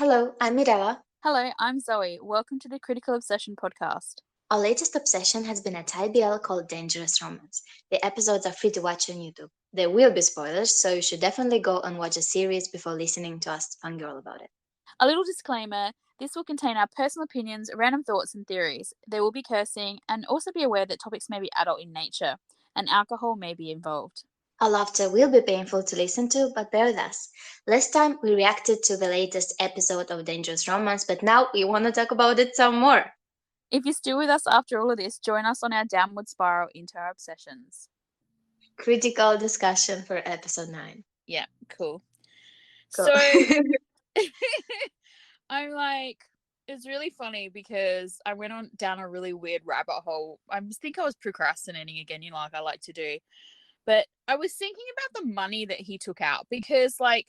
Hello, I'm Mirella. Hello, I'm Zoe. Welcome to the Critical Obsession podcast. Our latest obsession has been a Thai BL called Dangerous Romance. The episodes are free to watch on YouTube. There will be spoilers, so you should definitely go and watch the series before listening to us fangirl about it. A little disclaimer, this will contain our personal opinions, random thoughts, and theories. There will be cursing, and also be aware that topics may be adult in nature, and alcohol may be involved. Our laughter will be painful to listen to, but bear with us. Last time we reacted to the latest episode of Dangerous Romance, but now we want to talk about it some more. If you're still with us after all of this, join us on our downward spiral into our obsessions. Critical discussion for episode 9. Yeah, cool. Cool. So, I'm like, it's really funny because I went on down a really weird rabbit hole. I think I was procrastinating again, like I like to do. But I was thinking about the money that he took out because, like,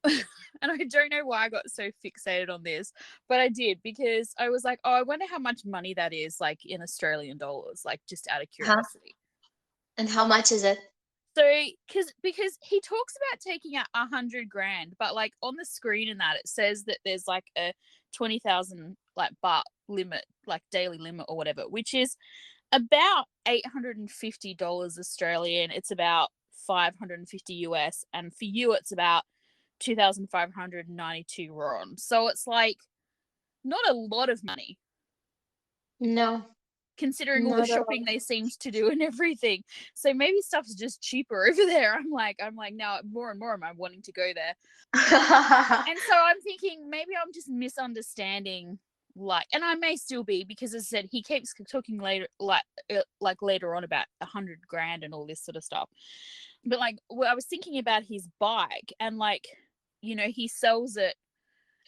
and I don't know why I got so fixated on this, but I did because I was like, oh, I wonder how much money that is, like, in Australian dollars, like, just out of curiosity. And how much is it? So, because he talks about taking out 100 grand, but like on the screen in that it says that there's like a 20,000 like baht limit, like daily limit or whatever, which is about $850 Australian. It's about 550 US, and for you it's about 2,592 RON. So it's like not a lot of money. No. Considering all the shopping they seemed to do and everything. So maybe stuff's just cheaper over there. I'm like now more and more am I wanting to go there. And so I'm thinking maybe I'm just misunderstanding, like, and I may still be, because as I said, he keeps talking later, like later on about 100 grand and all this sort of stuff. But like, I was thinking about his bike, and like, he sells it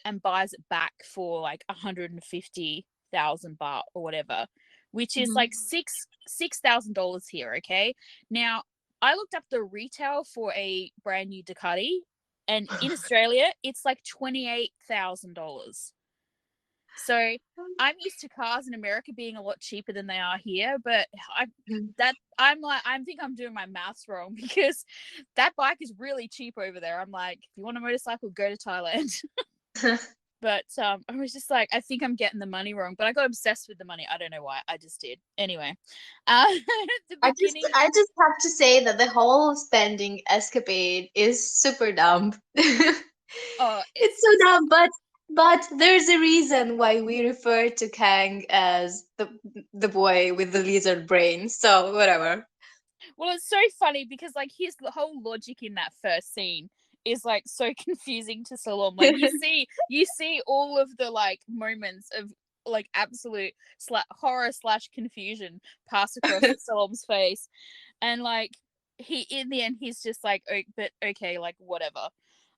and buys it back for like 150,000 baht or whatever, which is like $6,000 here. Okay, now I looked up the retail for a brand new Ducati, and in Australia it's like $28,000. So I'm used to cars in America being a lot cheaper than they are here, but I think I'm doing my maths wrong, because that bike is really cheap over there. I'm like, if you want a motorcycle, go to Thailand. But I was just like, I think I'm getting the money wrong, but I got obsessed with the money. I don't know why. I just did. Anyway, I just have to say that the whole spending escapade is super dumb. Oh, it's so dumb, but there's a reason why we refer to Kang as the boy with the lizard brain. So whatever. Well, it's so funny because like his whole logic in that first scene is like so confusing to Salom. Like you see all of the like moments of like absolute horror / confusion pass across Salom's face, and like he in the end he's just like, oh, but okay, like whatever.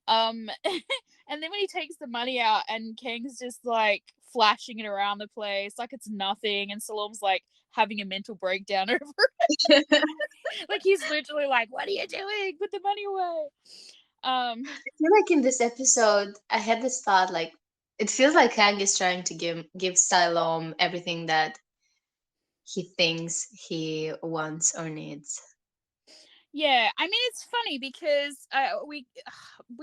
And then when he takes the money out and Kang's just like flashing it around the place like it's nothing, and Salom's like having a mental breakdown over it. Like he's literally like, what are you doing? Put the money away. I feel like in this episode I had this thought, like it feels like Kang is trying to give Salom everything that he thinks he wants or needs. Yeah, I mean it's funny because we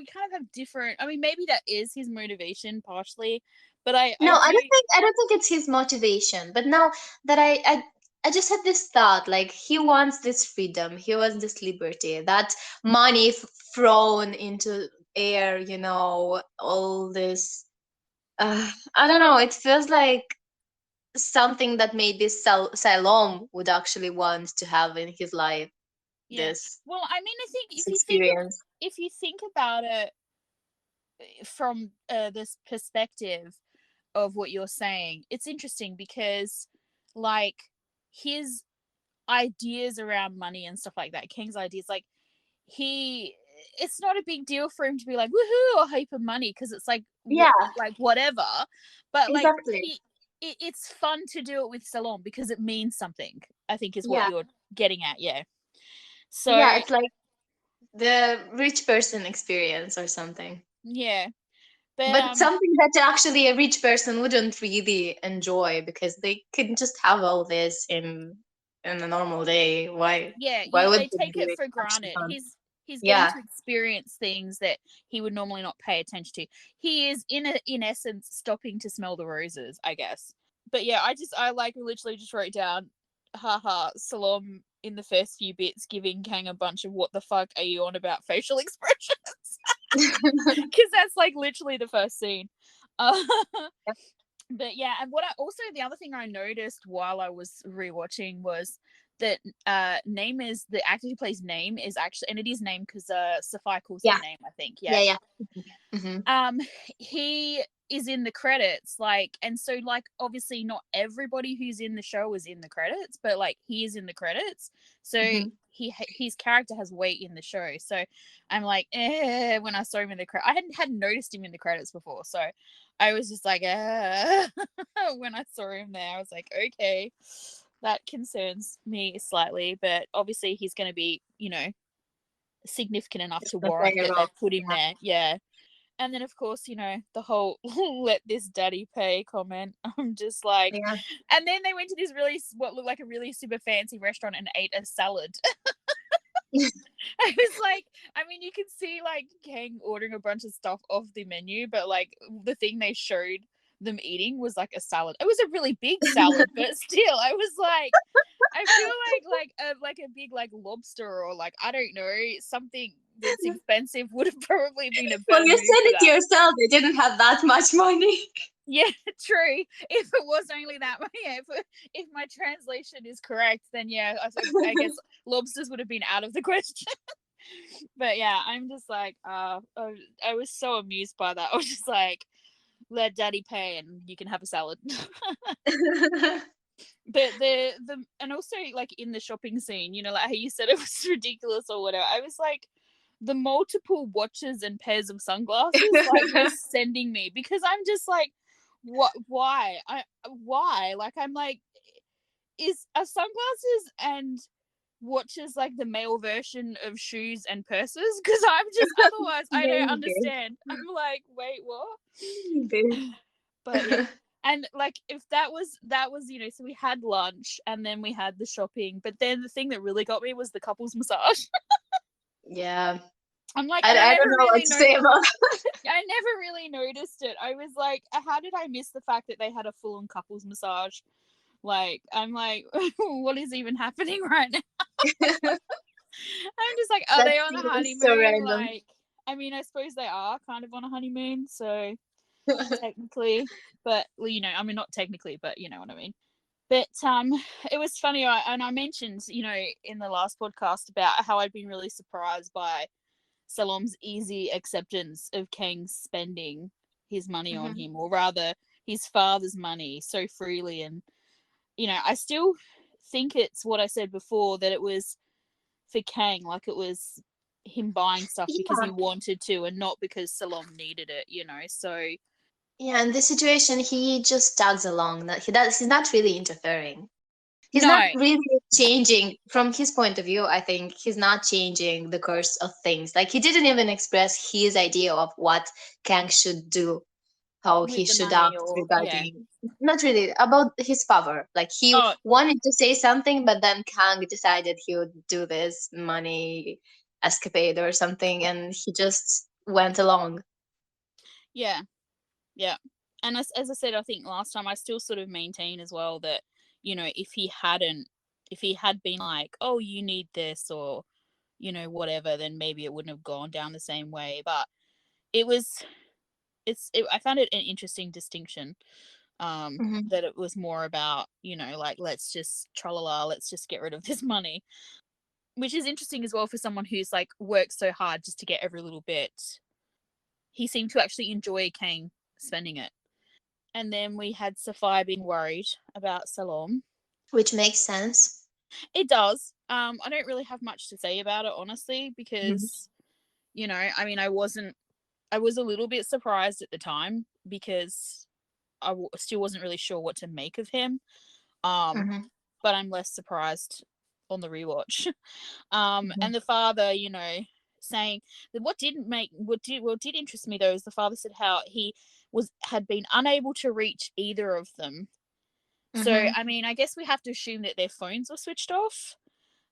kind of have different. I mean, maybe that is his motivation partially, but I don't think it's his motivation. But now that I just had this thought, like he wants this freedom, he wants this liberty, that money thrown into air, all this. I don't know. It feels like something that maybe Salom would actually want to have in his life. Yeah. This. Well, I mean, I think experience. if you think about it from this perspective of what you're saying, it's interesting because like his ideas around money and stuff like that, King's ideas, like it's not a big deal for him to be like woohoo, a heap of money, because it's like like whatever, but exactly. like it's fun to do it with Salom because it means something, I think is what you're getting at. So it's like the rich person experience or something. Yeah, but something that actually a rich person wouldn't really enjoy, because they could just have all this in a normal day. Why would they take it for granted. He's getting Yeah. to experience things that he would normally not pay attention to. He is in essence stopping to smell the roses, I guess. But yeah, I like literally just wrote down, haha, Salom in the first few bits giving Kang a bunch of what the fuck are you on about facial expressions. Because that's like literally the first scene. But yeah, and the other thing I noticed while I was rewatching was that name is the actor who plays Name is actually, and it is Name because Safai calls him Yeah. Name, I think. Yeah. Yeah. Mm-hmm. He is in the credits, like, and so like obviously not everybody who's in the show is in the credits, but like he is in the credits, so Mm-hmm. his character has weight in the show. So I'm like, when I saw him in the credits, I hadn't noticed him in the credits before, so I was just like, when I saw him there, I was like, okay, that concerns me slightly, but obviously he's going to be, significant enough to warrant that they've put him there. Yeah. And then, of course, the whole let this daddy pay comment. I'm just like, Yeah. and then they went to this what looked like a really super fancy restaurant and ate a salad. I was like, I mean, you can see like Kang ordering a bunch of stuff off the menu, but like the thing they showed them eating was like a salad. It was a really big salad, but still, I was like, I feel like a big like lobster or like I don't know something that's expensive would have probably been a Well, better you move said for it that. yourself. They didn't have that much money. Yeah, true. If it was only that, yeah. If my translation is correct, then yeah, I guess lobsters would have been out of the question. But yeah, I'm just like, I was so amused by that. I was just like, let daddy pay and you can have a salad. But the and also like in the shopping scene, like how you said it was ridiculous or whatever. I was like, the multiple watches and pairs of sunglasses like was sending me, because I'm just like, what? Why? Like I'm like, are sunglasses and watches like the male version of shoes and purses? Because I'm just otherwise I don't Maybe. understand. I'm like, wait, what? Maybe. But yeah. And like if that was so we had lunch and then we had the shopping, but then the thing that really got me was the couples massage. Yeah. I'm like, and I I never don't know what really to say about I never really noticed it. I was like, how did I miss the fact that they had a full on couples massage? Like, I'm like, what is even happening right now? that. I'm just like, are That they on a scene is so honeymoon? random. Like, I mean, I suppose they are kind of on a honeymoon, so technically, but well, I mean, not technically, but you know what I mean. But it was funny, and I mentioned, in the last podcast about how I'd been really surprised by Salom's easy acceptance of Kang spending his money on Mhm. him, or rather his father's money, so freely. And, I still think it's what I said before, that it was for Kang, like it was him buying stuff because he Yeah. wanted to and not because Salom needed it, so Yeah, in this situation, he just tags along. He's not really interfering. He's not no, really changing from his point of view. I think he's not changing the course of things. Like he didn't even express his idea of what Kang should do, how he with the should money, act or yeah. regarding, not really about his father. Like he Oh, wanted to say something, but then Kang decided he would do this money escapade or something, and he just went along. yeah, yeah. And as I said, I think last time, I still sort of maintain as well that, if he had been like, oh, you need this, or, whatever, then maybe it wouldn't have gone down the same way. But it was, I found it an interesting distinction. Hmm. That it was more about, like, let's just tralala, let's just get rid of this money, which is interesting as well for someone who's like worked so hard just to get every little bit. He seemed to actually enjoy Kang spending it. And then we had Sophia being worried about Salom. Which makes sense. It does. I don't really have much to say about it, honestly, Mhm. because, I mean, I was a little bit surprised at the time because still wasn't really sure what to make of him. Mhm. But I'm less surprised on the rewatch. Mhm. And the father, saying that what did interest me though is the father said how he had been unable to reach either of them. So Mhm. I mean, I guess we have to assume that their phones were switched off.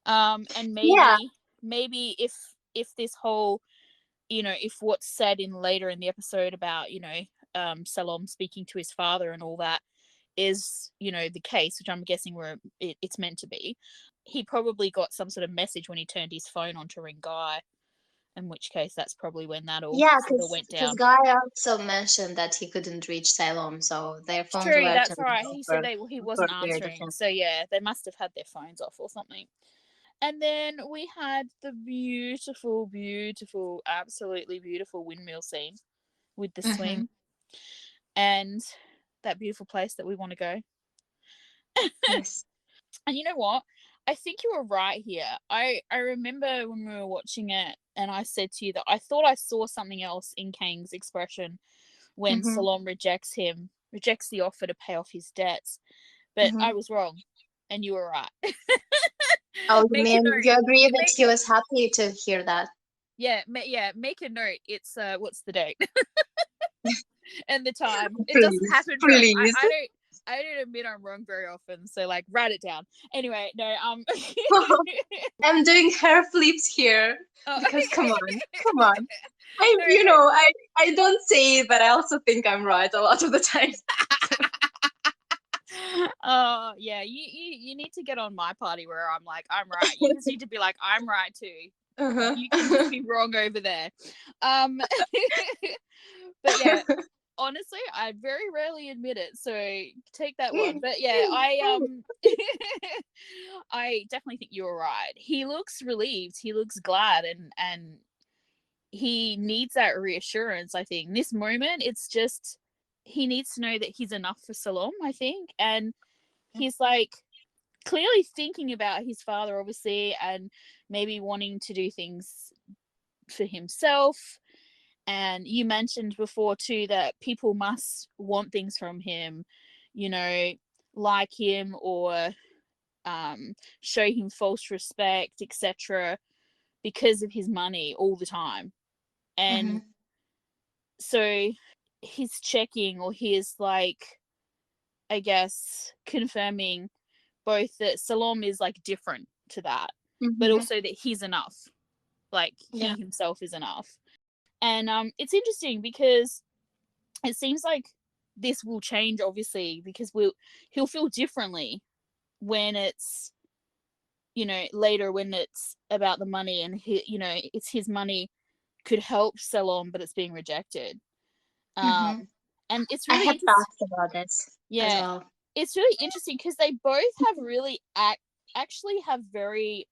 And Yeah. maybe if if this whole, if what's said in later in the episode about, Salom speaking to his father and all that is, the case, which I'm guessing it's meant to be, he probably got some sort of message when he turned his phone on to ring Guy, in which case that's probably when that all Yeah, sort of went because down. Guy also mentioned that he couldn't reach Salom, so their phones True, were that's turned right. off He said he for wasn't a period of answering, time. so yeah, they must have had their phones off or something. And then we had the beautiful, beautiful, absolutely beautiful windmill scene with the Mm-hmm. swing and that beautiful place that we want to go. Yes. And you know what? I think you were right here. I remember when we were watching it and I said to you that I thought I saw something else in Kang's expression when Mm-hmm. Salom rejects the offer to pay off his debts. But Mm-hmm. I was wrong and you were right. Oh, you Make a mean note. you agree You that make he was happy to hear that? make a note. It's what's the date? And the time. It doesn't Please, happen very please. I don't admit I'm wrong very often, so like write it down. Anyway, no, I'm doing hair flips here oh. because come on. I, No, you but know, I don't say it, but I also think I'm right a lot of the time. oh yeah, you need to get on my party where I'm like I'm right. You just need to be like I'm right too. You can just Uh-huh. be wrong over there. Um, but yeah, honestly, I very rarely admit it, so take that one. But yeah, I definitely think you're right. He looks relieved. He looks glad, and he needs that reassurance. I think this moment, it's just he needs to know that he's enough for Salom. I think, and he's like clearly thinking about his father, obviously, and maybe wanting to do things for himself. And you mentioned before too that people must want things from him, you know, like him or show him false respect, etc., because of his money all the time. Mm-hmm. And so he's checking or he's like, I guess, confirming both that Salom is like different to that, but Mm-hmm. also that he's enough. Like Yeah. he himself is enough. And it's interesting because it seems like this will change obviously because he'll feel differently when it's later when it's about the money and it's his money could help Salom but it's being rejected. Mm-hmm. And it's I really had interesting. thoughts about this as Yeah, well. it's really interesting because they both have really actually have very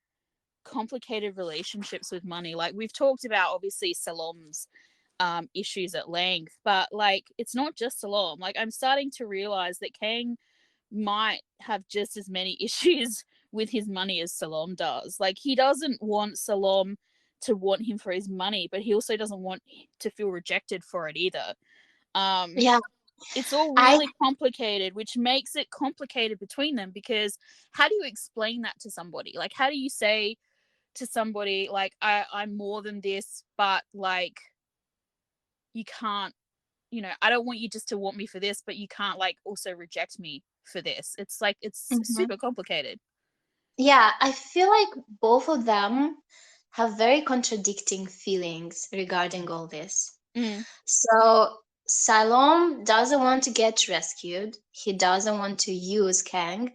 complicated relationships with money. Like we've talked about obviously Salom's issues at length, but like it's not just Salom. Like I'm starting to realize that Kang might have just as many issues with his money as Salom does. Like he doesn't want Salom to want him for his money, but he also doesn't want to feel rejected for it either. Um, Yeah, it's all I really complicated, which makes it complicated between them because how do you explain that to somebody? Like how do you say to somebody like I'm more than this, but like you can't, I don't want you just to want me for this, but you can't like also reject me for this. It's like it's mhm. super complicated. Yeah, I feel like both of them have very contradicting feelings regarding all this. Mm. So Salom doesn't want to get rescued. He doesn't want to use Kang.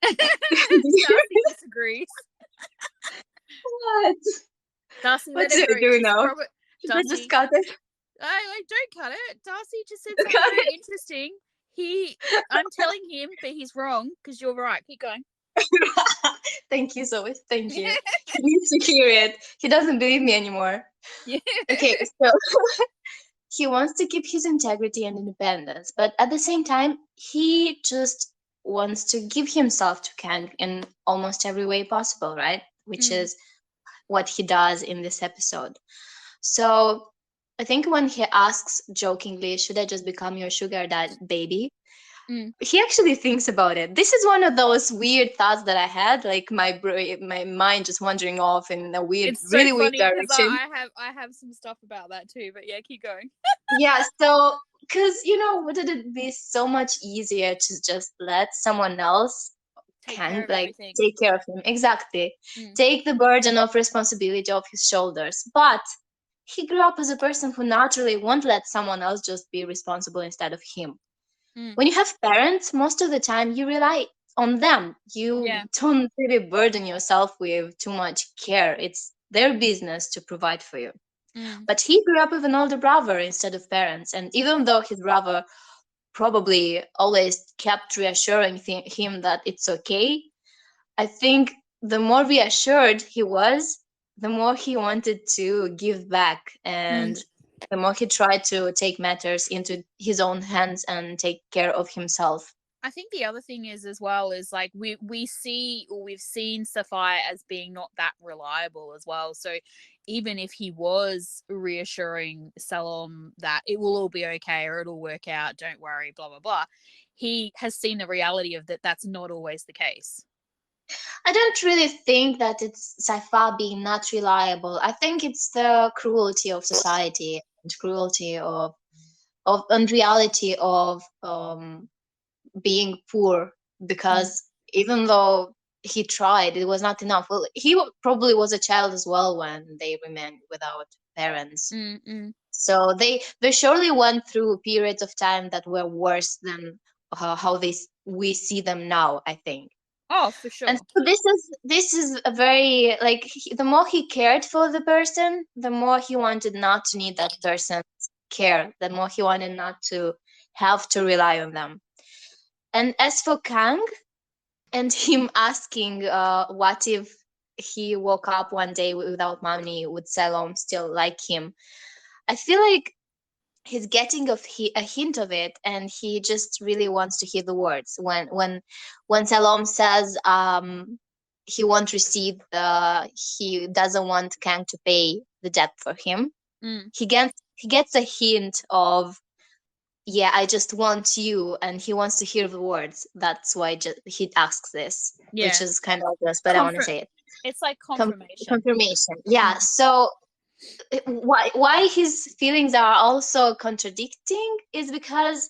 Darcy disagrees. What? Darcy, What let her do go. I do She's now? probably Should I just Darcy. cut it? I don't cut it. Darcy just said something Cut very interesting. I'm telling him, but he's wrong because you're right. Keep going. it. Thank you so much. Thank you. He needs to hear it. He doesn't believe me anymore. Yeah. Okay, so he wants to keep his integrity and independence, but at the same time, he just wants to give himself to Kang in almost every way possible, right? Which Mm, is what he does in this episode. So I think when he asks jokingly, "Should I just become your sugar dad baby?" mm. He actually thinks about it. This is one of those weird thoughts that I had, like my mind just wandering off in a weird, It's so really weird funny because direction. I have some stuff about that too. But yeah, keep going. Yeah, so because wouldn't it be so much easier to just let someone else Take care can of like everything. take care of him. Exactly. Mm. Take the burden of responsibility off his shoulders. But he grew up as a person who naturally won't let someone else just be responsible instead of him. Mm. When you have parents, most of the time you rely on them. You Yeah. don't really burden yourself with too much care. It's their business to provide for you. Mm. But he grew up with an older brother instead of parents. And even though his brother probably always kept reassuring him that it's okay, I think the more reassured he was, the more he wanted to give back, Mm. and the more he tried to take matters into his own hands and take care of himself. I think the other thing is as well is like we've seen Sapphire as being not that reliable as well. So even if he was reassuring Salom that it will all be okay or it'll work out, don't worry, blah blah blah, he has seen the reality of that that's not always the case. I don't really think that it's Saifa being not reliable. I think it's the cruelty of society and cruelty of unreality of being poor, Mm. because even though he tried, it was not enough. Well, he probably was a child as well when they remained without parents. Mm. Mm. So they surely went through periods of time that were worse than how we see them now, I think. Oh, for And sure. so this is a very like the more he cared for the person, the more he wanted not to need that person's care, the more he wanted not to have to rely on them. And as for Kang and him asking what if he woke up one day without money, would Salom still like him? I feel like he's getting a hint of it, and he just really wants to hear the words when Salom says he won't receive he doesn't want Kang to pay the debt for him. Mm. He gets a hint of, yeah, I just want you, and he wants to hear the words. That's why he asks this, which Yeah. is kind of obvious, but I want to Comfort. say it. It's like Com- confirmation. Confirmation, yeah. Mm. So why his feelings are also contradicting is because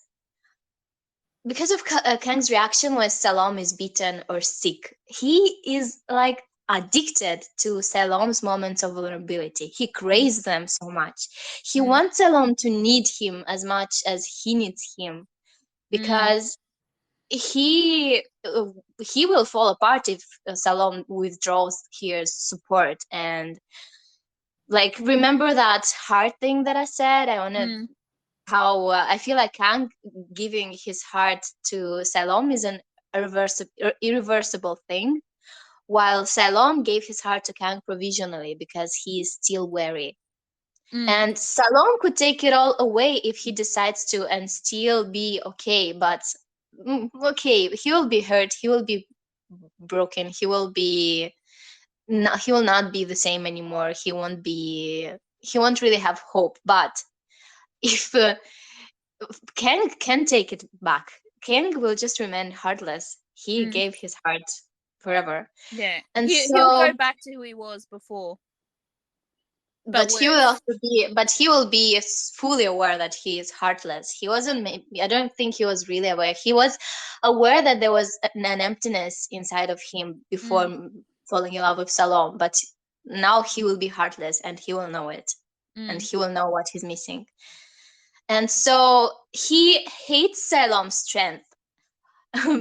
of Kang's reaction when Salom is beaten or sick. He is like addicted to Salom's moments of vulnerability. He Mm. craves them so much. He Mm. wants Salom to need him as much as he needs him, Mm. because he uh, he will fall apart if Salom withdraws his support. And like, remember that heart thing that I said? I want to Mm. how I feel like Kang giving his heart to Salom is an irreversible thing, while Salom gave his heart to Kang provisionally because he is still wary. Mm. And Salom could take it all away if he decides to and still be okay, but okay, he will be hurt, he will be broken, he will not be the same anymore. He won't really have hope. But if Kang can take it back. Kang will just remain heartless. He Mm. gave his heart forever. Yeah. And He'll so, go back to who he was before, but but he will worse. also be fully aware that he is heartless. He wasn't, I don't think he was really aware. He was aware that there was an emptiness inside of him before Mm. falling in love with Salom, but now he will be heartless and he will know it. And Mm. he will know what he's missing. And so he hates Salom's strength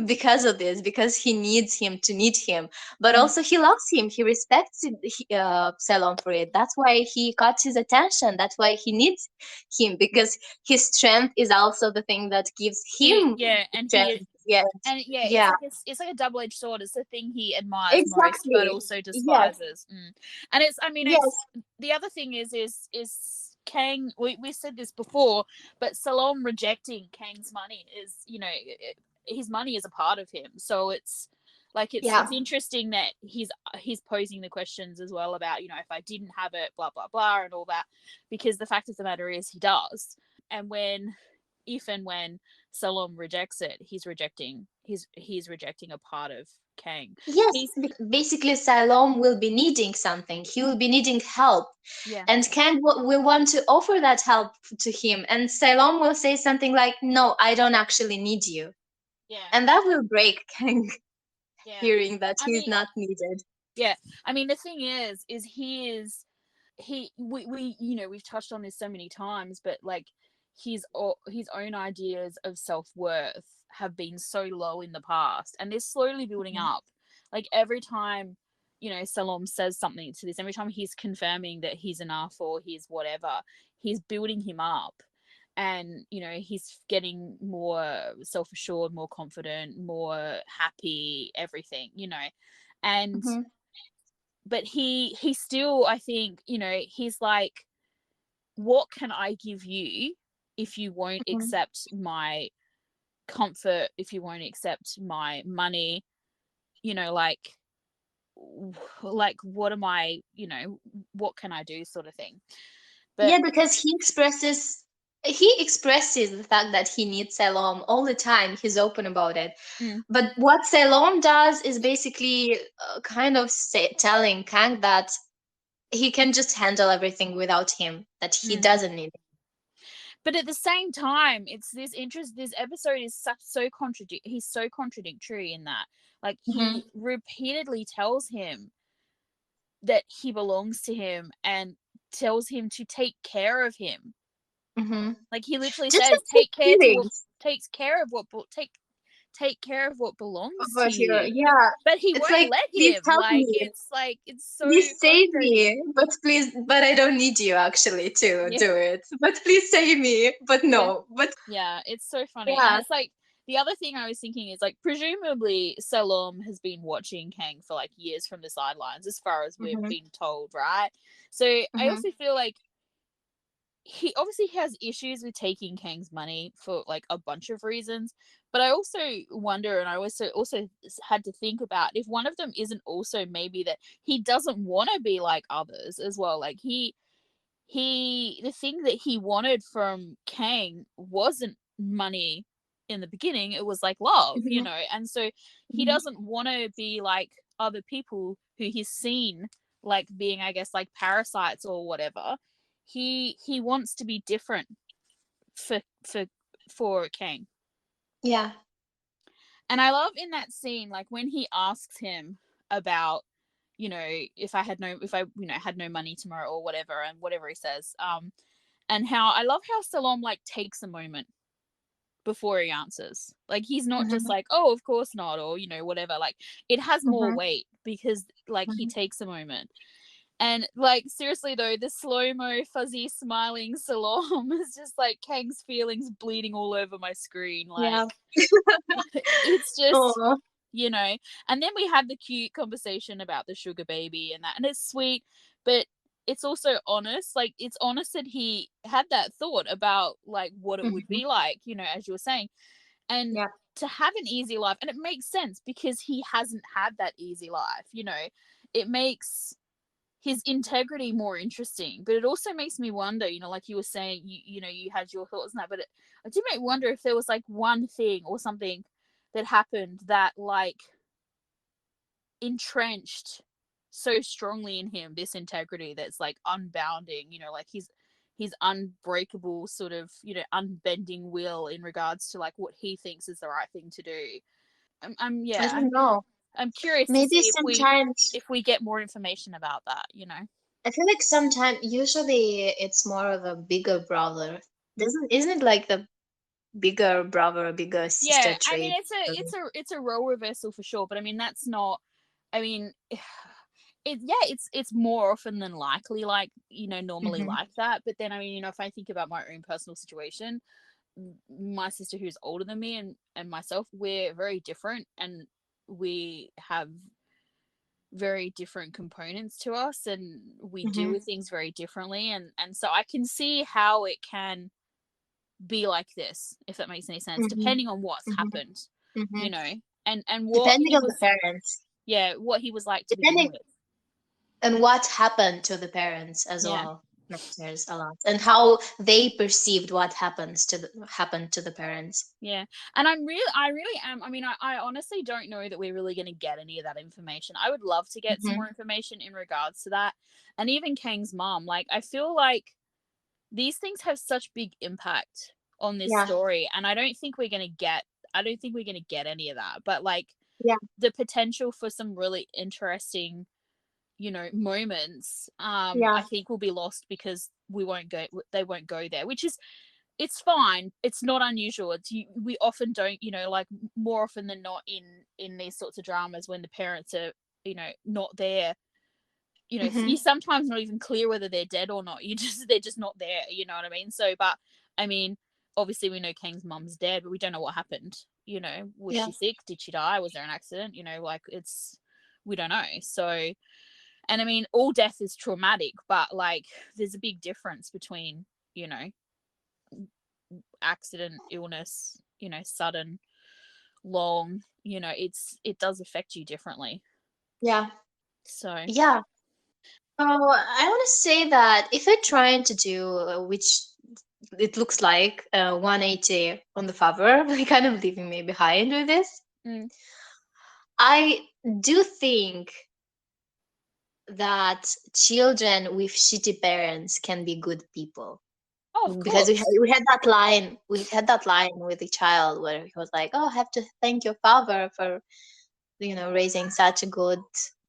because of this, because he needs him to need him, but Mm. also he loves him, he respects Salom for it. That's why he got his attention, that's why he needs him, because his strength is also the thing that gives him Yeah, and strength. Yeah, yeah, yeah, it's like a double edged sword. It's the thing he admires most, but exactly. also Yes, despises. Mm. And it's, I mean, it's yes, the other thing is Kang. We said this before, but Salom rejecting Kang's money is, his money is a part of him. So it's like yeah, it's interesting that he's posing the questions as well about, if I didn't have it, blah blah blah, and all that, because the fact of the matter is he does. And if and when Salom rejects it, he's rejecting a part of Kang. yes. He's Basically, Salom will be needing something, he will be needing help, Yeah. and Kang will want to offer that help to him, and Salom will say something like, no, I don't actually need you. Yeah. And that will break Kang. Yeah. hearing that I he's mean, not needed. yeah. I mean, the thing is we we've touched on this so many times, but like his own ideas of self-worth have been so low in the past, and they're slowly building Mhm. up. Like every time, Salom says something to this, every time he's confirming that he's enough or he's whatever, he's building him up. And he's getting more self-assured, more confident, more happy, everything. And Mhm. but he still, I think, he's like, what can I give you if you won't Mhm. accept my comfort, if you won't accept my money, like what am I, what can I do, sort of thing. But Yeah, because he expresses the fact that he needs Salom all the time. He's open about it. mm, But what Salom does is basically kind of telling Kang that he can just handle everything without him, that he mm. doesn't need But at the same time, it's this episode is he's so contradictory in that, like, him. he repeatedly tells him that he belongs to him and tells him to take care of him. Hmm. Like, he literally Just says, like his feelings take care of what belongs to about you. you. Yeah, But he it's won't like, let please him. help me. Like, it's so Please save frustrating. me, but I don't need you actually to Yeah. do it. But please save me, but Yeah. no, but Yeah, it's so funny. And yeah. it's like, the other thing I was thinking is, like, presumably Salom has been watching Kang for like years from the sidelines, as far as we've Hmm. been told, right? So I Hmm. also feel like he obviously has issues with taking Kang's money for like a bunch of reasons, but I also wonder, and I also had to think about if one of them isn't also maybe that he doesn't want to be like others as well. Like, the thing that he wanted from Kang wasn't money in the beginning, it was like love, Hmm. and so he Hmm. doesn't want to be like other people who he's seen, like, being, I guess, like parasites or whatever. He wants to be different for for for Kang. Yeah. And I love in that scene, like, when he asks him about, if I had no money tomorrow or whatever, and whatever he says, and how I love how Salom, like, takes a moment before he answers. Like, he's not just Hmm. like, oh, of course not, or whatever. Like, it has more Hmm. weight because, like, he Hmm. takes a moment. And, like, seriously though, the slow-mo fuzzy smiling Salom is just like Kang's feelings bleeding all over my screen. Yeah. Like, it's just, Oh. and then we had the cute conversation about the sugar baby and that, and it's sweet, but it's also honest. Like, it's honest that he had that thought about, like, what it would Hmm. be like, as you were saying, and Yeah. to have an easy life. And it makes sense because he hasn't had that easy life. It makes his integrity more interesting, but it also makes me wonder, like you were saying, you had your thoughts on that, but I did make wonder if there was like one thing or something that happened that, like, entrenched so strongly in him this integrity that's like unbounding, like his unbreakable sort of, unbending will in regards to, like, what he thinks is the right thing to do. I Yeah, don't know. I'm curious to Maybe see sometimes if we get more information about that. I feel like sometimes usually it's more of a bigger brother. Doesn't isn't it like the bigger brother, bigger sister Yeah, I mean, trait? it's a role reversal for sure, but I mean, that's not. I mean, it's more often than likely, like, normally Mm-hmm. like that. But then, I mean, if I think about my own personal situation, my sister, who's older than me, and myself, we're very different, and we have very different components to us, and we deal Mm-hmm. with things very differently, and so I can see how it can be like this, if that makes any sense, Mm-hmm. depending on what's Mm-hmm. happened, Mm-hmm. and what Depending he on the was, parents. yeah, what he was like to begin Depending with. on what happened to the parents as Yeah. well matters a lot. And how they perceived what happened to the parents. Yeah. And I really am. I mean, I honestly don't know that we're really going to get any of that information. I would love to get some Mm-hmm. more information in regards to that. And even Kang's mom, like, I feel like these things have such big impact on this Yeah. story. And I don't think we're going to get any of that. But, like, Yeah. the potential for some really interesting, moments, Yeah. I think will be lost because they won't go there, which is, it's fine. It's not unusual. We often don't, like, more often than not in these sorts of dramas, when the parents are, not there, Hmm. you're sometimes not even clear whether they're dead or not. They're just not there, you know what I mean? So, but I mean, obviously we know Kang's mum's dead, but we don't know what happened. Was Yeah. she sick? Did she die? Was there an accident? Like, we don't know. So, and I mean, all death is traumatic, but like, there's a big difference between, accident, illness, sudden, long, it does affect you differently. Yeah. So, Yeah. So I want to say that if I'm trying to do, which it looks like 180 on the favor, like kind of leaving me behind with this, mm. I do think that children with shitty parents can be good people. Oh, of Because course. we had that line with the child where he was like, "Oh, I have to thank your father for raising such a good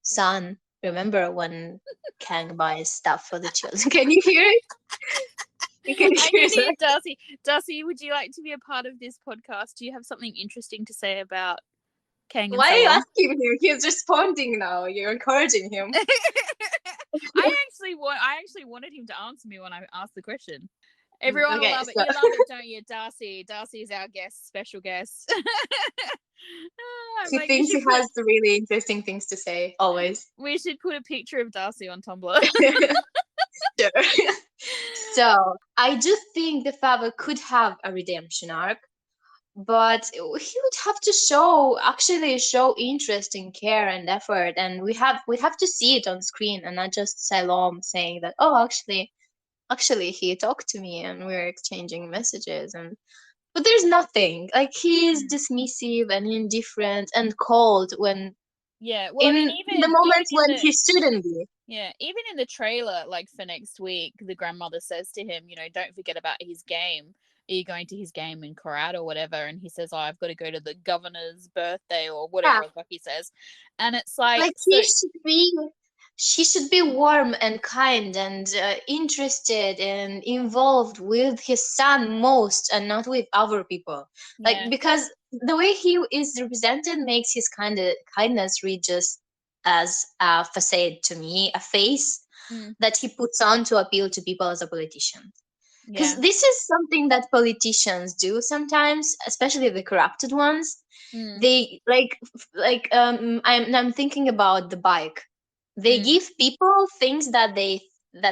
son." Remember when Kang buys stuff for the children? Can you hear it? You can I hear can hear that. Darcy. Darcy, would you like to be a part of this podcast? Do you have something interesting to say about Kang and Why are so you on? asking him? He's responding now. You're encouraging him. I actually wanted him to answer me when I asked the question. Everyone will Okay, love it. so You love it, don't you, Darcy? Darcy is our guest, special guest. I'm he like, thinks he has the really interesting things to say always. we should put a picture of Darcy on Tumblr. Sure. So I do think the father could have a redemption arc, but he would have to show interest in care and effort, and we have to see it on screen and not just Salom saying that, oh, actually he talked to me and we're exchanging messages, and but there's nothing, like he is dismissive and indifferent and cold when Yeah, well, I mean, in the even moments in when the he shouldn't be. even in the trailer, like, for next week, the grandmother says to him, don't forget about his game. Are you going to his game in Korat or whatever? And he says, oh, I've got to go to the governor's birthday or whatever Yeah, the fuck he says. And it's like, like so, she should be warm and kind and interested and involved with his son most and not with other people, like, yeah. because the way he is represented makes his kindness read just as a facade to me, a face Mm, that he puts on to appeal to people as a politician, because yeah. this is something that politicians do sometimes, especially the corrupted ones. Mm, They I'm thinking about the bike. They mm, give people things that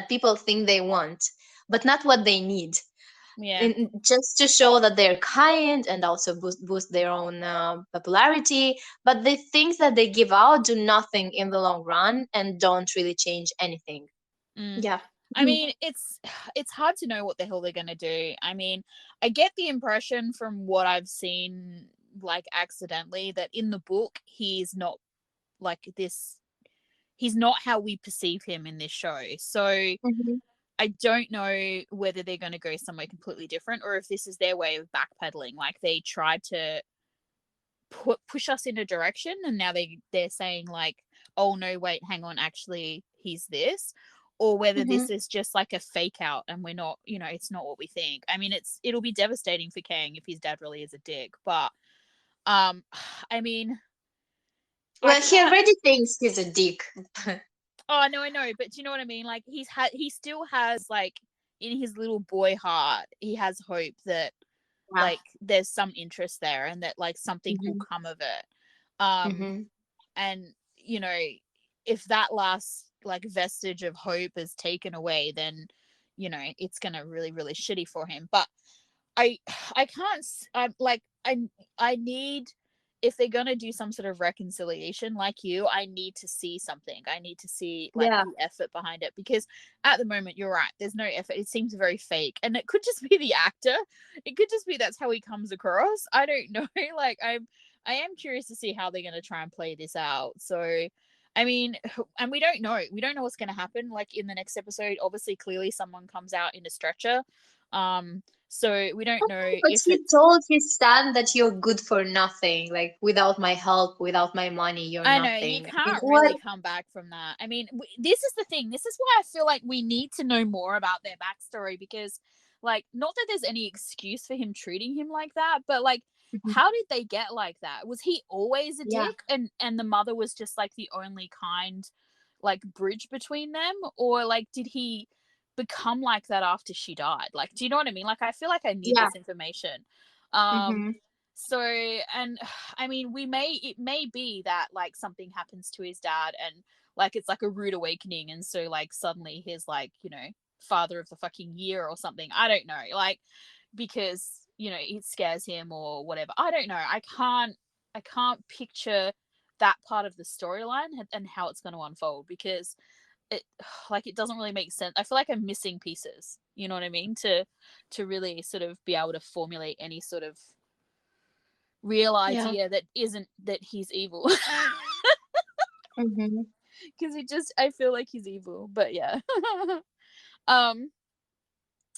people think they want, but not what they need, yeah. and just to show that they're kind and also boost their own popularity. But the things that they give out do nothing in the long run and don't really change anything. Mm. Yeah. I mean, it's hard to know what the hell they're gonna do. I mean, I get the impression from what I've seen, like, accidentally, that in the book he's not like this. He's not how we perceive him in this show. So Mhm. I don't know whether they're going to go somewhere completely different, or if this is their way of backpedaling. Like, they tried to push us in a direction, and now they're saying, like, oh no, wait, hang on, actually he's this. Or whether Mhm. this is just like a fake out and we're not, it's not what we think. I mean, it'll be devastating for Kang if his dad really is a dick, but I mean, I Well, he can't. already thinks he's a dick. Oh no, I know, but do you know what I mean? Like, he still has, like, in his little boy heart, he has hope that, Yeah. like, there's some interest there and that, like, something will Mhm. come of it. Um Mhm. and if that last, like, vestige of hope is taken away, then it's gonna really, really shitty for him. But I I can't I'm like, I need, if they're gonna do some sort of reconciliation, like you, I need to see something. I need to see, like, Yeah. the effort behind it, because at the moment, you're right, there's no effort. It seems very fake, and it could just be the actor. It could just be that's how he comes across. I don't know. Like, I am curious to see how they're gonna try and play this out. So, I mean, and we don't know. We don't know what's gonna happen. Like, in the next episode, obviously, clearly, someone comes out in a stretcher. So we don't know But if he it's. told his son that you're good for nothing. Like, without my help, without my money, you're I know you nothing. And can't what? really come back from that. I mean, this is the thing. This is why I feel like we need to know more about their backstory because, like, not that there's any excuse for him treating him like that, but like, Mhm. how did they get like that? Was he always a Yeah, dick, and the mother was just like the only kind, like, bridge between them, or like, did he become like that after she died? Like, do you know what I mean? Like, I feel like I need yeah. this information. Um, Mm-hmm. so, and I mean, it may be that like something happens to his dad and like it's like a rude awakening, and so like suddenly he's like, father of the fucking year or something. I don't know, like, because it scares him or whatever. I don't know. I can't picture that part of the storyline and how it's going to unfold because it like it doesn't really make sense. I feel like I'm missing pieces. You know what I mean? To really sort of be able to formulate any sort of real Yeah. idea that isn't that he's evil. Mm-hmm. Because I feel like he's evil, but yeah. um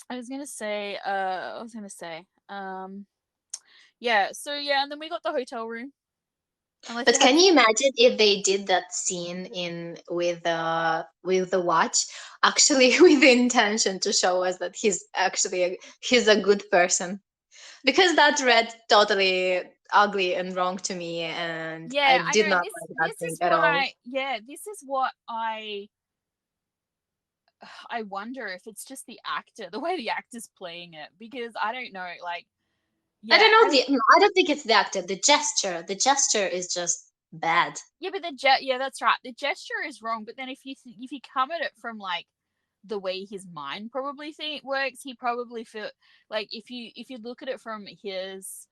I was gonna say yeah, so yeah, and then we got the hotel room, unless But you had. can you imagine if they did that scene in with the watch, actually with the intention to show us that he's a good person? Because that read totally ugly and wrong to me, and I Yeah, I did know, not this like that this thing is at what all. I wonder if it's just the actor, the way the actor's playing it, because I don't know, like, I yeah, don't know the. I don't think it's the actor. The gesture. The gesture is just bad. yeah, but yeah, that's right. The gesture is wrong, but then if you come at it from like the way his mind probably think works, he probably feel like if you look at it from his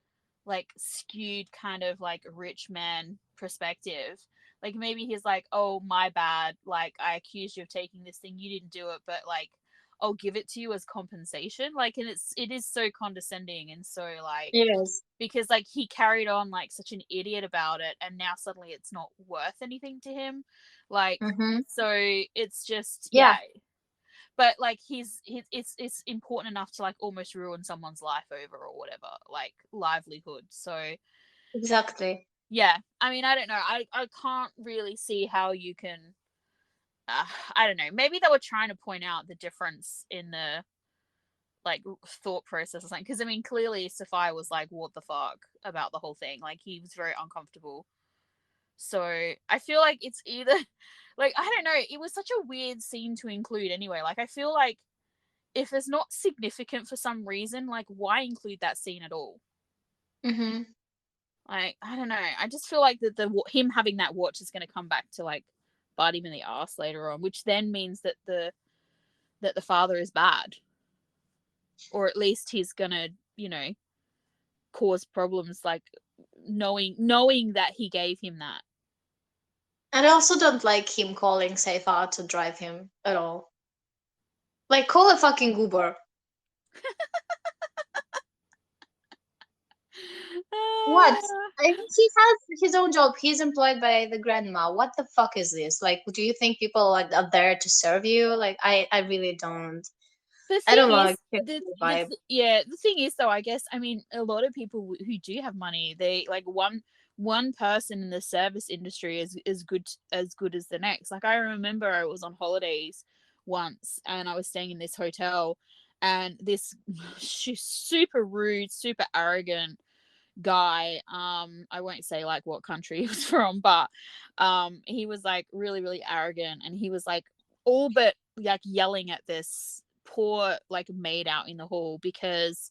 like skewed kind of like rich man perspective, like maybe he's like, oh my bad, like I accused you of taking this thing, you didn't do it, but like I'll give it to you as compensation. Like, and it is so condescending and so like, Yes. because like he carried on like such an idiot about it and now suddenly it's not worth anything to him, like, Mm-hmm. so it's just, Yeah. yeah. But like it's important enough to like almost ruin someone's life over or whatever, like livelihood. So Exactly. yeah, I mean, I don't know, I can't really see how you can I don't know, maybe they were trying to point out the difference in the like thought process or something, because I mean clearly Sophia was like, what the fuck about the whole thing, like he was very uncomfortable. So I feel like it's either like, I don't know, it was such a weird scene to include anyway. Like I feel like if it's not significant for some reason, like why include that scene at all? Mm-hmm. Like, I don't know. I just feel like that the him having that watch is going to come back to like bite him in the ass later on, which then means that the father is bad, or at least he's gonna, cause problems, like knowing that he gave him that. And I also don't like him calling Seifa to drive him at all. Like, call a fucking Uber. What? I mean, he has his own job. He's employed by the grandma. What the fuck is this? Like, do you think people are there to serve you? Like, I really don't. The I thing don't is, like the vibe. the thing is though, I guess, I mean, a lot of people who do have money, they like one person in the service industry is good as the next. Like I remember I was on holidays once and I was staying in this hotel, and this super rude, super arrogant guy, I won't say like what country he was from, but he was like really really arrogant, and he was like all but like yelling at this poor like maid out in the hall because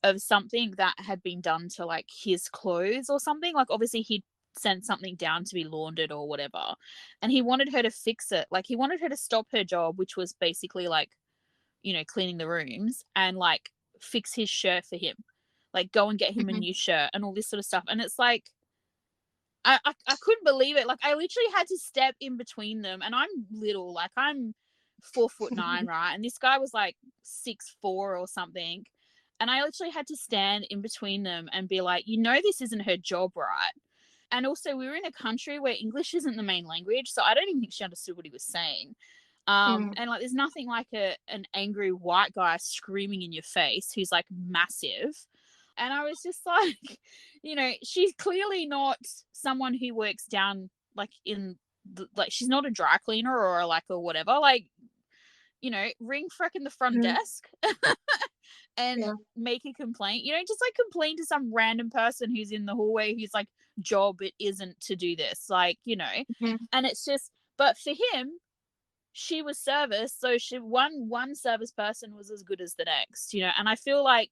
of something that had been done to like his clothes or something. Like obviously he'd sent something down to be laundered or whatever, and he wanted her to fix it. Like he wanted her to stop her job, which was basically like, cleaning the rooms, and like fix his shirt for him, like go and get him a Mhm. new shirt and all this sort of stuff. And it's like, I couldn't believe it. Like I literally had to step in between them, and I'm little, like I'm 4'9", right? And this guy was like 6'4" or something. And I literally had to stand in between them and be like, this isn't her job, right? And also, we were in a country where English isn't the main language, so I don't even think she understood what he was saying. And like, there's nothing like an angry white guy screaming in your face who's like massive. And I was just like, she's clearly not someone who works down like in like, she's not a dry cleaner or like or whatever. Like, ring frickin' the front desk and Yeah. make a complaint. Just like complain to some random person who's in the hallway whose like job it isn't to do this. Like, and it's just, but for him, she was service, so she one service person was as good as the next, and I feel like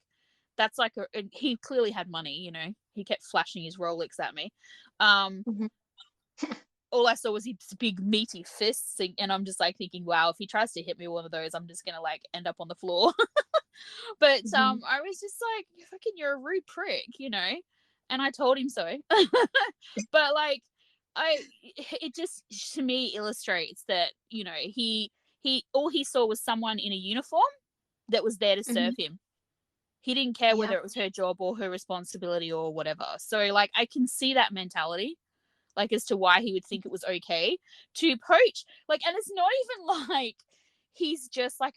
that's like he clearly had money, he kept flashing his Rolex at me. All I saw was his big meaty fists, and I'm just like thinking, wow, if he tries to hit me with one of those, I'm just gonna like end up on the floor. But I was just like, fucking, you're a rude prick, and I told him so. But like, it just to me illustrates that, he all he saw was someone in a uniform that was there to serve him. He didn't care whether it was her job or her responsibility or whatever. So like, I can see that mentality, like, as to why he would think it was okay to poach. Like, and it's not even like he's just like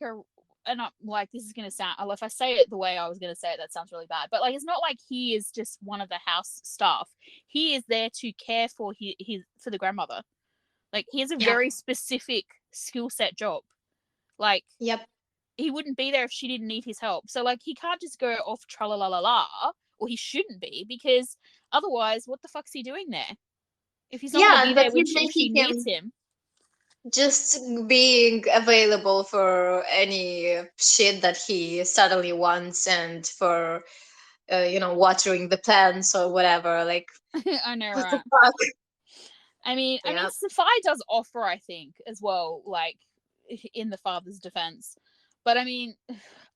and I'm like, this is going to sound, if I say it the way I was going to say it, that sounds really bad. But like, it's not like he is just one of the house staff. He is there to care for for the grandmother. Like, he has a very specific skill set job. Like, Yep. he wouldn't be there if she didn't need his help. So like, he can't just go off tra la la la la, or he shouldn't be, because otherwise, what the fuck's he doing there? If he's not going to be But there when he's if she making needs him him. just being available for any shit that he suddenly wants, and for watering the plants or whatever. Like, I know, what the right? fuck? I mean, Yeah. Safai does offer, I think, as well, like, in the father's defense. But I mean,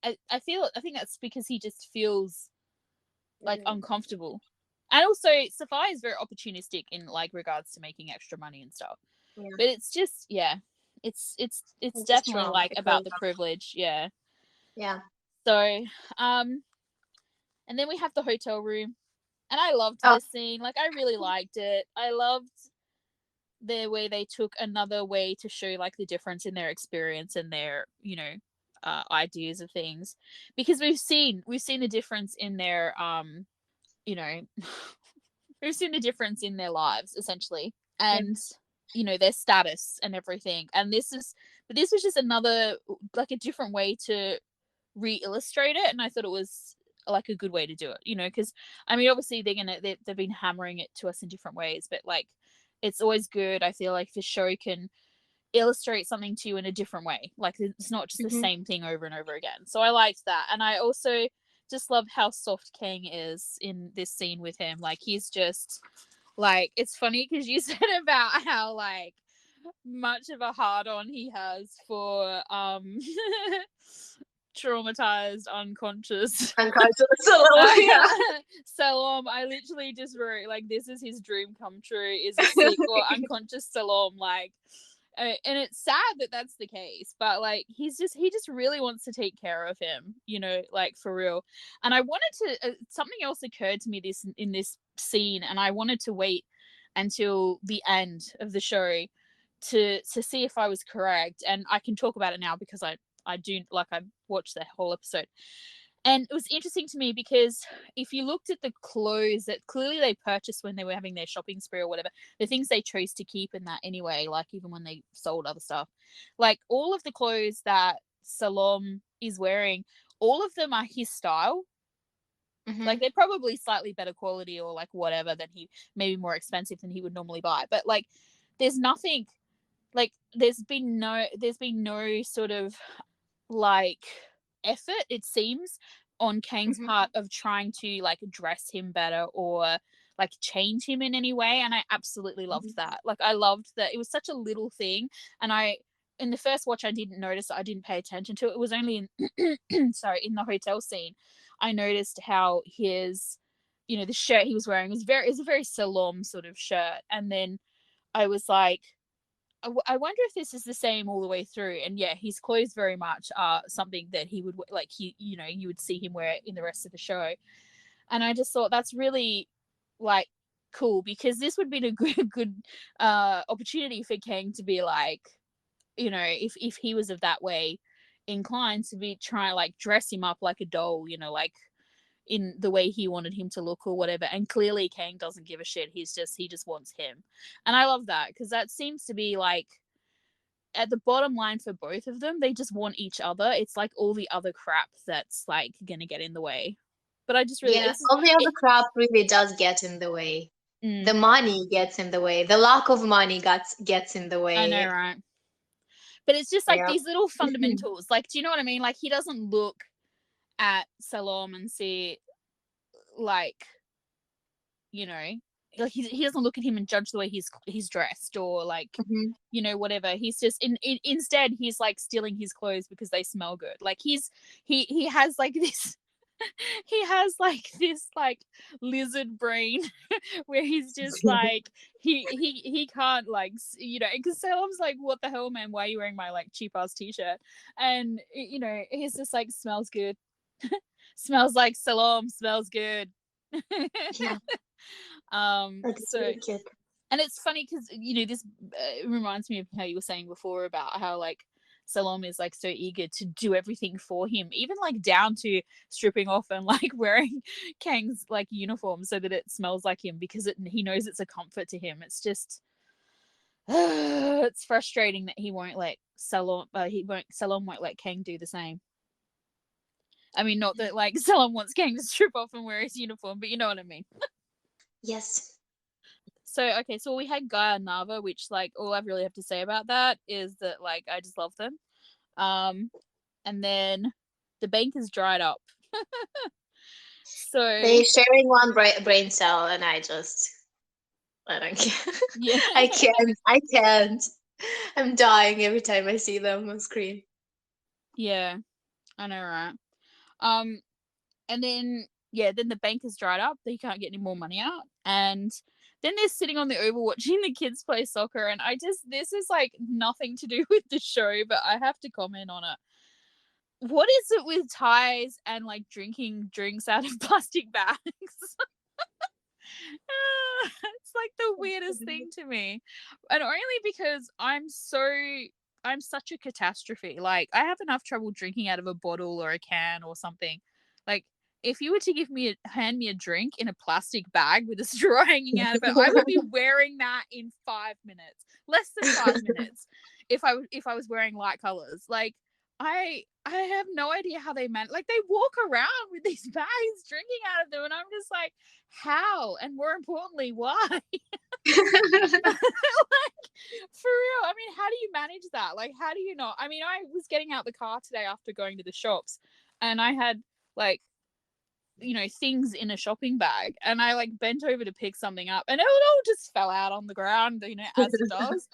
I think that's because he just feels like uncomfortable. And also, Safai is very opportunistic in like regards to making extra money and stuff. Yeah. But it's just, yeah, it's It's just definitely wrong. like It's really about the wrong. privilege, yeah. Yeah. So, and then we have the hotel room, and I loved Oh. this scene. Like, I really liked it. I loved the way they took another way to show like the difference in their experience and their, ideas of things, because we've seen the difference in their you know we've seen the difference in their lives essentially, Yeah. and their status and everything. And this was just another, like, a different way to re-illustrate it, and I thought it was like a good way to do it, because I mean, obviously they've been hammering it to us in different ways, but like, it's always good, I feel like, the show can illustrate something to you in a different way, like it's not just the same thing over and over again. So I liked that, and I also just love how soft Kang is in this scene with him. Like, he's just like, it's funny because you said about how like much of a hard on he has for traumatized unconscious Unconscious. Yeah. Salom. I literally just wrote like, this is his dream come true, is a sick or unconscious Salom. Like, and it's sad that that's the case, but like, he just really wants to take care of him, like, for real. And I wanted to something else occurred to me in this scene, and I wanted to wait until the end of the show to see if I was correct, and I can talk about it now because I do, like, I watched the whole episode. And it was interesting to me because if you looked at the clothes that clearly they purchased when they were having their shopping spree or whatever, the things they chose to keep in that anyway, like even when they sold other stuff, like all of the clothes that Salom is wearing, all of them are his style. Like, they're probably slightly better quality or like whatever than he, maybe more expensive than he would normally buy. But like, there's nothing, like, there's been no sort of like effort, it seems, on Kang's part of trying to like dress him better or like change him in any way. And I absolutely loved that. Like, I loved that it was such a little thing. And in the first watch, I didn't notice, I didn't pay attention to it. It was only in sorry, in the hotel scene, I noticed how his, the shirt he was wearing was a very Salom sort of shirt. And then I was like, I wonder if this is the same all the way through. And yeah, his clothes very much are something that he would like, you would see him wear in the rest of the show. And I just thought that's really like cool, because this would be a good opportunity for Kang to be like, you know, if he was of that way inclined to be trying to like dress him up like a doll, you know, like in the way he wanted him to look or whatever. And clearly Kang doesn't give a shit. He just wants him. And I love that, because that seems to be like at the bottom line for both of them. They just want each other. It's like all the other crap that's like gonna get in the way. But I just really Yeah, this is all the it, other crap really does get in the way. mm, The money gets in the way. The lack of money gets in the I know, way. right? But it's just like Yeah. these little fundamentals. Like, do you know what I mean? Like, he doesn't look at Salom and see, like, you know, like he doesn't look at him and judge the way he's dressed, or like, Mhm. you know, whatever. He's just instead he's like stealing his clothes because they smell good. Like he has like this he has like this like lizard brain where he's just like he can't like you know, because Salem's like, what the hell, man, why are you wearing my like cheap ass t-shirt? And you know, he's just like, smells good. Smells like Salom, smells good. Yeah, that's So, really cute. and it's funny because you know, this reminds me of how you were saying before about how like Salome is like so eager to do everything for him, even like down to stripping off and like wearing Kang's like uniform so that it smells like him, because he knows it's a comfort to him. It's just it's frustrating that he won't let Salome won't let Kang do the same. I mean, not that like Salome wants Kang to strip off and wear his uniform, but you know what I mean. Yes. So okay, so we had Gaia and Nava, which like all I really have to say about that is that like I just love them. Um, and then the bank is dried up. So They're sharing one brain cell, and I don't care. yeah, I can't. I can't. I'm dying every time I see them on screen. yeah, I know, right? Um, and then yeah, then the bank is dried up. They can't get any more money out, and then they're sitting on the oval watching the kids play soccer. And this is like nothing to do with the show, but I have to comment on it. What is it with ties and like drinking drinks out of plastic bags? It's like the weirdest thing to me. And only because I'm such a catastrophe. Like, I have enough trouble drinking out of a bottle or a can or something. Like, if you were to hand me a drink in a plastic bag with a straw hanging out of it, I would be wearing that in 5 minutes. Less than 5 minutes. If I was wearing light colors. Like, I have no idea how they like they walk around with these bags drinking out of them, and I'm just like, how? And more importantly, why? Like, for real. I mean, how do you manage that? Like, how do you not? I mean, I was getting out the car today after going to the shops, and I had like, you know, things in a shopping bag, and I like bent over to pick something up, and it all just fell out on the ground, you know, as it does.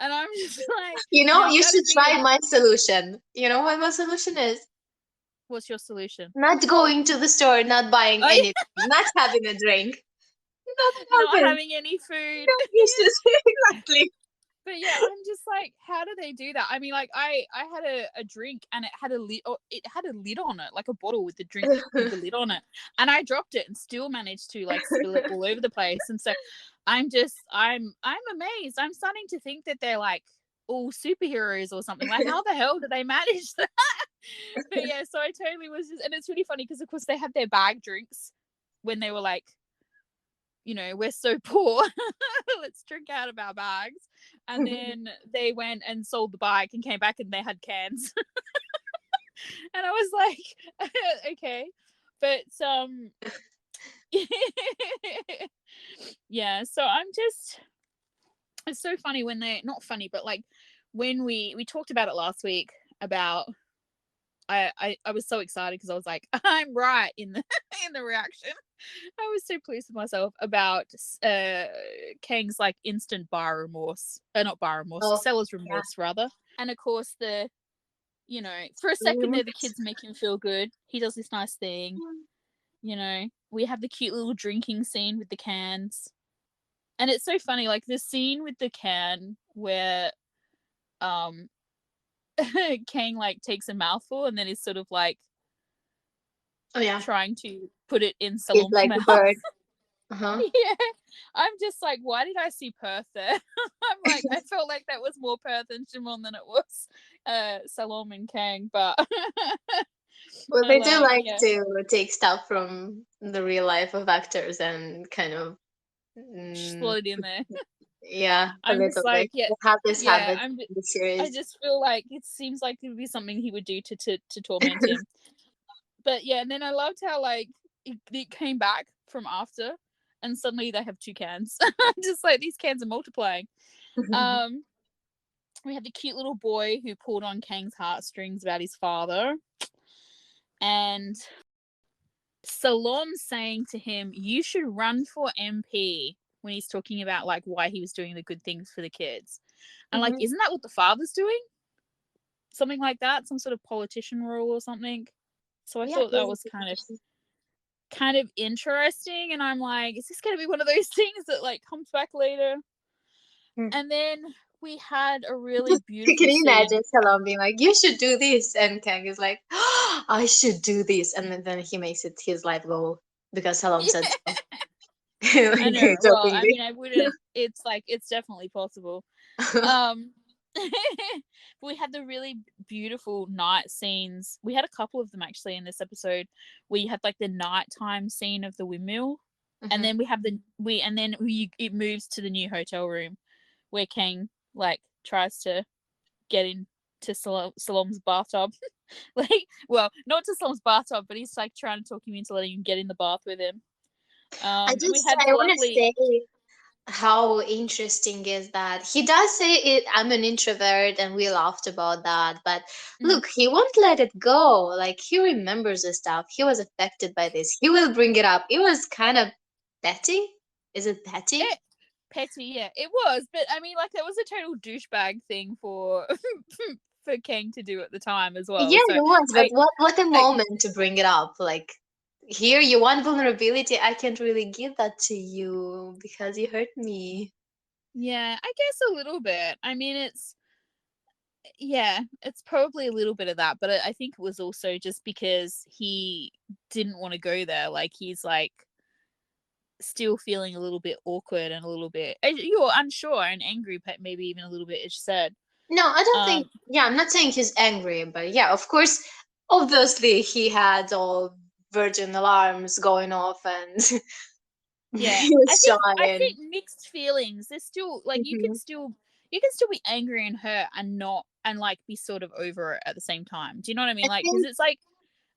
And I'm just like, You know, now you how should does he? try my solution. You know what my solution is? What's your solution? Not going to the store, not buying Oh, anything, not having a drink. Nothing not happens. having any food. No, you should exactly. But yeah, I'm just like, how do they do that? I mean, like, I had a drink and it had a lid, or it had a lid on it, like a bottle with the drink with the lid on it, and I dropped it and still managed to like spill it all over the place. And so I'm amazed. I'm starting to think that they're like all superheroes or something. Like, how the hell do they manage that? But yeah, so I totally was just, and it's really funny because of course they had their bag drinks when they were like, you know, we're so poor. Let's drink out of our bags. And then they went and sold the bike and came back and they had cans. And I was like, okay. But yeah, so I'm just, it's so funny when they're not funny, but like when we talked about it last week about I was so excited because I was like, I'm right in the in the reaction. I was so pleased with myself about Kang's like instant bar remorse, not bar remorse, Oh, seller's yeah. remorse rather. And of course the, you know, for a second there the kids make him feel good. He does this nice thing, you know. We have the cute little drinking scene with the cans. And it's so funny, like the scene with the can where um Kang like takes a mouthful and then is sort of like Oh yeah. trying to put it in He's Salom's like a mouth. bird. Uh-huh. Yeah, I'm just like, why did I see Perth there? I'm like, I felt like that was more Perth and Chimon than it was Salom and Kang, but Well, I they do like, like yeah, to take stuff from the real life of actors and kind of, mm, slot it in there. yeah, a I'm just little bit. like, yeah, They have this yeah, habit in the I series. just feel like it seems like it would be something he would do to torment him. But yeah, and then I loved how like it came back from after, and suddenly they have two cans. Just like these cans are multiplying. Um, we had the cute little boy who pulled on Kang's heartstrings about his father, and Salom saying to him, "You should run for MP." When he's talking about like why he was doing the good things for the kids, and like, Mhm. isn't that what the father's doing? Something like that, some sort of politician role or something. So I Yeah, thought he's that a was politician. kind of interesting, and I'm like, is this going to be one of those things that like comes back later? Hmm. And then we had a really Can beautiful you scene. imagine Salom being like, "You should do this," and Kang is like, "Oh, I should do this," and then he makes it his life goal because Salom Yeah, said so. I know. Like, Well, I jokingly. mean, I wouldn't. It's like it's definitely possible. Um, we had the really beautiful night scenes. We had a couple of them actually in this episode. We had like the nighttime scene of the windmill, and Mhm. then we have the we and then we it moves to the new hotel room where Kang like tries to get into Salom's bathtub. Like, well, not to Salom's bathtub, but he's like trying to talk him into letting him get in the bath with him. And we had I the want to lovely, say how interesting is that he does say it. I'm an introvert, and we laughed about that. But mm, look, he won't let it go. Like he remembers the stuff. He was affected by this. He will bring it up. It was kind of petty. Is it petty? it petty, yeah, it was, but I mean, like, that was a total douchebag thing for for Kang to do at the time as Yeah, well. So it was. But I, what a I moment to bring it up. Like here, you want vulnerability. I can't really give that to you because you hurt me. yeah, I guess a little bit. I mean, it's yeah, it's probably a little bit of that, but I think it was also just because he didn't want to go there. Like, he's like still feeling a little bit awkward and a little bit you're unsure and angry, but maybe even a little bit, as you said. No, I don't think. Um, Yeah, I'm not saying he's angry, but yeah, of course, obviously he had all virgin alarms going off, and yeah, he was I shy. think And mixed feelings. There's still like Mhm. you can still be angry and hurt and not and like be sort of over it at the same time. Do you know what I mean? I Like, because think. it's like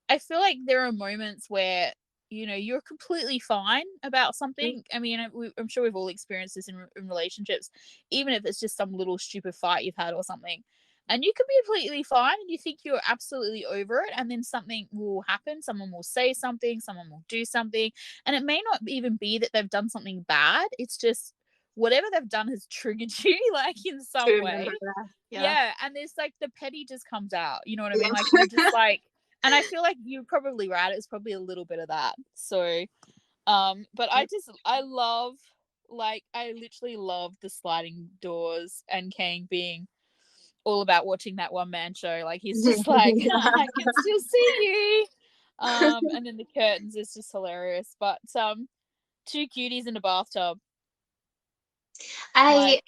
I feel like there are moments where you're completely fine about something. I mean, I'm sure we've all experienced this in relationships, even if it's just some little stupid fight you've had or something. And you can be completely fine and you think you're absolutely over it, and then something will happen. Someone will say something, someone will do something, and it may not even be that they've done something bad. It's just whatever they've done has triggered you, like in To some way. remember that. Yeah. Yeah, and there's like the petty just comes out. You know what I mean? Like you're Yeah. just like, and I feel like you're probably right. It's probably a little bit of that. So, but I love, like, I literally love the sliding doors and Kang being all about watching that one man show. Like he's just like, I can still see you. And then the curtains is just hilarious. But two cuties in a bathtub, I like,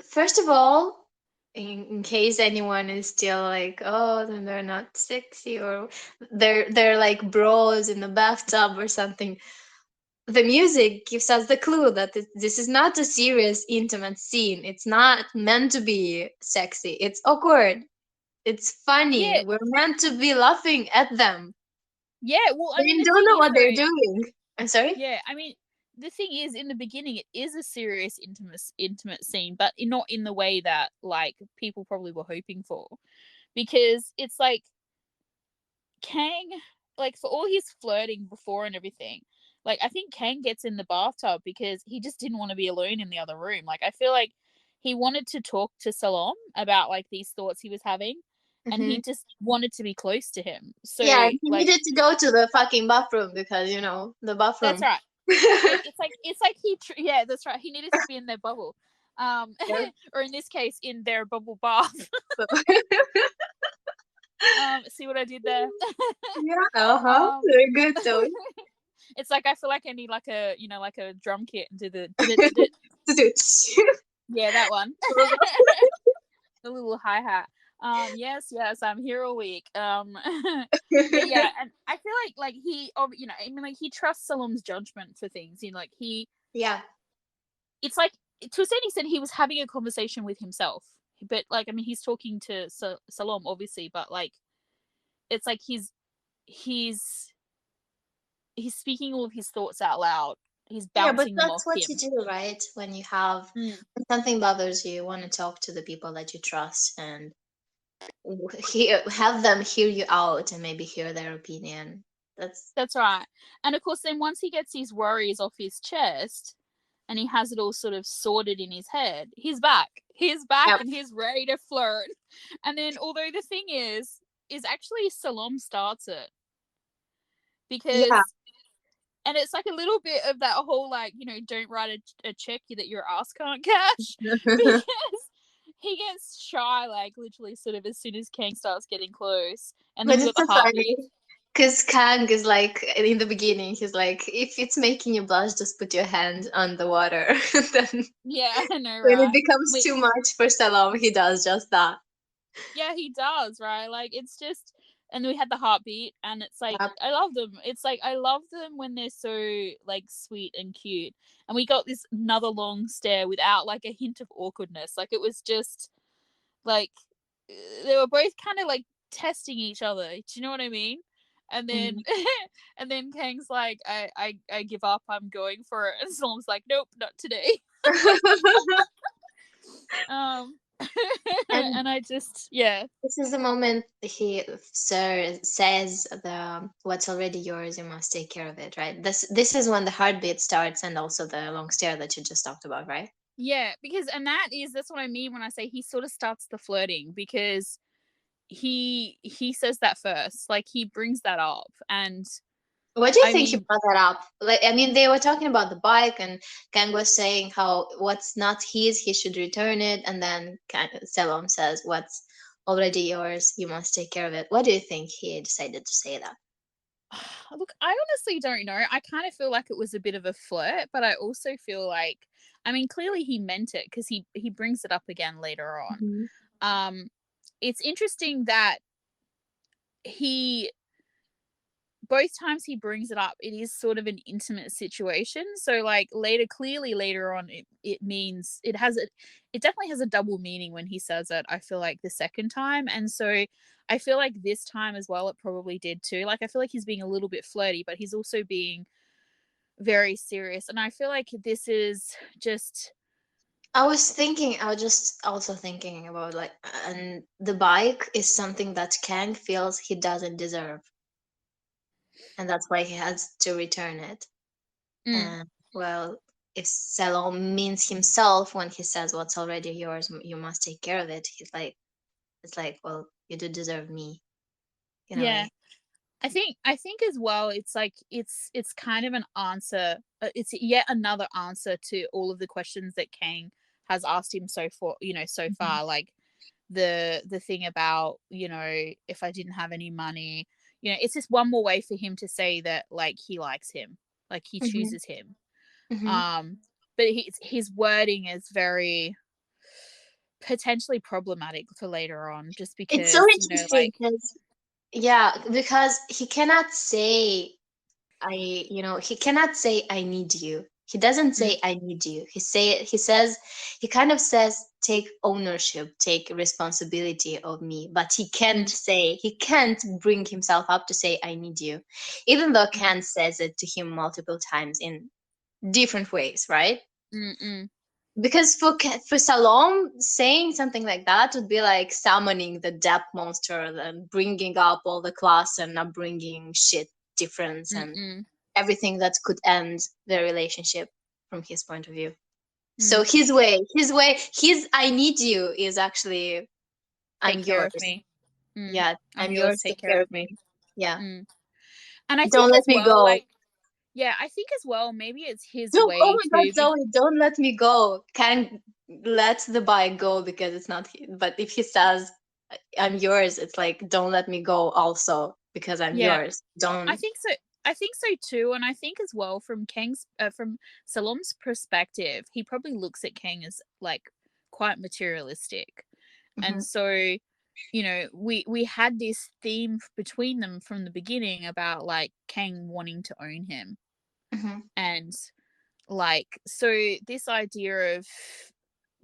first of all, in case anyone is still like, oh, then they're not sexy, or they're like bros in the bathtub or something. The music gives us the clue that this is not a serious, intimate scene. It's not meant to be sexy. It's awkward. It's funny. yeah, We're meant to be laughing at them. yeah. Well, I They mean, the don't thing know is what they're though, doing. I'm sorry? yeah, I mean, the thing is, in the beginning, it is a serious, intimate scene, but not in the way that like people probably were hoping for, because it's like Kang, like for all his flirting before and everything, like I think Kang gets in the bathtub because he just didn't want to be alone in the other room. Like I feel like he wanted to talk to Salom about like these thoughts he was having, and he Hmm. just wanted to be close to him. So Yeah, he like needed to go to the fucking bathroom because, the that's bathroom. right. It's like yeah, that's right. He needed to be in their bubble, um, Yeah. or in this case, in their bubble bath. So, See what I did there? yeah, uh-huh. um, Very good though. It's like I feel like I need like a like a drum kit and do the did it. Yeah, that one. The little hi hat. Yes, I'm here all week. But yeah, and I feel like he, I mean, like he trusts Salom's judgment for things. Like Yeah. it's like to a certain extent he was having a conversation with himself, but like I mean he's talking to Salom obviously, but like it's like he's he's speaking all of his thoughts out loud. He's Yeah, but bouncing them that's off what you him. do, right? When you have Mm. when something bothers you, you want to talk to the people that you trust and have them hear you out and maybe hear their opinion. That's That's right. And of course, then once he gets his worries off his chest and he has it all sort of sorted in his head, he's back. He's back yep. and he's ready to flirt. And then, although the thing is actually Salom starts it Yeah. because, and it's like a little bit of that whole like, don't write a check that your ass can't cash because he gets shy, like literally sort of as soon as Kang starts getting close. And then But we got it's the so heartbeat. funny because Kang is like in the beginning, he's like, if it's making you blush, just put your hand on the water. Then Yeah, I know, when it right? becomes We too much for Salom, he does just that. Yeah, he does, right? Like it's just, and we had the heartbeat, and it's like Yep. I love them. It's like I love them when they're so like sweet and cute. And we got this another long stare without like a hint of awkwardness. Like it was just like they were both kind of like testing each other. Do you know what I mean? And then Mhm. and then Kang's like, I give up. I'm going for it. And Salem's like, nope, not today. Um, And and I just yeah. this is the moment he says the what's already yours, you must take care of it, right? This is when the heartbeat starts and also the long stare that you just talked about, right? Yeah, because and that's what I mean when I say he sort of starts the flirting because he says that first. Like he brings that up and What do you I think he mean, brought that up? Like, I mean, they were talking about the bike, and Kang was saying how what's not his, he should return it, and then Selom says, "What's already yours, you must take care of it." What do you think he decided to say that? look, I honestly don't know. I kind of feel like it was a bit of a flirt, but I also feel like I mean, clearly he meant it because he brings it up again later on. Hmm. Um it's interesting that he both times he brings it up, it is sort of an intimate situation. So like clearly later on, it means it definitely has a double meaning when he says it. I feel like the second time, and so I feel like this time as well, it probably did too. Like I feel like he's being a little bit flirty, but he's also being very serious, and I feel like this is just I was just also thinking about like, and the bike is something that Kang feels he doesn't deserve, and that's why he has to return it. mm, And well, if Salom means himself when he says what's already yours, you must take care of it. He's like, it's like, well, you do deserve me in a yeah. way. I think as well it's like it's kind of an answer, it's yet another answer to all of the questions that Kang has asked him so Mhm. far, like the thing about if I didn't have any money, it's just one more way for him to say that like he likes him, like he Mhm. chooses him. Mhm. um but his wording is very potentially problematic for later on just It's so because interesting because yeah, because he cannot say he cannot say I need you. He doesn't mm, say I need you. He says he kind of says take ownership, take responsibility of me, but mm, he can't bring himself up to say I need you. Even though mm, Kant says it to him multiple times in different ways, right? mm, mm, Because for Salom, saying something like that would be like summoning the death monster and bringing up all the class and upbringing shit difference mm, and mm, everything that could end the relationship from his point of view. So mm. his I need you is actually I'm Take care of yours. me. Mm. Yeah, I'm I'm yours, yours. take Take care care of of me. me. Yeah, Mm. And I think don't let as me well, go. like, yeah, I think as well, maybe it's his Don't. Oh way my God, to be. Zoe, don't let me go. Can't let the bike go because it's not. But if he says I'm yours, it's like don't let me go also because I'm Yeah, yours. I Don't. think so. I think so too, and I think as well from Salom's perspective, he probably looks at Kang as like quite materialistic, and Hmm. so we had this theme between them from the beginning about like Kang wanting to own him, Hmm. and like so this idea of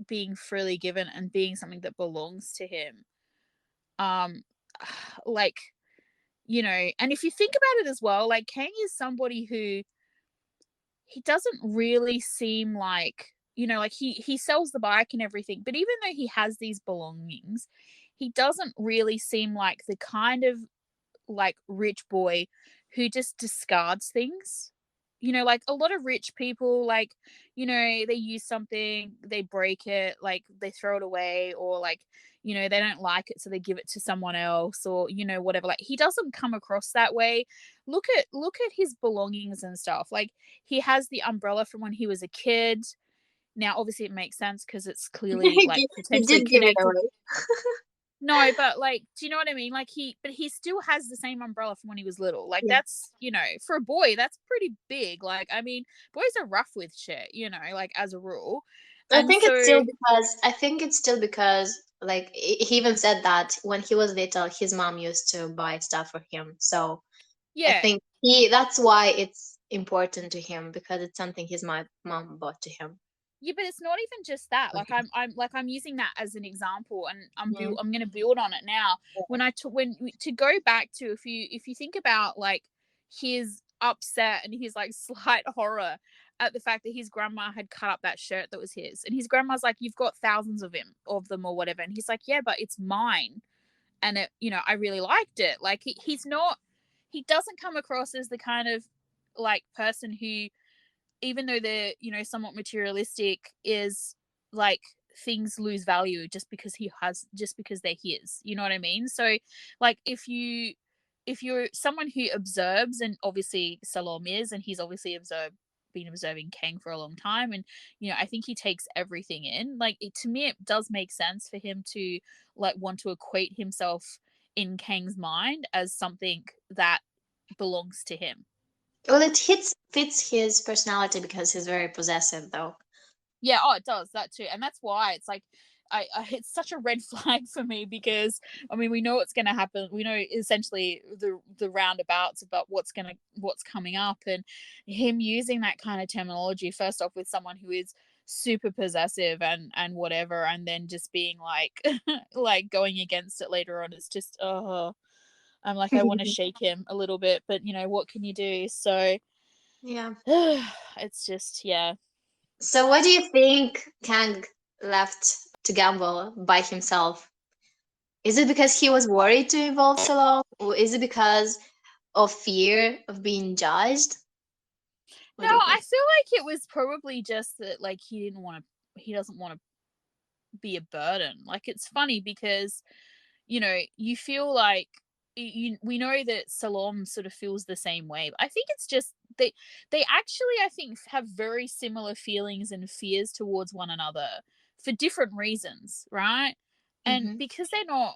being freely given and being something that belongs to him, um, like and if you think about it as well, like Kang is somebody who he doesn't really seem like like he sells the bike and everything, but even though he has these belongings, he doesn't really seem like the kind of like rich boy who just discards things. Like a lot of rich people, like, they use something, they break it, like they throw it away, or like, they don't like it, so they give it to someone else, or, whatever. Like he doesn't come across that way. Look at his belongings and stuff. Like he has the umbrella from when he was a kid. Now, obviously, it makes sense because it's clearly like He potentially did give it connected. away. No, but like, do you know what I mean? Like but he still has the same umbrella from when he was little. Like Yeah. that's, for a boy, that's pretty big. Like, I mean, boys are rough with shit, like as a rule. And so, I think it's still because like he even said that when he was little, his mom used to buy stuff for him. So I yeah, think he that's why it's important to him because it's something his mom bought to him. yeah, but it's not even just that. Like I'm using that as an example, and Mhm. I'm going to build on it now. To go back to, if you think about like his upset and his like slight horror at the fact that his grandma had cut up that shirt that was his, and his grandma's like, "You've got thousands of them or whatever," and he's like, "Yeah, but it's mine, and it, I really liked it." Like he doesn't come across as the kind of like person who, even though they're somewhat materialistic, is like things lose value just because they're his. You know what I mean? So like if you're someone who observes, and obviously Salom is, and he's obviously been observing Kang for a long time, and I think he takes everything in. Like to me, it does make sense for him to like want to equate himself in Kang's mind as something that belongs to him. Well, it fits his personality because he's very possessive, though. Yeah, oh, it does that too, and that's why it's like, it's such a red flag for me, because I mean we know what's going to happen. We know essentially the roundabouts about what's coming up, and him using that kind of terminology first off with someone who is super possessive and whatever, and then just being like like going against it later on. It's just, oh, I'm like, I want to shake him a little bit, but what can you do? So Yeah. it's just, yeah. So, what do you think Kang left to gamble by himself? Is it because he was worried to involve Salom, or is it because of fear of being judged? No, What do you I think? feel like it was probably just that, like, he doesn't want to be a burden. Like, it's funny because, you feel like we know that Salom sort of feels the same way. But I think it's just they actually, I think, have very similar feelings and fears towards one another for different reasons, right? And Hmm. because they're not,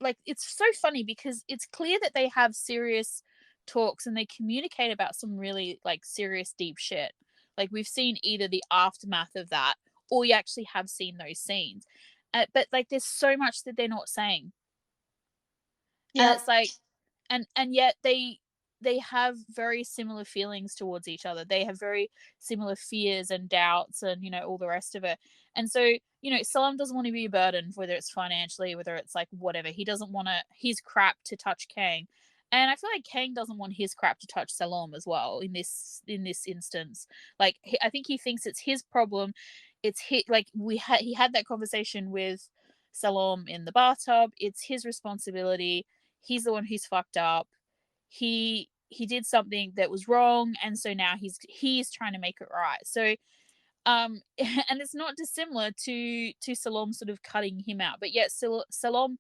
like, it's so funny because it's clear that they have serious talks and they communicate about some really like serious deep shit. Like we've seen either the aftermath of that, or we actually have seen those scenes, but like there's so much that they're not saying, and Yeah. it's like, and yet they have very similar feelings towards each other. They have very similar fears and doubts, and all the rest of it. And so Salam doesn't want to be a burden, whether it's financially, whether it's like whatever. He doesn't want his crap to touch Kang, and I feel like Kang doesn't want his crap to touch Salam as well in this instance. Like I think he thinks it's his problem. It's like he had that conversation with Salam in the bathtub. It's his responsibility. He's the one who's fucked up. He did something that was wrong, and so now he's trying to make it right. So and it's not dissimilar to Salom sort of cutting him out, but yet Salom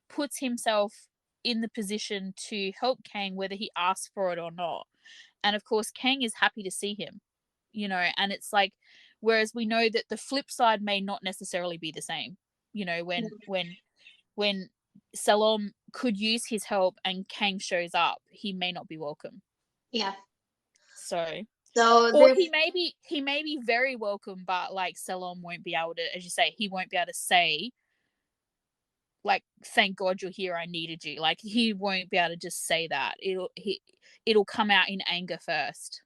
puts himself in the position to help Kang whether he asks for it or not. And of course Kang is happy to see him, and it's like, whereas we know that the flip side may not necessarily be the same. When Salom could use his help and Kang shows up, he may not be welcome. Yeah. So, So or the he may be very welcome, but like Salom won't be able to, as you say, he won't be able to say like, thank God you're here, I needed you. Like, he won't be able to just say that. It'll come out in anger first.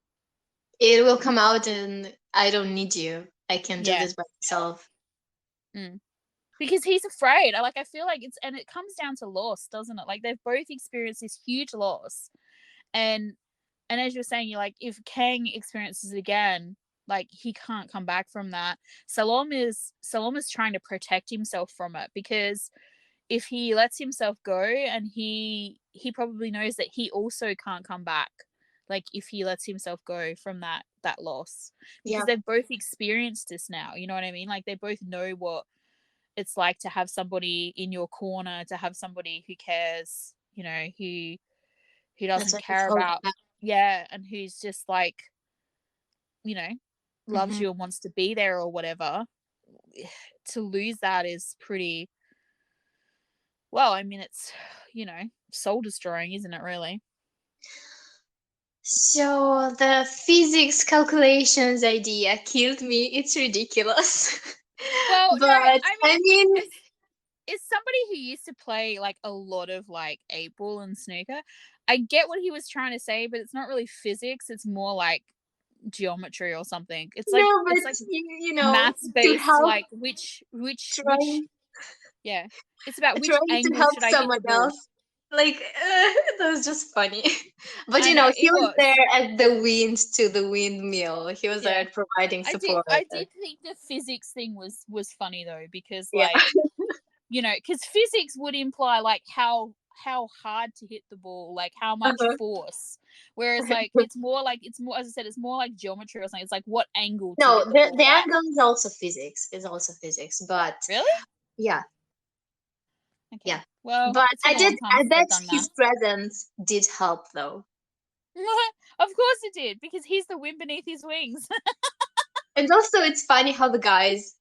it will come out and I don't need you. I can do Yeah. this by myself. Mm. Because he's afraid. I feel like it comes down to loss, doesn't it? Like, they've both experienced this huge loss, and as you're saying, you're like, if Kang experiences it again, like, he can't come back from that. Salom is trying to protect himself from it, because if he lets himself go, and he probably knows that he also can't come back, like, if he lets himself go from that loss, because Yeah, they've both experienced this now, you know what I mean? Like, they both know what it's like to have somebody in your corner, to have somebody who cares, who that's doesn't what it's care all about, about. yeah, and who's just like, you know loves Hmm. you and wants to be there or whatever. To lose that is pretty, well, I mean, it's, soul destroying, isn't it, really? So the physics calculations idea killed me. It's ridiculous. Well, no, But I I mean, mean, as somebody who used to play like a lot of like 8 ball and snooker, I get what he was trying to say, but it's not really physics, it's more like geometry or something. It's like, no, it's but like you know, maths to based, help like, which trying yeah, it's about which trying to angle help should I hit someone the ball. else. Like that was just funny. But I know he it was was. there at the wind to the windmill. He was Yeah, there providing support. I did think the physics thing was funny though, because Yeah. like, because physics would imply like how hard to hit the ball, like how much Uh-huh. force, whereas like it's more, as I said, it's more like geometry or something. It's like what angle to No, hit the the ball at. angle is also physics. Is also physics, but Really? yeah, Okay. yeah. Well, But it's been a long time I since I've bet done his math. presence did help though. Of course it did, because he's the wind beneath his wings. And also, it's funny how the guys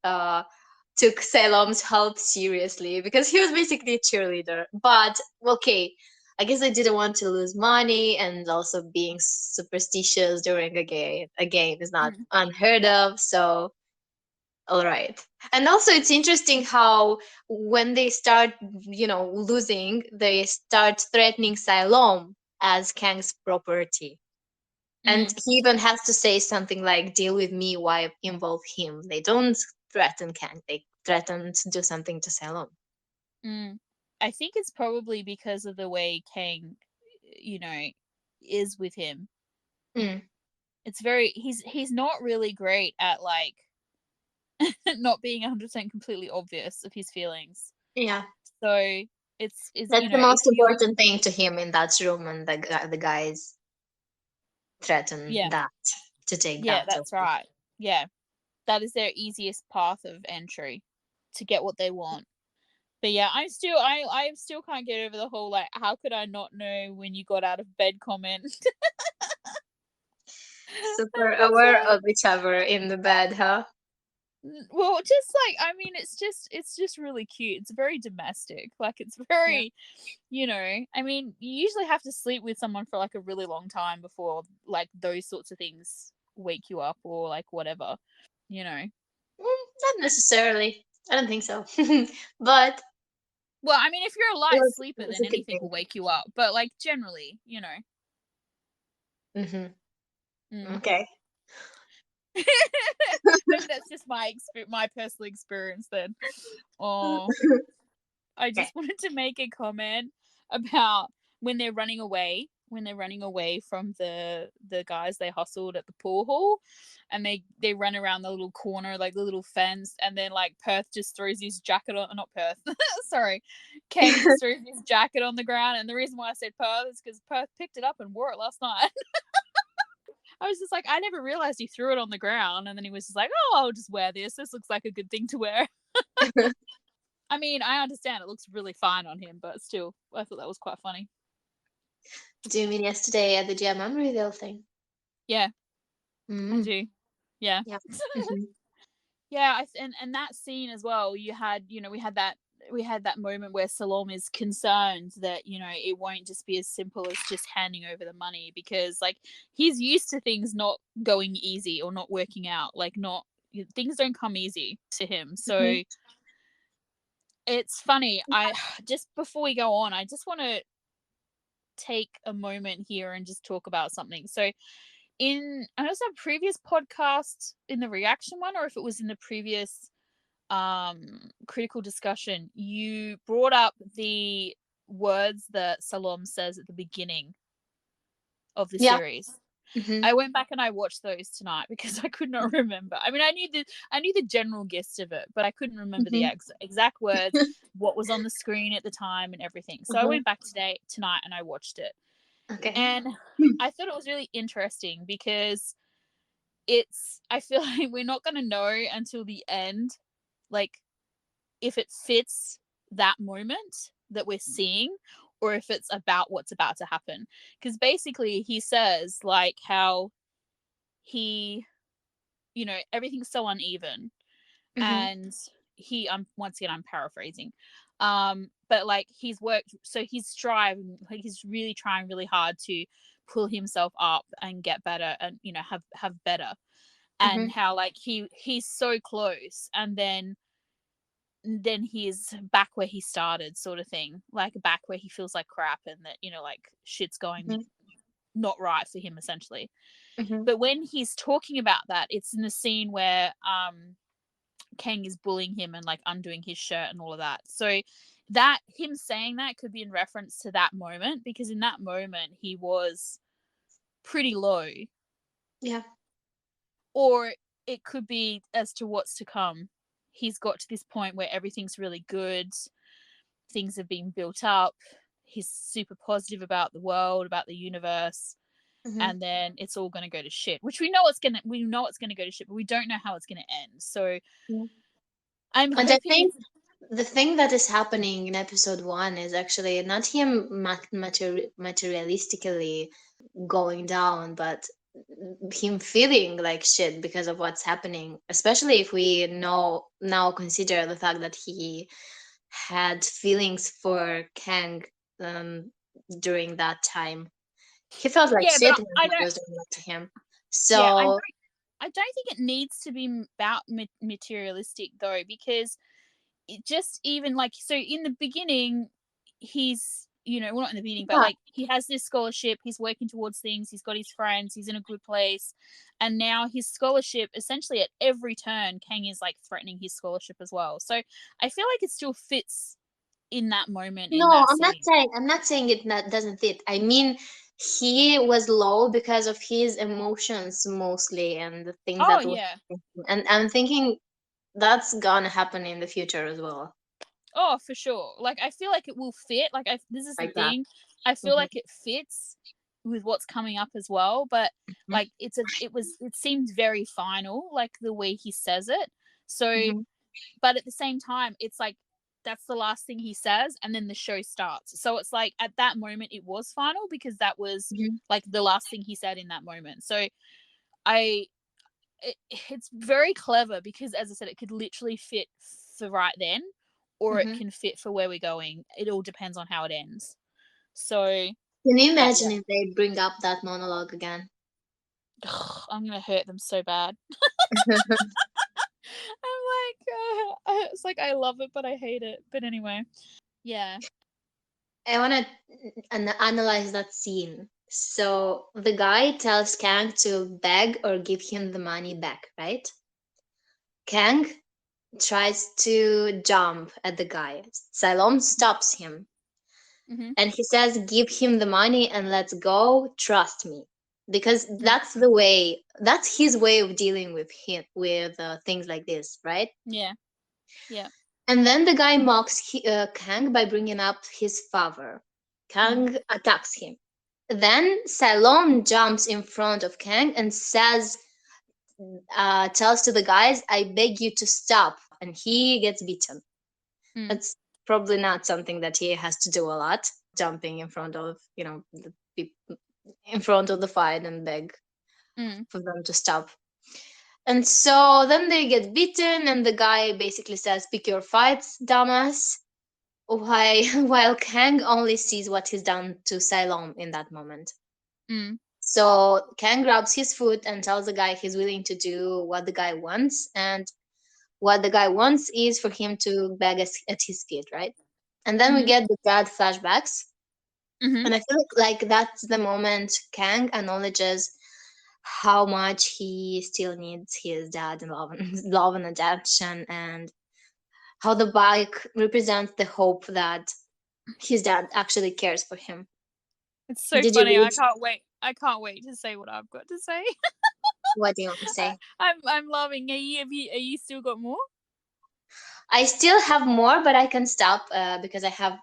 took Salom's help seriously because he was basically a cheerleader. But okay, I guess they didn't want to lose money, and also being superstitious during a game is not Mm, unheard of. So, all right. And also, it's interesting how when they start, losing, they start threatening Salom as Kang's property. And mm, he even has to say something like, deal with me, why involve him? They don't threaten Kang, they threaten to do something to Salom. mm. I think it's probably because of the way Kang, you know, is with him. Mm, It's very, he's not really great at like not being 100% completely obvious of his feelings. yeah, So it's that's the if most you're, important thing to him in that room, and the guys threaten yeah, that to take yeah, that that's away. right. Yeah, that is their easiest path of entry to get what they want. But yeah, I still can't get over the whole like, how could I not know when you got out of bed comment. Super That's aware like, of each other in the bed, huh? well, just like, I mean, it's just really cute. It's very domestic. Like, it's Yeah. very, I mean, you usually have to sleep with someone for like a really long time before like those sorts of things wake you up, or like whatever, you know. Not necessarily. I don't think so. But Well, I mean, if you're a it light was, sleeper, it was then a good anything will thing. wake you up. But like generally, Hmm. Mm. Okay. Maybe that's just my personal experience then. Oh, I Okay. just wanted to make a comment about when they're running away from the guys they hustled at the pool hall, and they run around the little corner, like the little fence, and then like Perth just throws his jacket on, not Perth, sorry, Kang just throws his jacket on the ground. And the reason why I said Perth is because Perth picked it up and wore it last night. I was just like, I never realized he threw it on the ground, and then he was just like, oh, I'll just wear this, this looks like a good thing to wear. I mean, I understand it looks really fine on him, but still, I thought that was quite funny. Do you mean yesterday at the GMM reveal thing? Yeah, I Mm. do. Yeah. Yeah. Hmm. Yeah, and that scene as well, you had, we had that we had that moment where Salome is concerned that, you know, it won't just be as simple as just handing over the money, because like he's used to things not going easy or not working out, like not things don't come easy to him. Mm-hmm. So it's funny. I just before we go on, I just want to take a moment here and just talk about something. So in I know it's a previous podcast in the reaction one, or if it was in the previous critical discussion, you brought up the words that Salom says at the beginning of the Yeah. series. Mm-hmm. I went back and I watched those tonight because I could not remember. I mean, I knew the general gist of it, but I couldn't remember the Mm-hmm. exact words, what was on the screen at the time, and everything. So I Mm-hmm. went back tonight and I watched it, Okay. and Hmm. I thought it was really interesting because it's. I feel like we're not going to know until the end, like if it fits that moment that we're seeing, or if it's about what's about to happen. Because basically he says like how he, you know, everything's so uneven, Mm-hmm. and he once again I'm paraphrasing, but like he's worked, so he's striving, like he's really trying really hard to pull himself up and get better, and you know have better, Mm-hmm. and how like he's so close, and then he's back where he started, sort of thing, like back where he feels like crap, and that, you know, like shit's going Mm-hmm. not right for him essentially. Mm-hmm. But when he's talking about that, it's in the scene where Kang is bullying him and like undoing his shirt and all of that. So that him saying that could be in reference to that moment, because in that moment he was pretty low, Yeah. or it could be as to what's to come. He's got to this point where everything's really good, things have been built up, he's super positive about the world, about the universe, Mm-hmm. and then it's all going to go to shit, which we know it's going to go to shit, but we don't know how it's going to end. So Yeah. I'm And I hoping think it's the thing that is happening in episode one is actually not him materialistically going down, but him feeling like shit because of what's happening. Especially if we know now consider the fact that he had feelings for Kang um, during that time. He felt like yeah, but shit when I he don't was doing that to him. yeah, So I don't think it needs to be about materialistic though, because it just, even like, so in the beginning he's, you know, well, not in the beginning, but yeah, like he has this scholarship, he's working towards things, he's got his friends, he's in a good place, and now his scholarship, essentially at every turn Kang is like threatening his scholarship as well. So I feel like it still fits in that moment, in no, that scene. I'm not saying it not, doesn't fit. I mean, he was low because of his emotions mostly and the things Oh that was, yeah. and I'm thinking that's gonna happen in the future as well, Oh, for sure. Like I feel like it will fit. Like this is the like that. thing. I feel Hmm. like it fits with what's coming up as well, but like it seemed very final, like the way he says it. So, Hmm. but at the same time it's like that's the last thing he says, and then the show starts. So it's like at that moment it was final, because that was Hmm. like the last thing he said in that moment. So I it's very clever, because as I said, it could literally fit for right then, or it Hmm. can fit for where we're going. It all depends on how it ends. So, Can you but imagine yeah, if they bring up that monologue again? I'm gonna hurt them so bad. I'm like, it's like I love it, but I hate it. But anyway, yeah. I want to analyze that scene. So the guy tells Kang to beg or give him the money back, right? Kang tries to jump at the guy. Salom stops him Mm-hmm. and he says, "Give him the money and let's go. Trust me." Because Mm. that's his way of dealing with him, with things like this, right? Yeah, yeah. And then the guy mocks Kang by bringing up his father. Mm. Kang attacks him. Then Salom jumps in front of Kang and tells to the guys, "I beg you to stop." And he gets beaten. Mm. It's probably not something that he has to do a lot, jumping in front of, the people in front of the fight and beg Mm. for them to stop. And so then they get beaten, and the guy basically says, "Pick your fights, dumbass." Why, while Kang only sees what he's done to Salom in that moment. Mm. So Kang grabs his foot and tells the guy he's willing to do what the guy wants, and what the guy wants is for him to beg at his feet, right? And then we Mm-hmm. get the dad flashbacks, Mm-hmm. and I feel like that's the moment Kang acknowledges how much he still needs his dad and love and, love and attention, and how the bike represents the hope that his dad actually cares for him. It's so Did you funny. read? I can't wait to say what I've got to say. What do you want to say? I'm loving. Are you still got more? I still have more, but I can stop because I have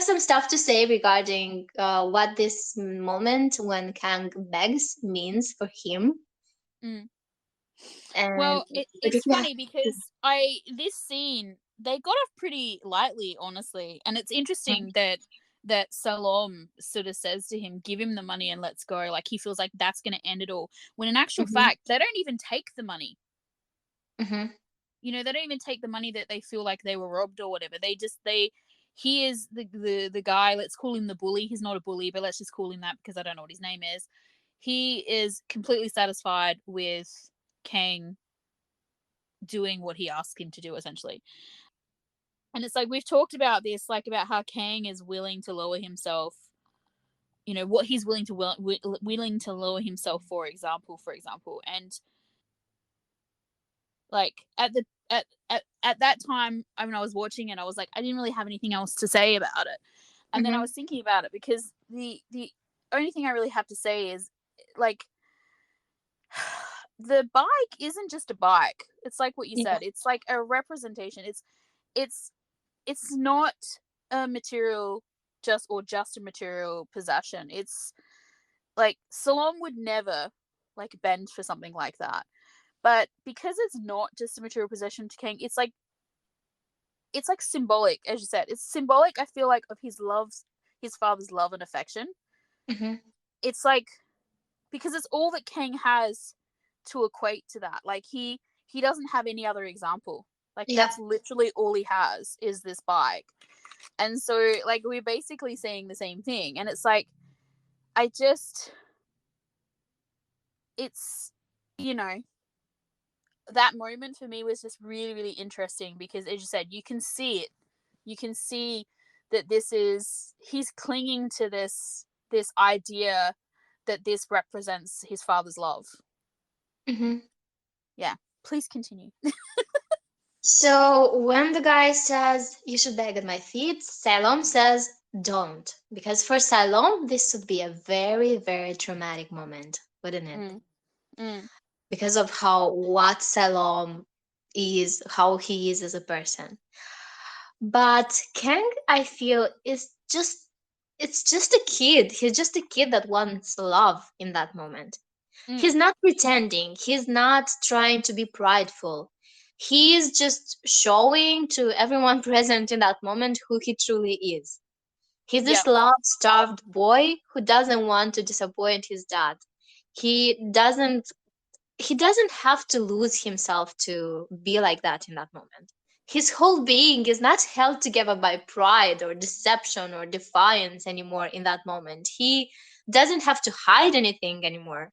some stuff to say regarding what this moment when Kang begs means for him. Mm. And Well, but if it's you have, funny because I this scene they got off pretty lightly, honestly, and it's interesting that Salom sort of says to him, "Give him the money and let's go." Like he feels like that's going to end it all. When in actual hmm fact, they don't even take the money. hmm You know, they don't even take the money that they feel like they were robbed or whatever. They he is the guy. Let's call him the bully. He's not a bully, but let's just call him that because I don't know what his name is. He is completely satisfied with Kang doing what he asked him to do essentially. And it's like we've talked about this, like about how Kang is willing to lower himself. You know what he's willing to willing to lower himself for example, and like at that time, I mean, I was watching it, I was like, I didn't really have anything else to say about it, and then I hmm was thinking about it because the only thing I really have to say is like the bike isn't just a bike. It's like what you yeah, said. It's like a representation. It's it's not a material just a material possession. It's like Salom would never like bend for something like that. But because it's not just a material possession to King, it's like symbolic, as you said. It's symbolic, I feel like, of his father's love and affection. hmm It's like because it's all that King has to equate to that. Like he doesn't have any other example. Like yeah. that's literally all he has is this bike. And so like we're basically saying the same thing. And it's like I just it's you know, that moment for me was just really, really interesting because as you said, you can see it. You can see that he's clinging to this idea that this represents his father's love. hmm Yeah. Please continue. So when the guy says you should beg at my feet, Salom says don't, because for Salom this would be a very very traumatic moment, wouldn't it? Mm, mm, Because of how what Salom is, how he is as a person. But Kang, I feel, is just it's just a kid. He's just a kid that wants love in that moment. mm. He's not pretending. He's not trying to be prideful. He is just showing to everyone present in that moment who he truly is. He's Yeah. this love-starved boy who doesn't want to disappoint his dad. He doesn't he doesn't have to lose himself to be like that in that moment. His whole being is not held together by pride or deception or defiance anymore in that moment. He doesn't have to hide anything anymore.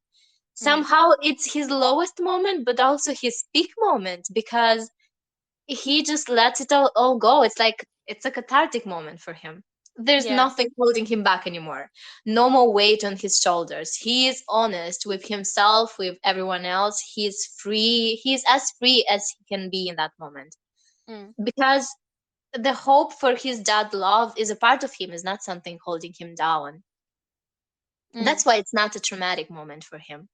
Mm, Somehow it's his lowest moment, but also his peak moment because he just lets it all go. It's like it's a cathartic moment for him. There's yeah. nothing holding him back anymore. No more weight on his shoulders. He is honest with himself, with everyone else. He's free. He's as free as he can be in that moment. Mm, Because the hope for his dad love is a part of him, is not something holding him down. mm. That's why it's not a traumatic moment for him.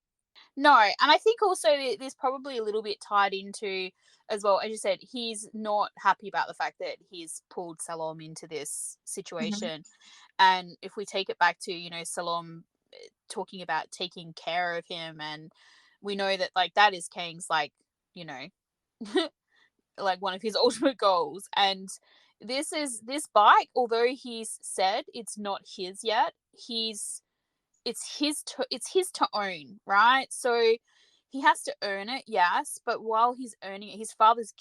No, and I think also there's probably a little bit tied into as well, as you said, he's not happy about the fact that he's pulled Salom into this hmm situation. And if we take it back to, Salom talking about taking care of him, and we know that like that is Kang's like, you know, like one of his ultimate goals. And this bike, although he's said it's not his yet, it's his to own, right? So he has to earn it, yes, but while he's earning it, his father's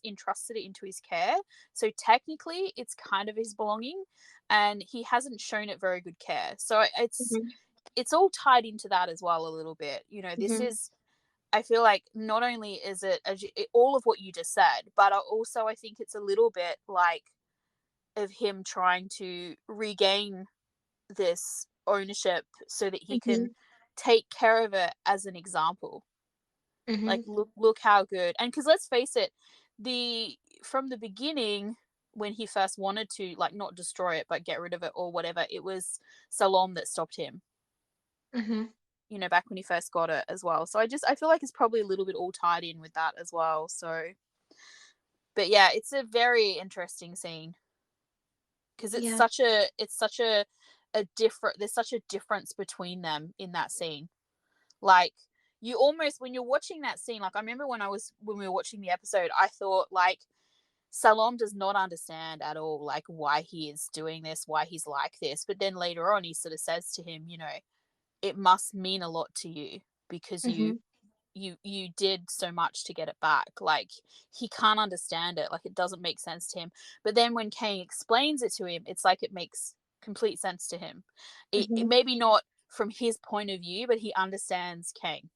entrusted it into his care. So technically, it's kind of his belonging, and he hasn't shown it very good care. So Mhm. it's all tied into that as well a little bit. This Mhm. is, I feel like not only is it all of what you just said, but also I think it's a little bit like of him trying to regain this ownership so that he can Mhm. take care of it as an example. Like, Mhm. look how good. And because let's face it, the from the beginning, when he first wanted to, like, not destroy it but get rid of it or whatever, it was Salom that stopped him. Mhm. Back when he first got it as well. So I feel like it's probably a little bit all tied in with that as well. So, but yeah, it's a very interesting scene because Yeah. it's such a different there's such a difference between them in that scene. Like, you almost, when you're watching that scene, like, I remember when we were watching the episode, I thought, like, Salom does not understand at all, like, why he is doing this, why he's like this. But then later on, he sort of says to him, it must mean a lot to you because Mhm. you did so much to get it back. Like, he can't understand it, like, it doesn't make sense to him. But then when Kane explains it to him, it's like it makes complete sense to him. It Mhm. maybe not from his point of view, but he understands Kane.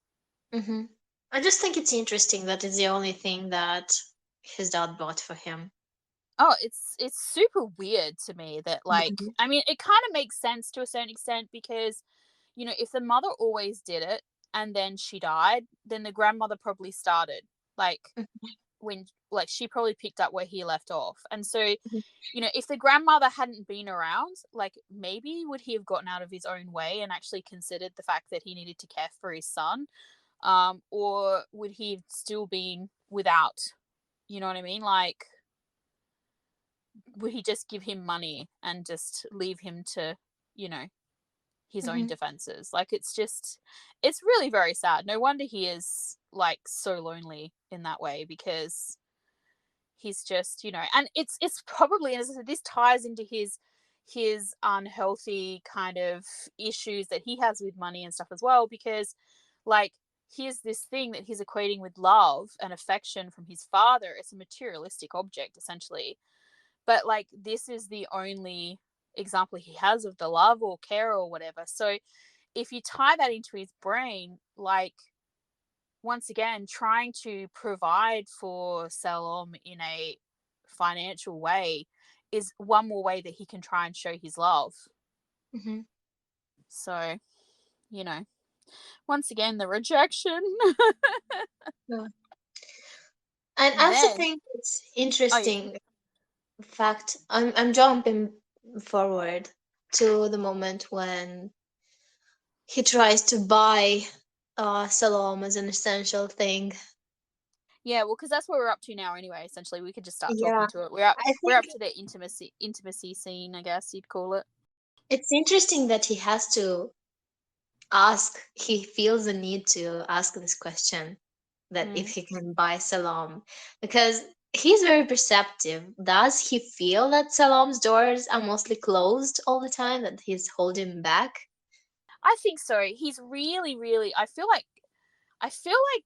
Mhm. I just think it's interesting that it's the only thing that his dad bought for him. Oh, it's super weird to me that, like, Mhm. I mean, it kind of makes sense to a certain extent because, if the mother always did it and then she died, then the grandmother probably started, like, Mhm. when, like, she probably picked up where he left off. And so, Mhm. if the grandmother hadn't been around, like, maybe would he have gotten out of his own way and actually considered the fact that he needed to care for his son? Or would he have still been without? You know what I mean? Like, would he just give him money and just leave him to, you know, his own Mhm. defenses? Like, it's really very sad. No wonder he is, like, so lonely in that way because he's just, and it's probably, as I said, this ties into his unhealthy kind of issues that he has with money and stuff as well because, like, here's this thing that he's equating with love and affection from his father. It's a materialistic object essentially, but, like, this is the only example he has of the love or care or whatever. So if you tie that into his brain, like, once again, trying to provide for Salom in a financial way is one more way that he can try and show his love. Mhm. So, you know, once again, the rejection. Yeah. And I And also then, think it's oh, yeah. interesting fact. I'm jumping forward to the moment when he tries to buy Salome as an essential thing. Yeah, well, because that's what we're up to now anyway. Essentially, we could just start Yeah, talking to it. We're up, I we're think up to the intimacy scene, I guess you'd call it. it's interesting that he has to ask, he feels the need to ask this question that if Mm. he can buy Salome, because he's very perceptive. Does he feel that Salome's doors are mostly closed all the time, that he's holding back? I think so. He's really, really. I feel like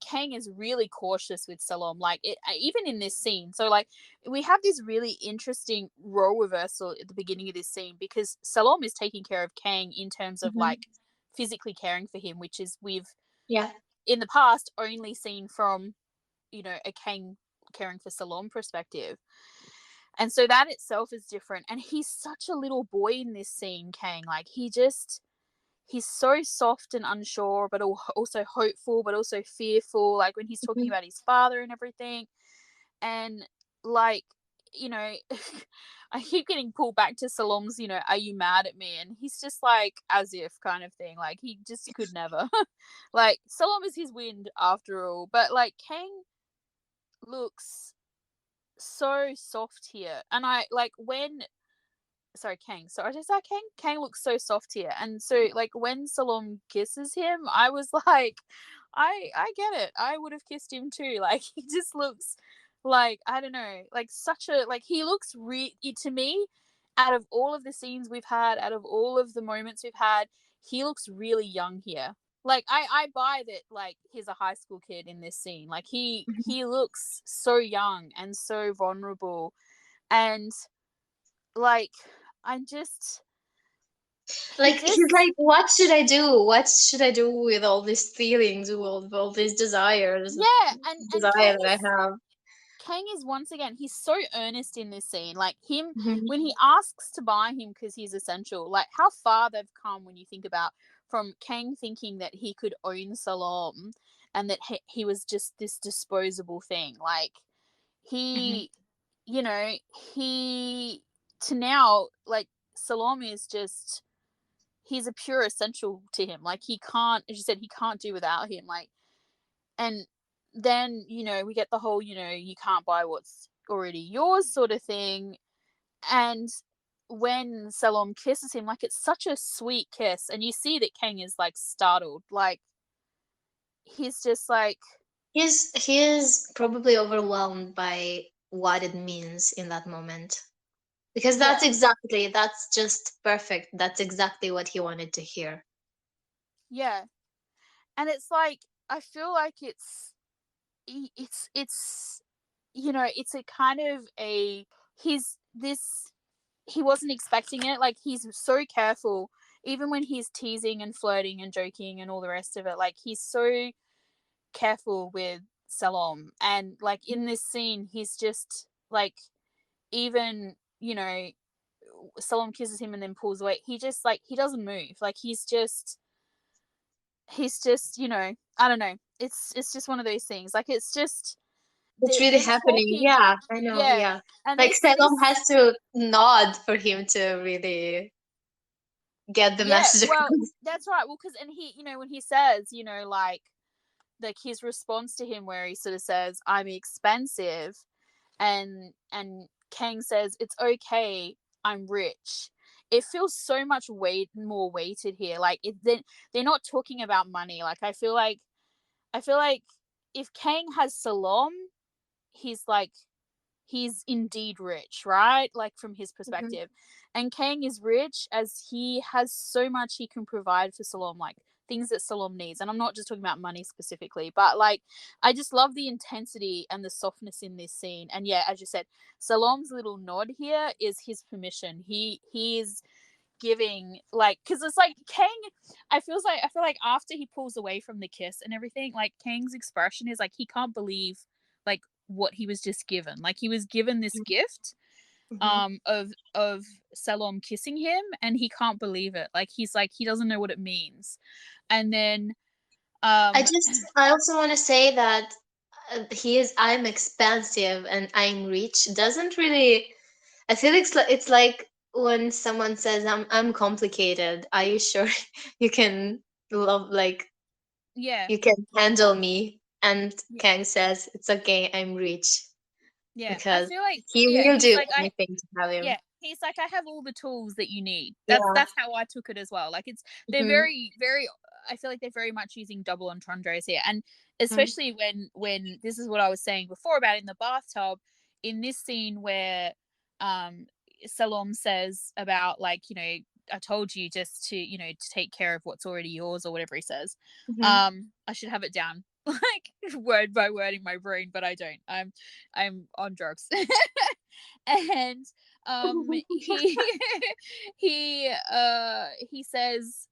Kang is really cautious with Salom. Like, even in this scene. So, like, we have this really interesting role reversal at the beginning of this scene because Salom is taking care of Kang in terms of, Hmm. like, physically caring for him, which is we've Yeah. in the past only seen from, a Kang caring for Salom perspective. And so that itself is different. And he's such a little boy in this scene, Kang. Like, he's so soft and unsure, but also hopeful, but also fearful. Like, when he's talking Hmm. about his father and everything, and, like, you know, I keep getting pulled back to Salom's, are you mad at me? And he's just like, as if kind of thing. Like, he just could never. Like, Salom is his wind after all. But, like, Kang looks so soft here. And I, like, when sorry, Kang. So I just said Kang. Kang looks so soft here, and so, like, when Salom kisses him, I was like, I get it. I would have kissed him too. Like, he just looks like, I don't know, like, such a, like, he looks to me. Out of all of the scenes we've had, out of all of the moments we've had, he looks really young here. like I buy that, like, he's a high school kid in this scene. Like, he looks so young and so vulnerable, and like I'm just he Like he's just like, what should I do? What should I do with all these feelings, with all these yeah, and desire that I have? Kang is once again, he's so earnest in this scene. Like, him, Mhm. when he asks to buy him because he's essential, like how far they've come when you think about, from Kang thinking that he could own Salom and that he was just this disposable thing. Like, Mhm. he, you know, he, to now, like, Salom is just, he's a pure essential to him. Like, he can't, as you said, he can't do without him. Like, and then, we get the whole, you can't buy what's already yours sort of thing. And when Salom kisses him, like, it's such a sweet kiss, and you see that Kang is like startled. Like, he's just like, He is probably overwhelmed by what it means in that moment. Because yeah, that's just perfect. That's exactly what he wanted to hear. yeah. And it's like, I feel like it's it's a kind of a, he's this, he wasn't expecting it. Like, he's so careful, even when he's teasing and flirting and joking and all the rest of it. Like, he's so careful with Salom, and like in this scene, he's just like, even, Salom kisses him and then pulls away. He just, like, he doesn't move. Like, he's just I don't know. It's just one of those things. Like, it's just, It's really they're happening. talking. Yeah, I know. Yeah, Yeah. and Like this Salom has to nod for him to really get the yeah, message well, across. that's right. Well, because, and he, when he says, like his response to him, where he sort of says, "I'm expensive," and Kang says, "It's okay, I'm rich." It feels so much more weighted here. Like, they're not talking about money. Like, I feel like if Kang has Salom, he's like, he's indeed rich, right? Like, from his Mhm. perspective. And Kang is rich as he has so much he can provide for Salom, like things that Salom needs. And I'm not just talking about money specifically, but like, I just love the intensity and the softness in this scene. And yeah, as you said, Salom's little nod here is his permission. He is giving, like, because it's like Kang, I feel like after he pulls away from the kiss and everything, like, Kang's expression is like, he can't believe, like, what he was just given. Like, he was given this gift Mhm. of Salom kissing him, and he can't believe it. Like, he's like, he doesn't know what it means. And then um I also want to say that I'm expensive and I'm rich doesn't really. I feel it's like when someone says I'm complicated. Are you sure you can love like yeah, you can handle me? And yeah, Kang says it's okay. I'm rich yeah, I because feel like, he yeah, will he's do like, anything to have him. yeah, he's like, I have all the tools that you need. that's Yeah. that's how I took it as well. Like, they're Hmm. very, very, I feel like they're very much using double entendres here. And Hmm. especially when this is what I was saying before about in the bathtub, in this scene where um Salom says about, like, I told you just to, to take care of what's already yours, or whatever he says. Hmm. I should have it down like word by word in my brain, but I don't. I'm on drugs. And he he says,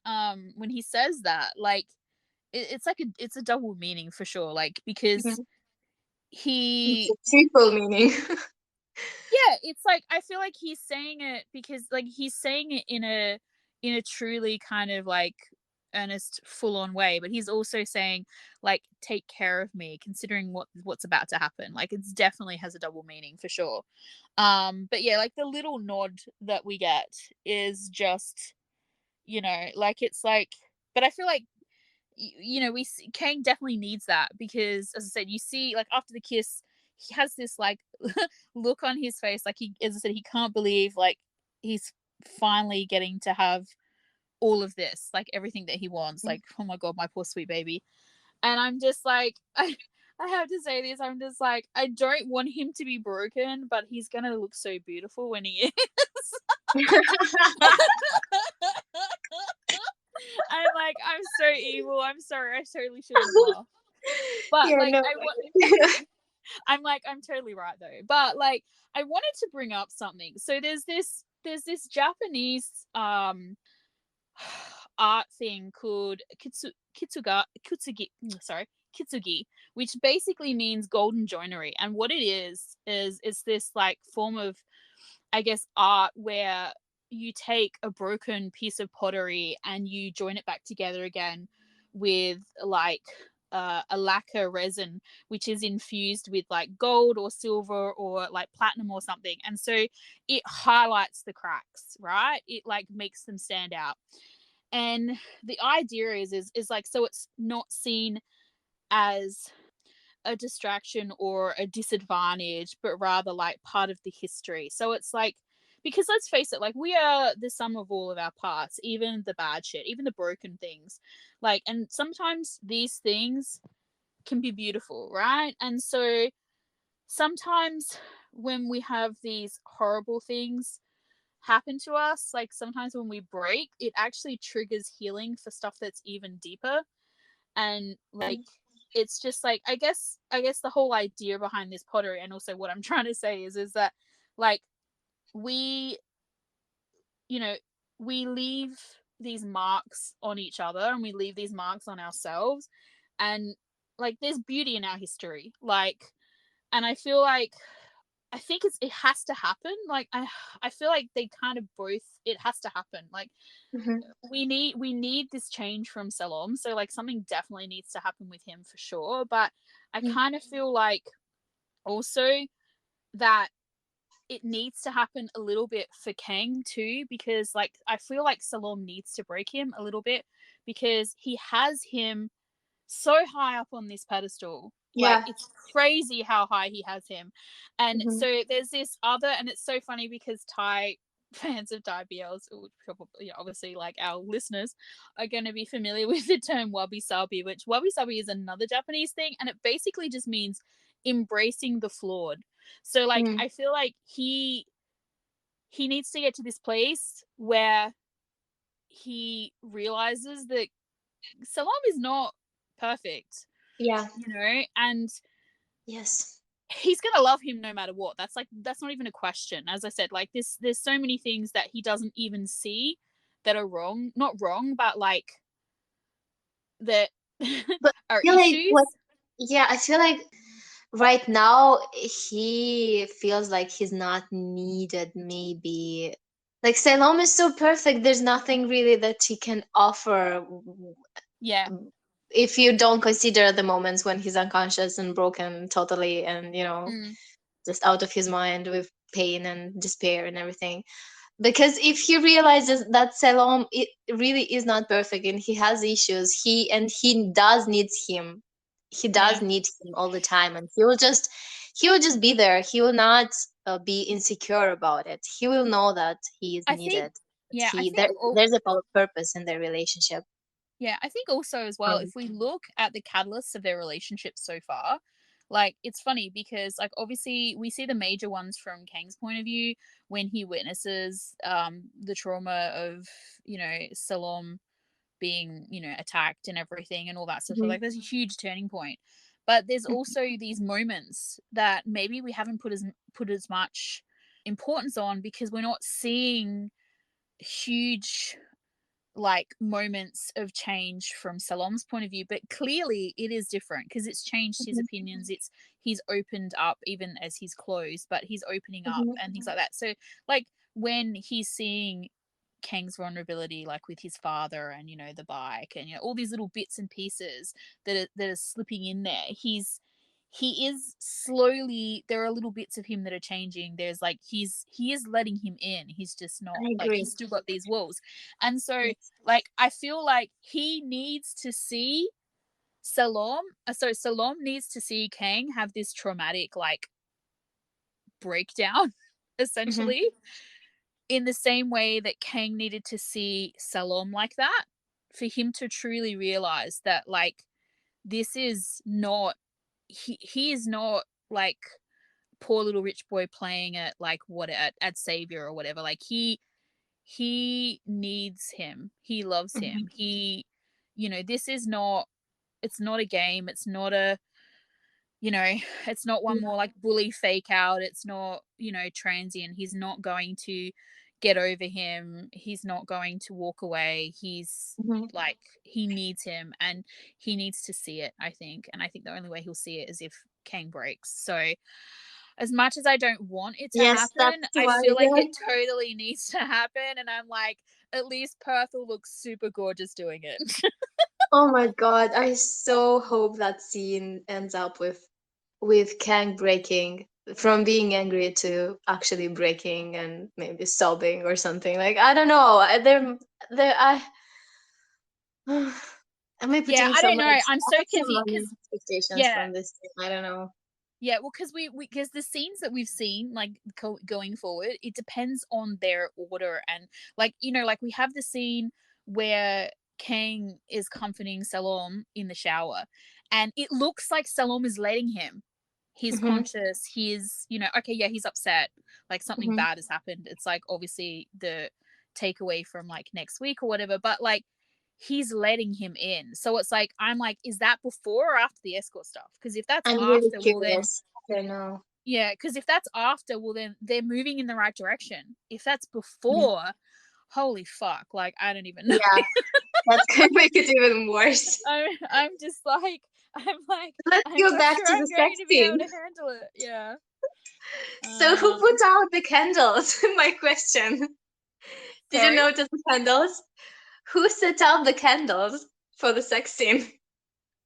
when he says that, like, it's like it's a double meaning for sure. Like, because Hmm. It's he, a triple meaning. yeah, it's like, I feel like he's saying it because, like, he's saying it in a truly kind of like earnest, full on way, but he's also saying, like, take care of me, considering what's about to happen. Like, it's definitely has a double meaning for sure. But yeah, like, the little nod that we get is just, like, it's like, but I feel like, we see, Kang definitely needs that, because, as I said, you see, like, after the kiss, he has this, like, look on his face, like, he, as I said, he can't believe, like, he's finally getting to have all of this, like, everything that he wants. Like, oh my god, my poor sweet baby. And I'm just like, I have to say this, I'm just like, I don't want him to be broken, but he's gonna look so beautiful when he is. I'm like, I'm so evil. I'm sorry. I totally shouldn't have laughed. But Yeah, like, no. I'm totally right though. But like, I wanted to bring up something. So there's this Japanese art thing called kitsugi, which basically means golden joinery. And what it is it's this like form of, I guess, art where you take a broken piece of pottery and you join it back together again with like a lacquer resin, which is infused with like gold or silver or like platinum or something. And so it highlights the cracks, right? It like makes them stand out. And the idea is like, so it's not seen as a distraction or a disadvantage, but rather like part of the history. So it's like, because let's face it, like we are the sum of all of our parts, even the bad shit, even the broken things. Like, and sometimes these things can be beautiful, right? And so sometimes when we have these horrible things happen to us, like sometimes when we break, it actually triggers healing for stuff that's even deeper. And like, it's just like, I guess the whole idea behind this pottery, and also what I'm trying to say is that like we, you know, we leave these marks on each other and we leave these marks on ourselves. And like there's beauty in our history, like, and I feel like, I think it has to happen. Like I feel like they kind of both, it has to happen. Like Mhm. we need this change from Salom. So like something definitely needs to happen with him for sure. But I kind of feel like also that it needs to happen a little bit for Kang too, because like I feel like Salom needs to break him a little bit, because he has him so high up on this pedestal. Like Yeah. it's crazy how high he has him. And Mhm. so there's this other, and it's so funny because Thai fans of Thai BLs, probably obviously like our listeners, are going to be familiar with the term wabi sabi, which wabi sabi is another Japanese thing, and it basically just means embracing the flawed. So like Mm. I feel like he needs to get to this place where he realizes that Salam is not perfect, Yeah. and Yes. he's gonna love him no matter what. That's not even a question. As I said, like there's so many things that he doesn't even see that are wrong, not wrong, but like that But are I feel like issues. yeah, I feel like right now he feels like he's not needed, maybe. Like Salome is so perfect, there's nothing really that he can offer Yeah. if you don't consider the moments when he's unconscious and broken totally and Mm, just out of his mind with pain and despair and everything. Because if he realizes that Salom it really is not perfect and he has issues, he does needs him. He yeah. does need him all the time, and he will just be there. He will not be insecure about it. He will know that he is I think needed. That yeah, I he think there's a purpose in their relationship. Yeah, I think also as well, if we look at the catalysts of their relationship so far, like it's funny because like obviously we see the major ones from Kang's point of view when he witnesses the trauma of, Salom being, attacked and everything and all that stuff. So Mhm, like there's a huge turning point. But there's also these moments that maybe we haven't put as much importance on because we're not seeing huge like moments of change from Salom's point of view, but clearly it is different because it's changed his mhm, opinions. He's opened up even as he's closed, but he's opening up mhm, and things like that. So like when he's seeing Kang's vulnerability, like with his father and the bike and all these little bits and pieces that are slipping in there, he is slowly, there are little bits of him that are changing. There's like he is letting him in, he's just not I like, agree. he's still got these walls. And so Yes. like I feel like he needs to see Salom needs to see Kang have this traumatic like breakdown Mhm, essentially, in the same way that Kang needed to see Salom like that, for him to truly realize that like this is not, he is not like poor little rich boy playing at like what at savior or whatever. Like he needs him, he loves mhm, him, this is not, it's not a game. It's not a, it's not one more like bully fake out. It's not, transient. He's not going to get over him. He's not going to walk away. He's Mhm. like, he needs him and he needs to see it, I think. And I think the only way he'll see it is if Kang breaks. So as much as I don't want it to Yes, happen, that's I why. feel like Yeah. it totally needs to happen. And I'm like, at least Perth will look super gorgeous doing it. Oh my God, I so hope that scene ends up with Kang breaking from being angry to actually breaking and maybe sobbing or something. Like I don't know. There I am I Yeah, putting I so don't much? know. I'm I so have so confused many because, expectations yeah, from this thing. I don't know. yeah, well, because because the scenes that we've seen, like going forward, it depends on their order, and like like we have the scene where Kang is comforting Salom in the shower, and it looks like Salom is letting him. He's Hmm. conscious. He's okay, yeah, he's upset. Like something Hmm. bad has happened. It's like obviously the takeaway from like next week or whatever, but like he's letting him in. So it's like I'm like, is that before or after the escort stuff? Because if that's I'm really after, well then curious. I don't know. yeah, because if that's after, well then they're moving in the right direction. If that's Mhm. before, holy fuck, like I don't even know. Yeah, that's gonna make it even worse. I'm just like I'm like Let's I'm go not back sure to I'm the going sex to be able scene. to handle it. Yeah. So who Um. put out the candles? My question. Did you Sorry. notice the candles? Who set out the candles for the sex scene? Which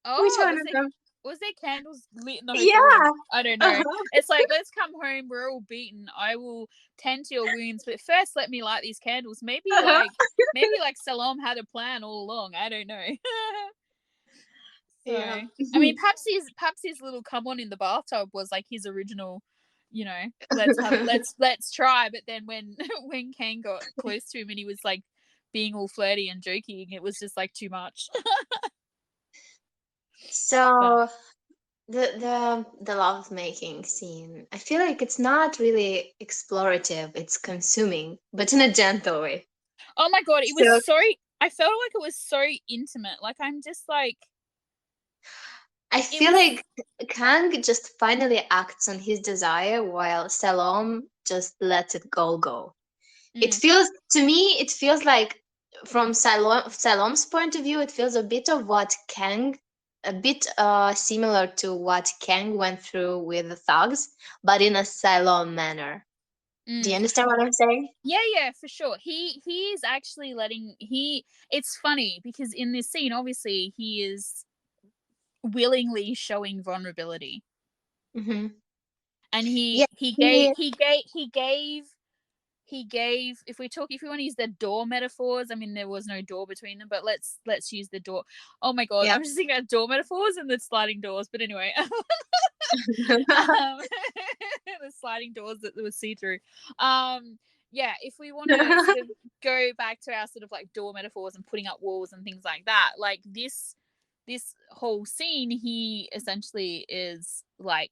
Oh, one of them? was there candles lit in the hotel room? Yeah. I don't know. Uh-huh. It's like, let's come home. We're all beaten. I will tend to your wounds, but first let me light these candles. Uh-huh. Maybe like Salom had a plan all along. I don't know. So, Yeah. I mean, perhaps his little come on in the bathtub was like his original. Let's try. But then when when Kane got close to him and he was like being all flirty and joking, it was just like too much. But So the love making scene, I feel like it's not really explorative, it's consuming, but in a gentle way. oh my god, it was So so. I felt like it was so intimate. Like I'm just like I it feel was. like Kang just finally acts on his desire while Salom just lets it go. It Mm, feels to me, it feels like from Salom's point of view, it feels a bit of what Kang, a bit similar to what Kang went through with the thugs, but in a Salom manner. Do mm. you understand what I'm saying? Yeah, yeah, for sure. He is actually letting he. It's funny because in this scene, obviously, he is willingly showing vulnerability, Hmm. and Yeah, he gave he, if we want to use the door metaphors, I mean there was no door between them, but let's use the door. Oh my god, yeah. I'm just thinking about door metaphors and the sliding doors, but anyway. um the sliding doors that were see-through. Yeah, if we want to sort of go back to our sort of like door metaphors and putting up walls and things like that, like this whole scene, he essentially is like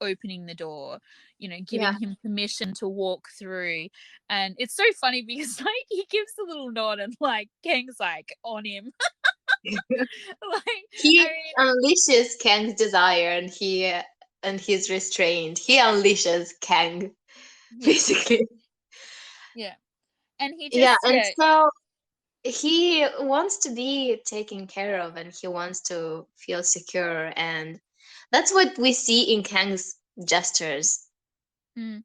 opening the door, Yeah. giving him permission to walk through. And it's so funny because like he gives a little nod and like Kang's like on him. Like I He mean, unleashes Kang's desire and he's restrained. He unleashes Kang, yeah, basically. yeah. And he Yeah, just and yeah. so he wants to be taken care of and he wants to feel secure, and that's what we see in Kang's gestures. Mm,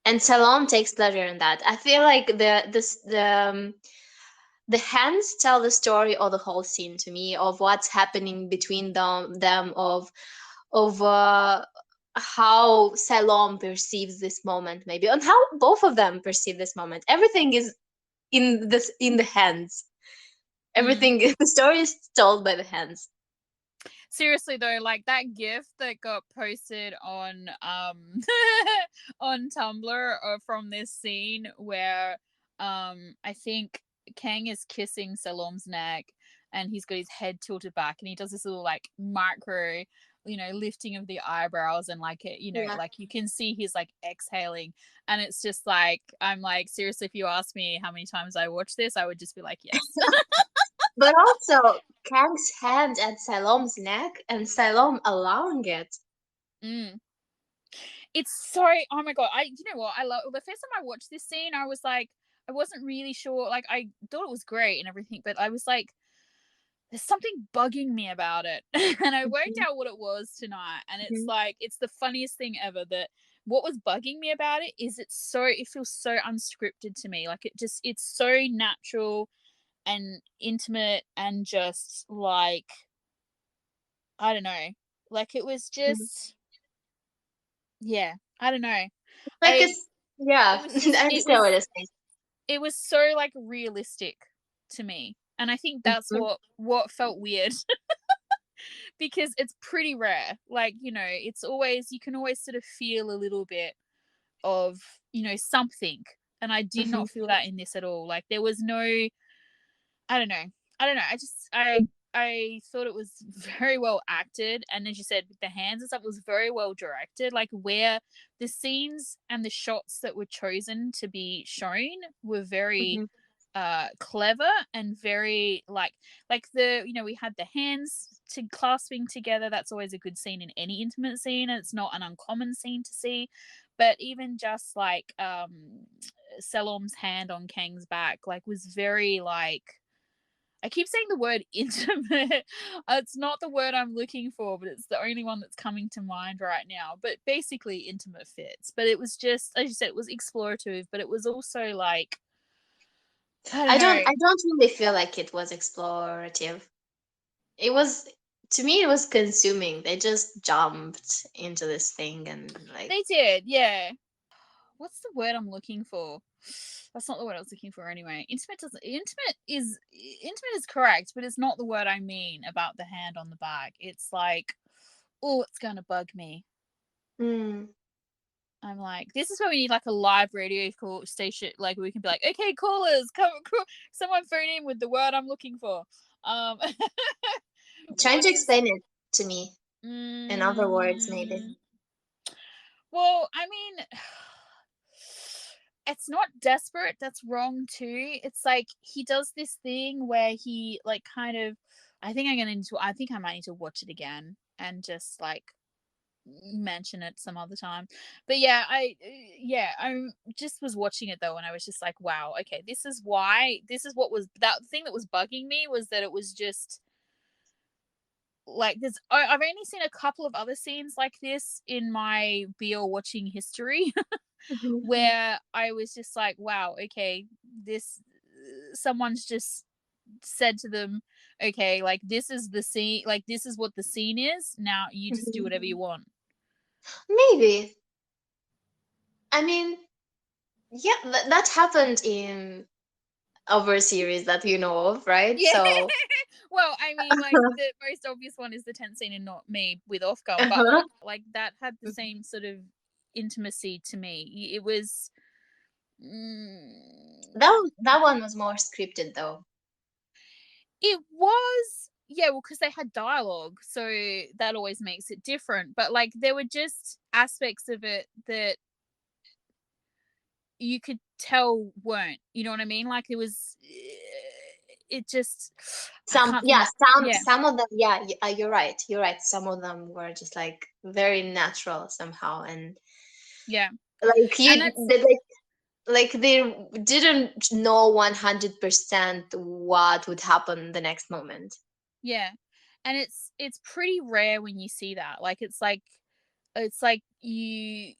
And Salom takes pleasure in that. I feel like the hands tell the story of the whole scene to me, of what's happening between them, of how Salom perceives this moment, maybe, and how both of them perceive this moment. Everything is in the hands. mm. Everything, the story is told by the hands. Seriously though, like that gif that got posted on on Tumblr from this scene where I think Kang is kissing Salom's neck and he's got his head tilted back and he does this little like micro lifting of the eyebrows and like it Yeah. like you can see he's like exhaling, and it's just like I'm like, seriously, if you ask me how many times I watch this, I would just be like yes. But also, Kang's hand at Salom's neck and Salom allowing it. Mm. It's so, oh my god, you know what, I love, the first time I watched this scene, I was like, I wasn't really sure, like I thought it was great and everything, but I was like, there's something bugging me about it. And I worked Mhm, out what it was tonight, and it's mhm, like, it's the funniest thing ever, that what was bugging me about it is it feels so unscripted to me, like it's so natural and intimate and just like, I don't know, like it was mhm. just, yeah, I don't know. Like I it's yeah, It was I just, understand what you're saying. it was so like realistic to me, and I think that's Mhm, what felt weird. Because it's pretty rare, like, it's always, you can always sort of feel a little bit of, something, and I did mhm, not feel that in this at all. Like there was no, I don't know, I thought it was very well acted, and as you said, with the hands and stuff, it was very well directed. Like where the scenes and the shots that were chosen to be shown were very mhm, clever, and very like the, we had the hands to clasping together. That's always a good scene in any intimate scene, and it's not an uncommon scene to see. But even just like Selom's hand on Kang's back, like, was very like, I keep saying the word intimate. It's not the word I'm looking for, but it's the only one that's coming to mind right now. But basically, intimate fits. But it was just, as you said, it was explorative, but it was also like, I don't know. I don't really feel like it was explorative. It was, to me, it was consuming. They just jumped into this thing and like, They did, yeah. What's the word I'm looking for? That's not the word I was looking for anyway. Intimate is correct, but it's not the word I mean about the hand on the back. It's like, oh, it's gonna bug me. mm. I'm like, this is where we need like a live radio call station, like we can be like, okay, callers, come, someone phone in with the word I'm looking for. Um, Trying what to is? explain it to me in other words, maybe. Mm, well, I mean, it's not desperate. That's wrong too. It's like he does this thing where he like kind of. I think I might need to watch it again and just like mention it some other time. But yeah, I just was watching it though, and I was just like, wow, okay, this is why. This is what was that thing that was bugging me, was that it was just like I've only seen a couple of other scenes like this in my BL watching history, Mhm, where I was just like, wow, okay, this someone's just said to them, okay, like this is the scene, like this is what the scene is. Now you just do mhm. whatever you want. Maybe. I mean, yeah, that happened in our series that you know of, right? Yeah. So, Well, I mean, like the most obvious one is the 10th scene in Not Me with Oscar, but uh-huh. like that had the same sort of intimacy to me. It was. Mm, That one was more scripted though. It was, yeah, well, because they had dialogue, so that always makes it different. But like, there were just aspects of it that you could tell weren't. You know what I mean? Like, it was, it just, I Some, can't yeah, think. Yeah, some of them, yeah, you're right. You're right. Some of them were just like very natural somehow, and yeah, like and that's, like they didn't know 100% what would happen the next moment. yeah, and it's pretty rare when you see that. Like, it's like you,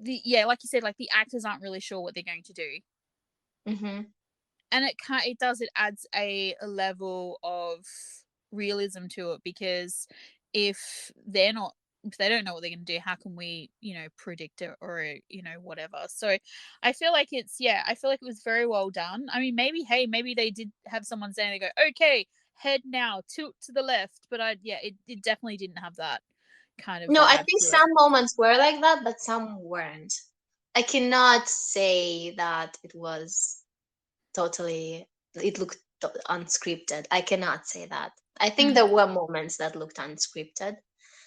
the yeah, like you said, like the actors aren't really sure what they're going to do, Hmm. and it adds a level of realism to it, because if they don't know what they're going to do, how can we predict it, or whatever. So I feel like I feel like it was very well done. I mean, maybe they did have someone saying, they go, okay, head now, tilt to the left, but it definitely didn't have that kind of No, I vibe think to it. some moments were like that, but some weren't. I cannot say that it was totally, it looked unscripted. I cannot say that. I think Mm, there were moments that looked unscripted,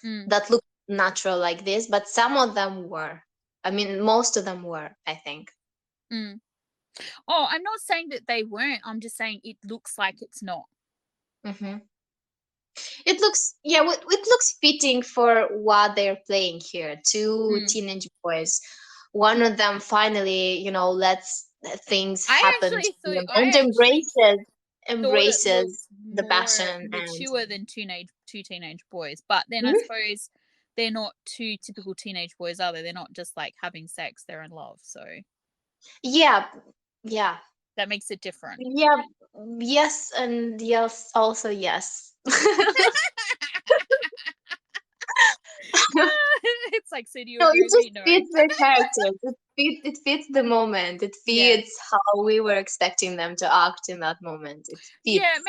mm, that looked natural like this, but some of them were. I mean, most of them were, I think. mm. Oh, I'm not saying that they weren't. I'm just saying it looks like it's not. Hmm. It looks, yeah, it looks fitting for what they're playing here. Two Mm. teenage boys. One of them finally, lets things happen to him and I actually thought it looked embraces the more passion and. mature than two teenage boys. But then I Mhm. suppose they're not two typical teenage boys, are they? They're not just like having sex; they're in love. So Yeah, yeah, that makes it different. yeah, yes, and yes, also yes. It's like, so do you No, agree it with just me? No. fits their characters. It fits the moment. It Yeah. fits how we were expecting them to act in that moment. It Yeah, fits.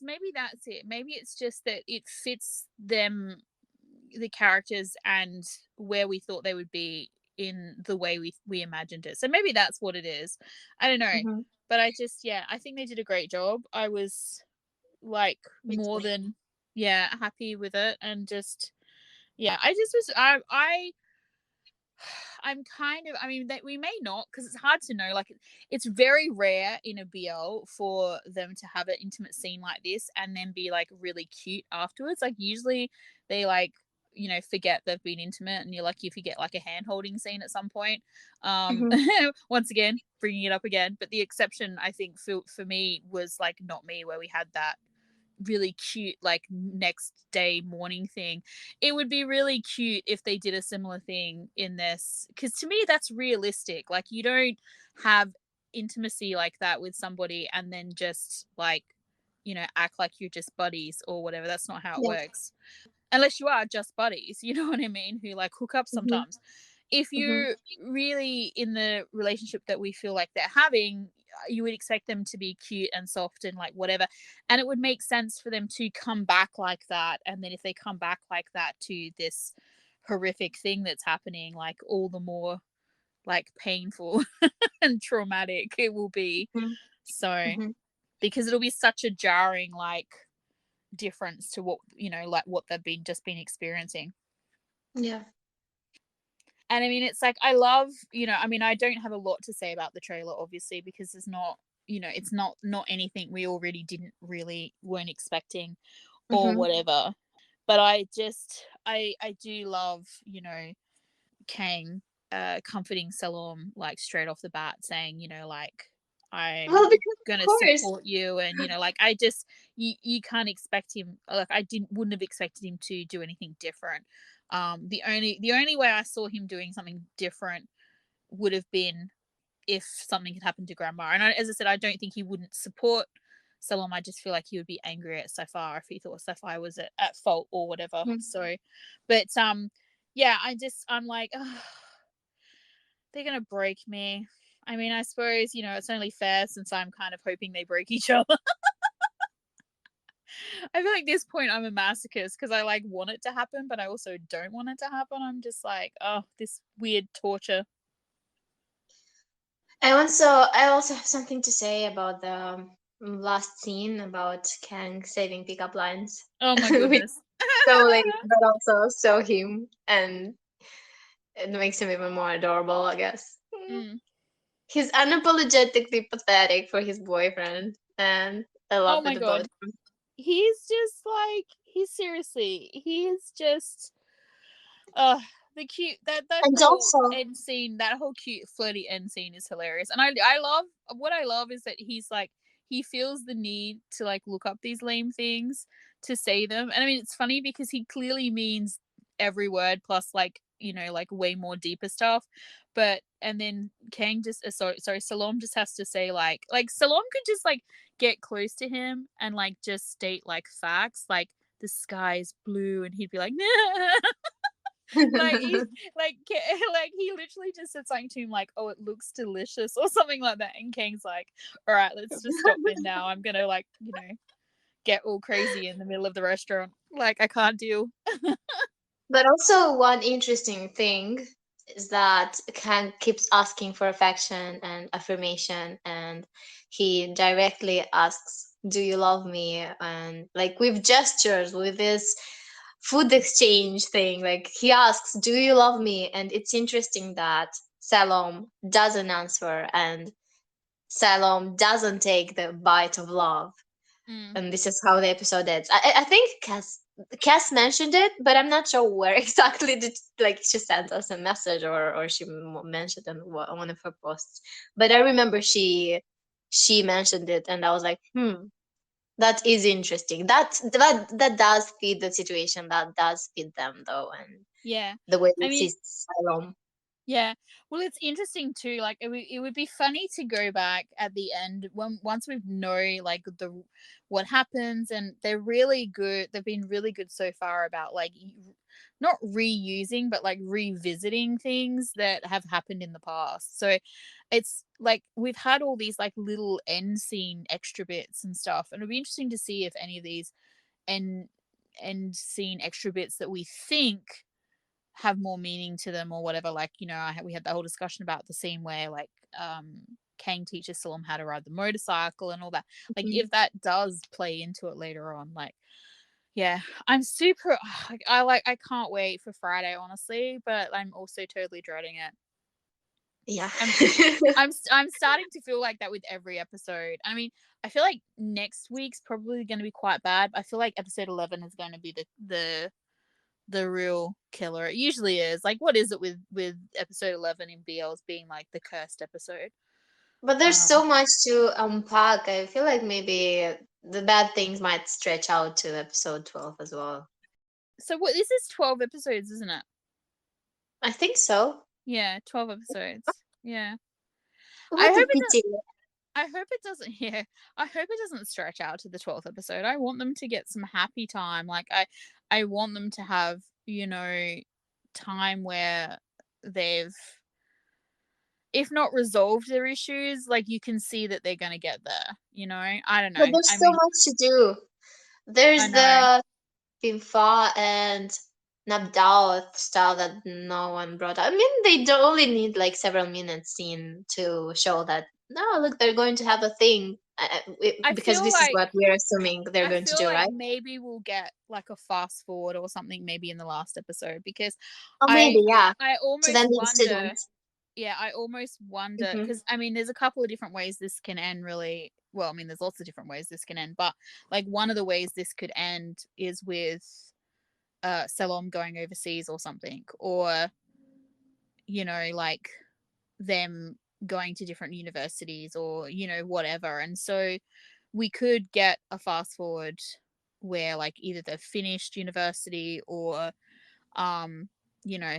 maybe that's it. Maybe it's just that it fits them, the characters, and where we thought they would be in the way we imagined it. So maybe that's what it is. I don't know. Hmm. But I just, yeah, I think they did a great job. I was like Me more too. than, yeah, happy with it. And just, yeah, I just was I'm kind of, I mean, that we may not, because it's hard to know. Like, it's very rare in a BL for them to have an intimate scene like this and then be like really cute afterwards. Like, usually they like, forget they've been intimate, and you're lucky if you get like a hand holding scene at some point. Um, Hmm. once again, bringing it up again, but the exception, I think, for me was like Not Me, where we had that really cute like next day morning thing. It would be really cute if they did a similar thing in this, because to me that's realistic. Like, you don't have intimacy like that with somebody and then just like, act like you're just buddies or whatever. That's not how it Yeah. works, unless you are just buddies, you know what I mean, who like hook up Hmm. sometimes. If Hmm. you're really in the relationship that we feel like they're having, you would expect them to be cute and soft and like whatever. And it would make sense for them to come back like that. And then if they come back like that to this horrific thing that's happening, like all the more like painful and traumatic it will be. So, Hmm. because it'll be such a jarring like difference to what, like what they've been experiencing. Yeah. And I mean, it's like, I love, I mean, I don't have a lot to say about the trailer, obviously, because there's not, it's not anything we already didn't really weren't expecting or Hmm. whatever. But I do love, Kang comforting Salom like straight off the bat, saying, like, I'm Well, because of gonna course. support you. And like, I just, you can't expect him, like, I wouldn't have expected him to do anything different. The only way I saw him doing something different would have been if something had happened to Grandma. And as I said, I don't think he wouldn't support Salom. I just feel like he would be angry at Sapphire if he thought Sapphire was at fault or whatever. Mhm. So, but yeah, I'm like, oh, they're gonna break me. I mean, I suppose, it's only fair since I'm kind of hoping they break each other. I feel like at this point I'm a masochist because I like want it to happen, but I also don't want it to happen. I'm just like, oh, this weird torture. I also have something to say about the last scene about Kang saving pickup lines. Oh my Which goodness. is so late, but also so him, and it makes him even more adorable, I guess. Mm. He's unapologetically pathetic for his boyfriend, and I Oh love my it about god. him. He's just like, he's just uh the cute, that And whole also, end scene, that whole cute flirty end scene is hilarious. And I love, what I love is that he's like, he feels the need to like look up these lame things to say them. And I mean, it's funny because he clearly means every word plus like, like way more deeper stuff. But and then Kang just, sorry, Salom just has to say like Salom could just like get close to him and like just state like facts, like the sky's blue, and he'd be like, nah. Like he's like, like he literally just said something to him like, oh, it looks delicious or something like that. And Kang's like, all right, let's just stop it now. I'm gonna like, get all crazy in the middle of the restaurant. Like, I can't deal. but also one interesting thing is that Kang keeps asking for affection and affirmation, and he directly asks, "Do you love me?" And like with gestures, with this food exchange thing, like he asks, "Do you love me?" And it's interesting that Salom doesn't answer, and Salom doesn't take the bite of love, Mm. and this is how the episode ends. I think Cass mentioned it, but I'm not sure where exactly did, like, she sent us a message, or she mentioned it on one of her posts. But I remember she mentioned it, and I was like, that is interesting. That does fit the situation. That does fit them, though, and Yeah. the way I they mean, see Salom. yeah. Well, it's interesting too. Like, it would be funny to go back at the end when once we know like the what happens, and they're really good. They've been really good so far about like not reusing, but like revisiting things that have happened in the past. So it's like we've had all these like little end scene extra bits and stuff, and it'll be interesting to see if any of these end end scene extra bits that we think have more meaning to them or whatever. Like, we had the whole discussion about the scene where like Kang teaches Salam how to ride the motorcycle and all that. Like, Mhm. if that does play into it later on, like, yeah, I'm super. I can't wait for Friday, honestly, but I'm also totally dreading it. Yeah. I'm I'm starting to feel like that with every episode. I mean, I feel like next week's probably going to be quite bad. I feel like episode 11 is going to be the real killer. It usually is. Like, what is it with episode 11 in BLs being like the cursed episode? But there's Um, so much to unpack. I feel like maybe the bad things might stretch out to episode 12 as well. so what this is 12 episodes, isn't it? I think so. Yeah, 12 episodes. Yeah. I What hope a it pity. I hope it doesn't yeah. I hope it doesn't stretch out to the 12th episode. I want them to get some happy time. Like I want them to have, time where they've if not resolved their issues, like you can see that they're going to get there, I don't But know. there's I so mean, much to do. I There's know. the Finfa and Nabdal style that no one brought up. I mean, they don't only need like several minutes scene to show that, no, look, they're going to have a thing. I Because feel this is like what we're assuming they're I going to feel do, like right? maybe we'll get like a fast forward or something maybe in the last episode because Or I maybe, yeah, I to then almost the wonder, incident. yeah, I almost wonder Hmm. because I mean there's a couple of different ways this can end really. Well, I mean there's lots of different ways this can end, but like one of the ways this could end is with Salom going overseas or something, or like them going to different universities or whatever. And so we could get a fast forward where like either they've finished university or um you know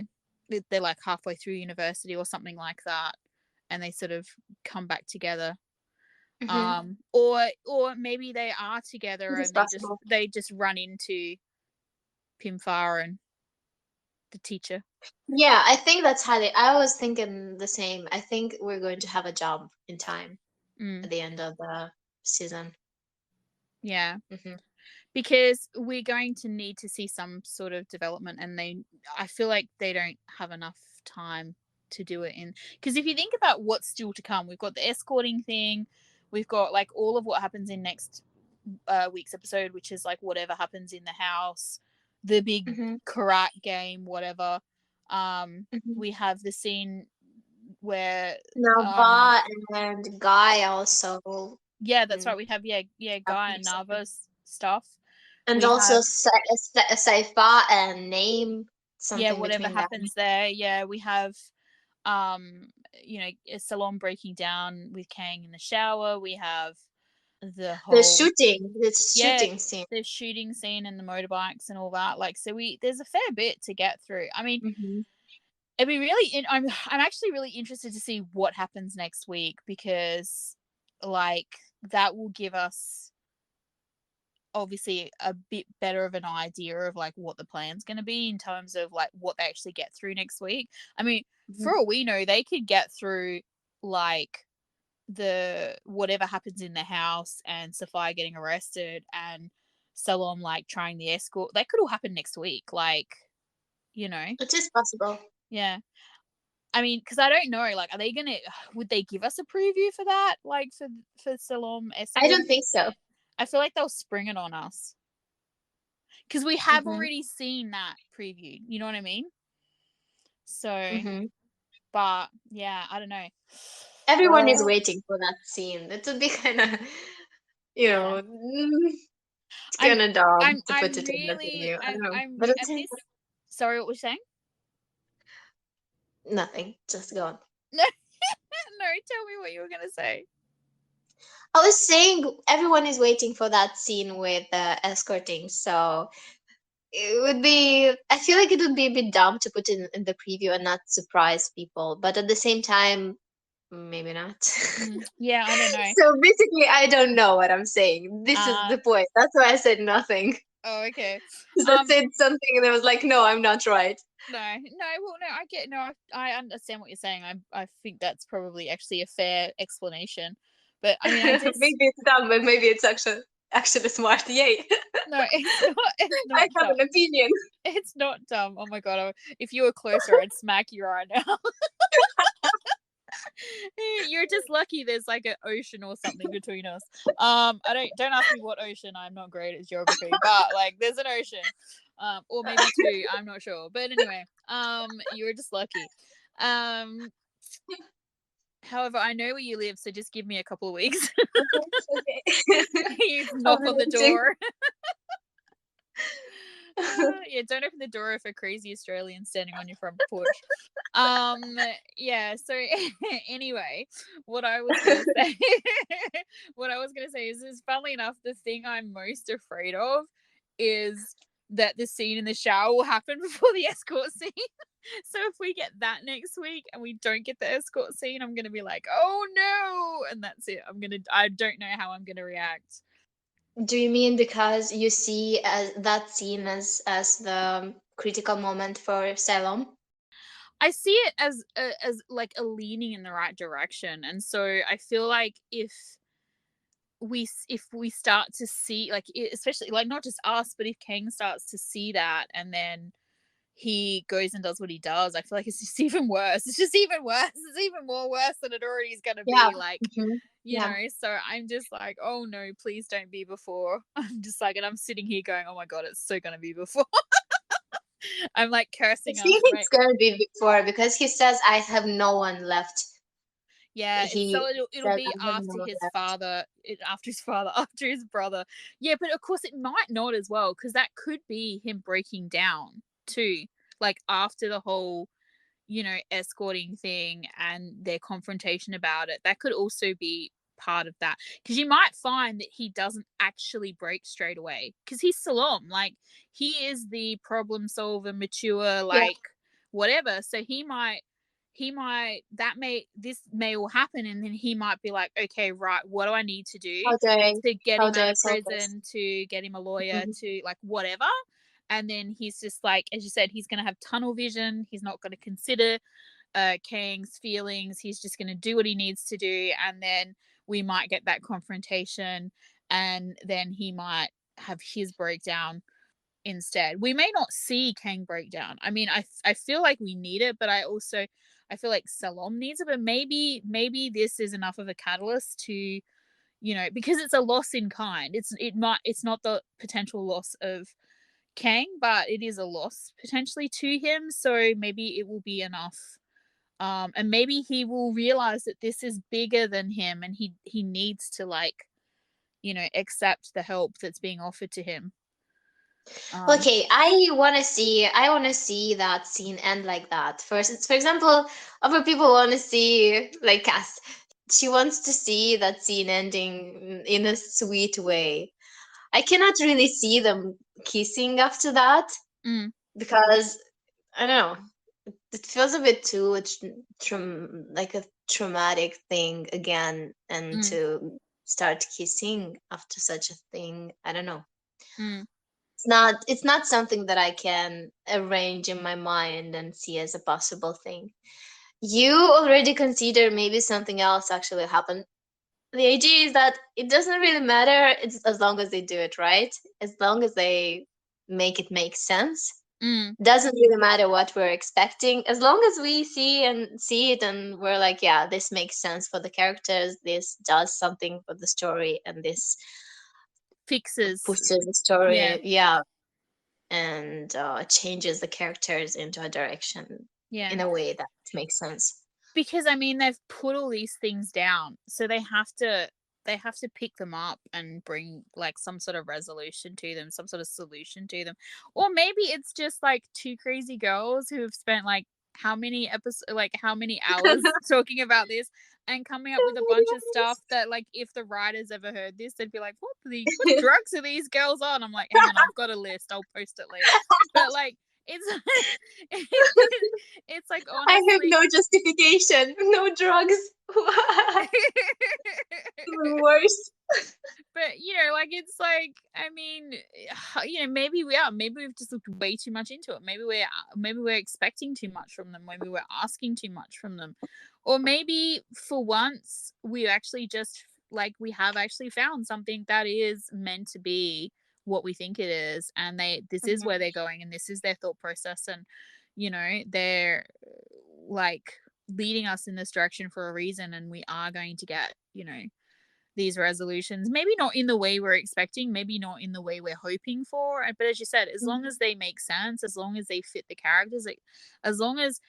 they're like halfway through university or something like that, and they sort of come back together, Hmm. or maybe they are together It is and they just possible. they just run into Pimfar and the teacher. Yeah, I think that's how they. I was thinking the same. I think we're going to have a jump in time Mm, at the end of the season. yeah, Hmm. because we're going to need to see some sort of development, and I feel like they don't have enough time to do it in, because if you think about what's still to come, we've got the escorting thing, we've got like all of what happens in next week's episode, which is like whatever happens in the house, the big Hmm. karat game, whatever. Hmm. We have the scene where um Nava and Guy also. yeah, that's Mm, right, we have, yeah, Guy happening and something. Nava's stuff. And We also have, Saifa and Name, yeah, something whatever between them. happens there. Yeah, we have a salon breaking down with Kang in the shower. We have the whole, The yeah, shooting scene. the shooting scene and the motorbikes and all that. Like, so we there's a fair bit to get through. I mean, Hmm. it'd be really I'm actually really interested to see what happens next week, because like that will give us obviously a bit better of an idea of like what the plan's going to be in terms of like what they actually get through next week. I mean, Hmm. for all we know, they could get through like the whatever happens in the house and Sophia getting arrested and Salom like trying the escort. That could all happen next week. Like, you know, It is possible. yeah. I mean, because I don't know, like, are they gonna? Would they give us a preview for that, like for Salom I don't escorting? think so. I feel like they'll spring it on us because we have Hmm. already seen that preview. You know what I mean? So, Hmm. but yeah, I don't know. Everyone is Oh, waiting for that scene. That would be kind of, you yeah. know, it's I'm kind of dumb I'm to put I'm it in the really venue. I don't know, I'm but it's at this. Sorry, what was you saying? nothing. Just go on. No, no. Tell me what you were gonna say. I was saying everyone is waiting for that scene with escorting, so it would be. I feel like it would be a bit dumb to put in the preview and not surprise people, but at the same time, maybe not. Yeah, I don't know. So basically, I don't know what I'm saying. This is Uh the point. That's why I said nothing. oh, okay. Because I Um, said something and I was like, no, I'm not right. no, no. Well, no. I get. No, I understand what you're saying. I think that's probably actually a fair explanation. But I mean, I just Maybe it's dumb, but maybe it's actually smart. Yay! no. It's not. It's I not have dumb. an opinion. It's not dumb. Oh my god! If you were closer, I'd smack you right now. You're just lucky there's like an ocean or something between us. I don't ask me what ocean. I'm not great at geography, but like there's an ocean. Or maybe two, I'm not sure. But anyway, you're just lucky. Um However, I know where you live, so just give me a couple of weeks. Okay. You I'll knock be on the waiting. door. Yeah, don't open the door if a crazy Australian standing on your front porch. Yeah, so anyway, what I was gonna say what I was gonna say is funnily enough, the thing I'm most afraid of is that the scene in the shower will happen before the escort scene. So if we get that next week and we don't get the escort scene, I'm gonna be like, oh no, and that's it. I don't know how I'm gonna react. Do you mean because you see that scene as the critical moment for Salom? I see it as like a leaning in the right direction, and so I feel like if we start to see like especially like not just us, but if Kang starts to see that and then he goes and does what he does, I feel like it's just even worse. It's just even worse. It's even more worse than it already is going to Yeah. be. Like, Hmm. Yeah. so I'm just like, oh no, please don't be before. I'm just like, and I'm sitting here going, oh my god, it's so going to be before. I'm like I cursing us, think right? it's gonna be before because he says I have no one left. Yeah, it's so He it'll says be I have no one left. after his father, after his brother. Yeah, but of course it might not as well, because that could be him breaking down too. Like after the whole, escorting thing and their confrontation about it. That could also be part of that. Because you might find that he doesn't actually break straight away. Because he's Salom. Like he is the problem solver, mature, Yeah. like whatever. So this may all happen, and then he might be like, okay, right, what do I need to do How do I to get how him do out I of solve this? prison, to get him a lawyer, Mhm. to like whatever. And then he's just like, as you said, he's going to have tunnel vision. He's not going to consider Kang's feelings. He's just going to do what he needs to do, and then we might get that confrontation, and then he might have his breakdown instead. We may not see Kang break down. I mean, I feel like we need it, but I feel like Salom needs it. But maybe this is enough of a catalyst to, because it's a loss in kind. It's not the potential loss of Kang, but it is a loss potentially to him. So maybe it will be enough. And maybe he will realize that this is bigger than him, and he needs to like, accept the help that's being offered to him. Um, Okay, I wanna see that scene end like that. For example, other people wanna see like Cass. She wants to see that scene ending in a sweet way. I cannot really see them kissing after that mm, because I don't know. It feels a bit too like a traumatic thing again, and mm, to start kissing after such a thing, I don't know. mm, It's not something that I can arrange in my mind and see as a possible thing. You already consider maybe something else actually happened. The idea is that it doesn't really matter, it's as long as they do it right, as long as they make it make sense. mm, Doesn't really matter what we're expecting, as long as we see it and we're like, yeah, this makes sense for the characters, this does something for the story, and this fixes. pushes the Yeah, story, yeah, and changes the characters into a direction yeah. in a way that makes sense. Because I mean, they've put all these things down, so they have to pick them up and bring like some sort of resolution to them, some sort of solution to them. Or maybe it's just like two crazy girls who have spent like how many hours talking about this and coming up with a bunch of stuff that, like, if the writers ever heard this, they'd be like, what drugs are these girls on? I'm like, hang on, I've got a list, I'll post it later. But like, it's it's like, I have honestly. no justification, no drugs. Even worse. But like, it's like, I mean, maybe we've just looked way too much into it. Maybe we're expecting too much from them. Maybe we're asking too much from them, or maybe for once we actually just, like, we have actually found something that is meant to be what we think it is, and this is where they're going, and this is their thought process, and they're like leading us in this direction for a reason, and we are going to get these resolutions, maybe not in the way we're expecting, maybe not in the way we're hoping for, but as you said, as long as they make sense, as long as they fit the characters, like, as long as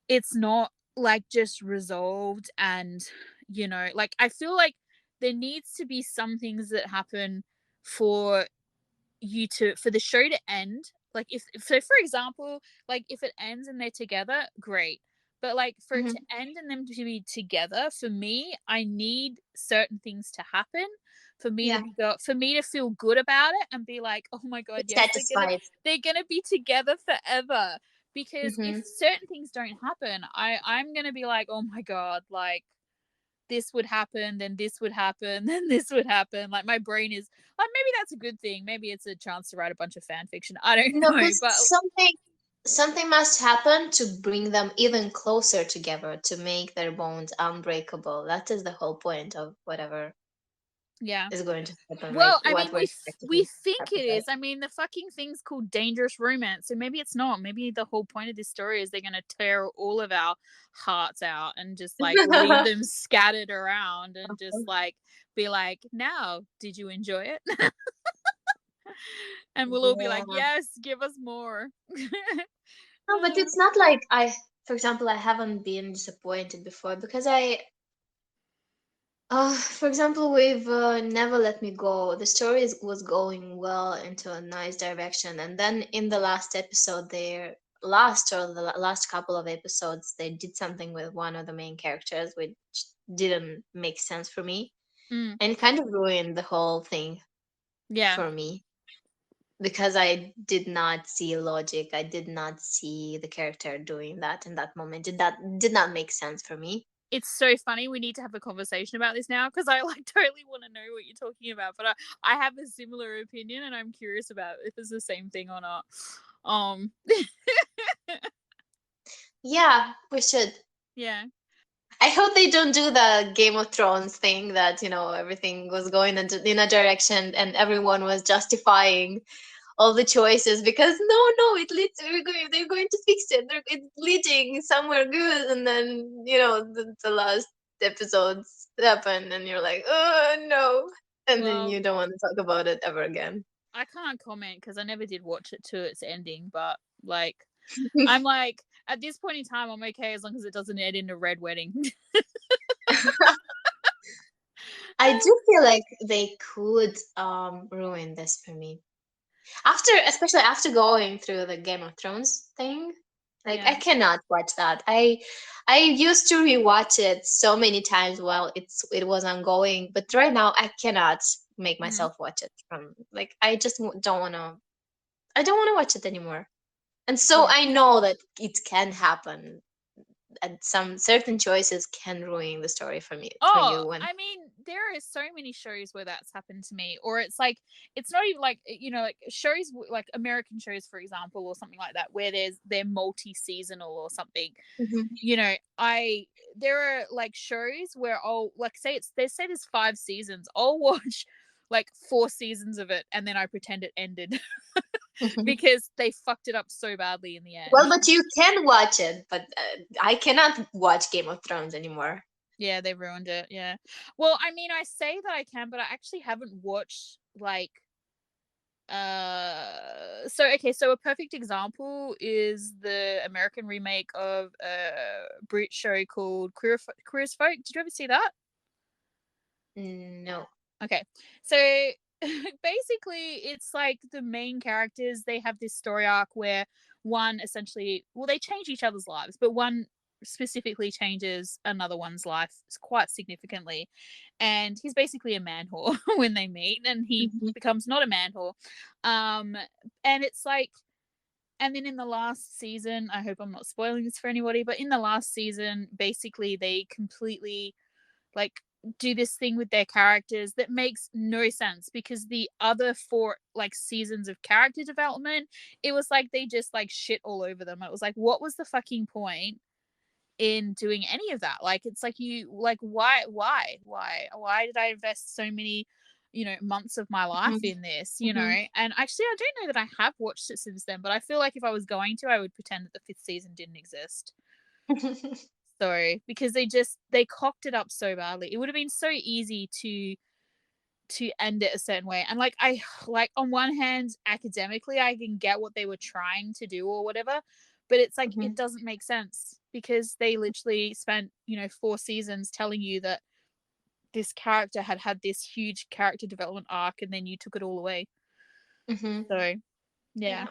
it's not like just resolved, and like, I feel like there needs to be some things that happen for for the show to end. Like, if so, for example, like, if it ends and they're together, great. But like, for it to Mhm. end and them to be together, for me, I need certain things to happen for me Yeah, to feel good about it and be like, oh my god, it's yes, satisfied. they're gonna be together forever. Because if Hmm. certain things don't happen, I'm gonna be like, oh my god, like, this would happen, then this would happen, then this would happen. Like, my brain is like, maybe that's a good thing. Maybe it's a chance to write a bunch of fan fiction. I don't No, know, because but something must happen to bring them even closer together, to make their bonds unbreakable. That is the whole point of whatever yeah. is going to happen, like Well, I what mean, we're we expecting think happen, it right? is. I mean, the fucking thing's called dangerous romance, so maybe it's not. Maybe the whole point of this story is they're gonna tear all of our hearts out and just like leave them scattered around and just like be like, now, did you enjoy it? And we'll all be like, Yeah. yes, give us more. No, but it's not like for example, I haven't been disappointed before because for example, with Never Let Me Go, the story was going well into a nice direction, and then in the last episode, the last couple of episodes, they did something with one of the main characters, which didn't make sense for me, Mm, and it kind of ruined the whole thing yeah. for me because I did not see logic. I did not see the character doing that in that moment. Did not make sense for me. It's so funny. We need to have a conversation about this now because I like totally want to know what you're talking about. But I have a similar opinion, and I'm curious about if it's the same thing or not. Um, Yeah, we should. yeah. I hope they don't do the Game of Thrones thing that, everything was going in a direction and everyone was justifying all the choices because no, it leads. They're going to fix it. It's leading somewhere good, and then the last episodes happen, and you're like, oh no, and then Well, you don't want to talk about it ever again. I can't comment because I never did watch it to its ending. But like, I'm like, at this point in time, I'm okay as long as it doesn't end in a red wedding. I do feel like they could ruin this for me. Especially after going through the Game of Thrones thing, like I Yeah. cannot watch that. I used to rewatch it so many times while it was ongoing, but right now I cannot make Mm, myself watch it from, like, I just don't want to. I don't want to watch it anymore. And so yeah. I know that it can happen, and some certain choices can ruin the story for Oh, you. And I mean, there are so many shows where that's happened to me, or it's like, it's not even like, like shows like American shows, for example, or something like that, where they're multi-seasonal or something. Mhm. I there are like shows where I'll, like, say there's 5 seasons, I'll watch like 4 seasons of it, and then I pretend it ended because they fucked it up so badly in the Well, end. but you can watch it, but I cannot watch Game of Thrones anymore. Yeah, they ruined it. Yeah. Well, I mean, I say that I can, but I actually haven't watched like So a perfect example is the American remake of a Brit show called Queer as Folk. Did you ever see that? No. Okay. So basically it's like the main characters, they have this story arc where one essentially, well, they change each other's lives, but one specifically changes another one's life quite significantly. And he's basically a man whore when they meet, and he Mm-hmm. becomes not a man whore. Um and it's like, and then in the last season, I hope I'm not spoiling this for anybody, but in the last season, basically they completely like do this thing with their characters that makes no sense, because the other four like seasons of character development, it was like they just like shit all over them. It was like, what was the fucking point in doing any of that? Like, it's like, you like, why did I invest so many, months of my life in this, Mm-hmm. and actually I don't know that I have watched it since then, but I feel like if I was going to, I would pretend that the fifth season didn't exist. So, because they cocked it up so badly. It would have been so easy to end it a certain way. And like, I like, on one hand, academically I can get what they were trying to do or whatever, but it's like Mm-hmm. it doesn't make sense, because they literally spent, 4 seasons telling you that this character had this huge character development arc, and then you took it all away. Mm-hmm. So, yeah, Yeah.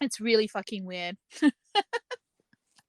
it's really fucking weird.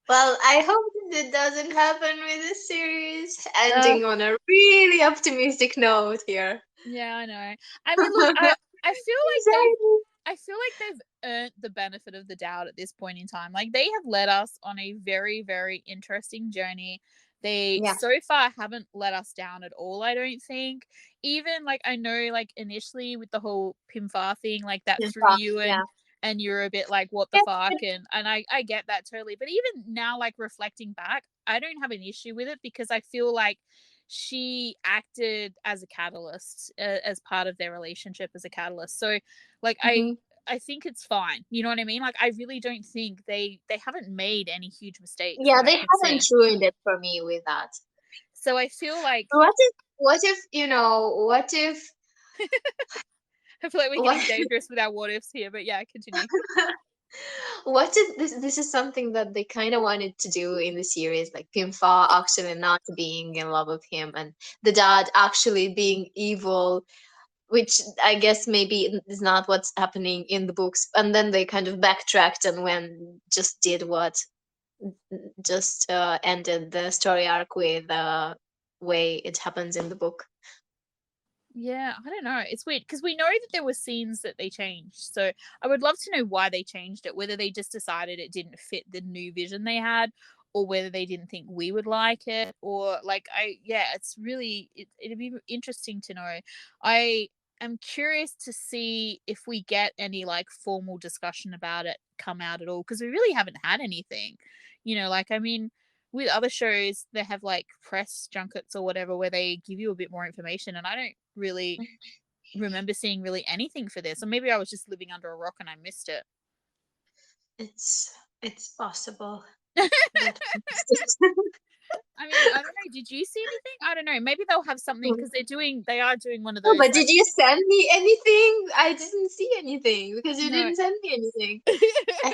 Well, I hope that it doesn't happen with this series. Uh, Ending on a really optimistic note here. yeah, I know. I mean, look, I feel like Anxiety. they've earned the benefit of the doubt at this point in time. Like, they have led us on a very, very interesting journey. They Yeah. so far haven't let us down at all, I don't think. Even like, I know like initially with the whole Pimfar thing, like that It's threw rough. you, Yeah. and you're a bit like, what the Yeah, fuck? but And I get that totally. But even now, like reflecting back, I don't have an issue with it, because I feel like she acted as a catalyst, as part of their relationship, as a catalyst. So like, mhm. I think it's fine. You know what I mean? Like, I really don't think they haven't made any huge mistakes Yeah, that I they can haven't see. ruined it for me with that. So I feel like What if what if I feel like we're what getting dangerous with our what ifs here, but yeah, continue. what if this is something that they kind of wanted to do in the series, like Pimfa actually not being in love with him and the dad actually being evil, which I guess maybe is not what's happening in the books, and then they kind of backtracked and when just did what just ended the story arc with the way it happens in the book. Yeah, I don't know. It's weird, because we know that there were scenes that they changed. So I would love to know why they changed it, whether they just decided it didn't fit the new vision they had, or whether they didn't think we would like it, or like, yeah, it's really, it'd be interesting to know. I am curious to see if we get any like formal discussion about it come out at all, because we really haven't had anything. Like, I mean, with other shows they have like press junkets or whatever where they give you a bit more information, and I don't really remember seeing really anything for this, or maybe I was just living under a rock and I missed it. It's possible I that. mean, I don't know, did you see anything? I don't know, maybe they'll have something, because they are doing one of No, those but like, did you send me anything? I didn't see anything because you no. didn't send me anything. I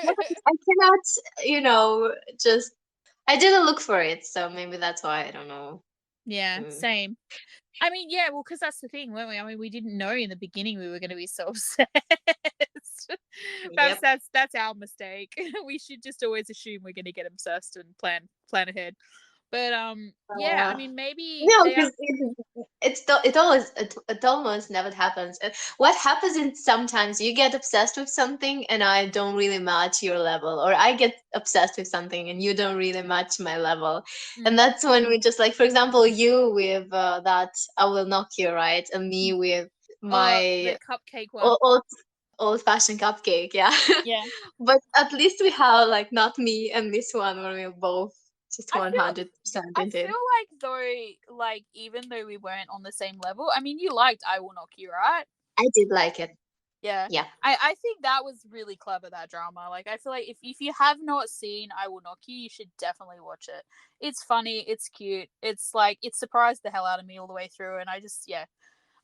cannot, you know, just I didn't look for it, so maybe that's why I don't know. Yeah, Mm. same. I mean, yeah, well, because that's the thing, weren't we? I mean, we didn't know in the beginning we were going to be so obsessed. Perhaps Yep. that's our mistake. We should just always assume we're going to get obsessed and plan ahead. But yeah, I Uh, mean, maybe no, they are. because it almost never happens. What happens is sometimes you get obsessed with something and I don't really match your level, or I get obsessed with something and you don't really match my level, and Mm. that's when we just like, for example, you with that I will knock you, right, and me with Oh, the my cupcake one. old old fashioned cupcake, yeah. Yeah. But at least we have like not me and this one where we're both just I feel 100% I into feel it. like, though, like, even though we weren't on the same level, I mean, you liked I Will Knock You, right? I did like it. Yeah. Yeah. I think that was really clever, that drama. Like, I feel like if you have not seen I Will Knock You, you should definitely watch it. It's funny, it's cute, it's like, it surprised the hell out of me all the way through, and I just, yeah.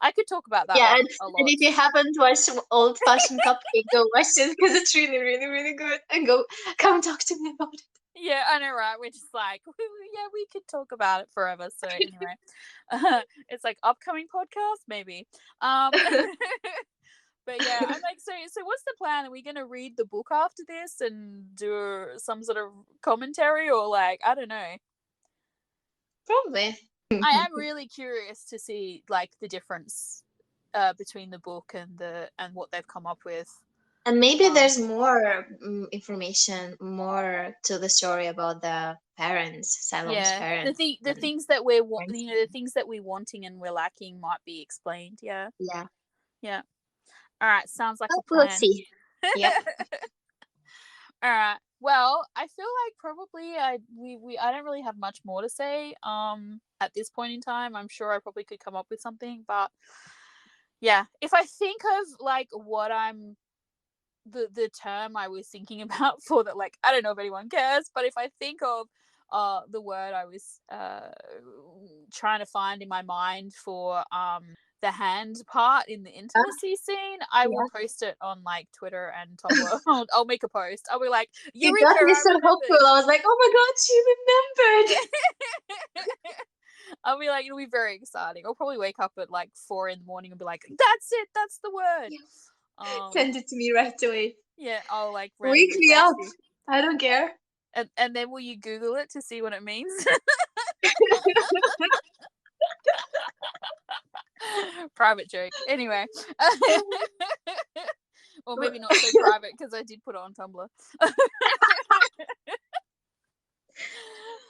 I could talk about that Yeah, one and a lot. if you haven't watched Old Fashioned Cupcake, go watch it because it's really, really, really good. And come talk to me about it. Yeah, I know, right? We're just like, yeah, we could talk about it forever. So anyway, it's like upcoming podcast, maybe. But yeah, I'm like, so what's the plan? Are we gonna read the book after this and do some sort of commentary, or like, I don't know. Probably. I am really curious to see like the difference between the book and what they've come up with. And maybe there's more information, more to the story about the parents, Siloam's parents. The things that we're the things that we're wanting and we're lacking might be explained. Yeah. All right, sounds like a plan. We'll see. Yep. All right. Well, I feel like probably I don't really have much more to say at this point in time. I'm sure I probably could come up with something, but yeah, if I think of like what I'm the term I was thinking about for that, like, I don't know if anyone cares, but if I think of the word I was trying to find in my mind for the hand part in the intimacy scene, I will post it on like Twitter and Tumblr. I'll make a post. I'll be like, Eureka, it got me so hopeful. I was like, oh my god, she remembered. I'll be like, it'll be very exciting. I'll probably wake up at like 4 a.m. and be like, that's it, that's the word. Send it to me right away. Yeah, I'll like wake me up. I don't care. And then will you Google it to see what it means? Private joke. Anyway. Or maybe not so private because I did put it on Tumblr.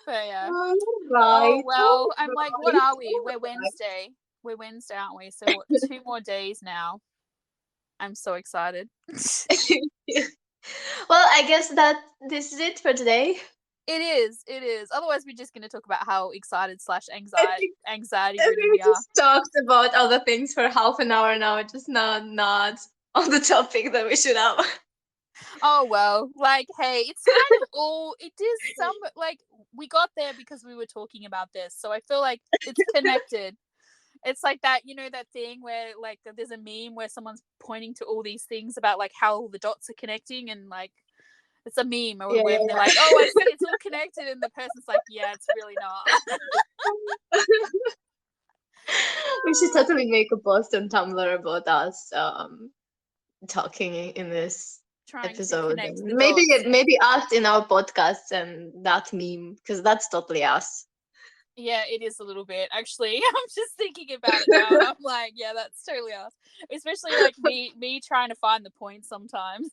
But yeah. Right. Oh well, I'm like, what are we? We're Wednesday. We're Wednesday, aren't we? So what, 2 more days now. I'm so excited. Well, I guess that this is it for today. It is. Otherwise, we're just going to talk about how excited / anxiety ridden we are. Just talked about other things for half an hour now, just not on the topic that we should have. Oh well, like, hey, it's kind of all. It is some like we got there because we were talking about this, so I feel like it's connected. It's like that, that thing where like there's a meme where someone's pointing to all these things about like how the dots are connecting, and like it's a meme or where they're like, oh, I see, it's all connected, and the person's like, yeah, it's really not. We should totally make a post on Tumblr about us talking in this episode. Maybe us in our podcast and that meme, because that's totally us. Yeah, it is a little bit. Actually, I'm just thinking about it now. I'm like, yeah, that's totally us. Especially like me trying to find the points sometimes.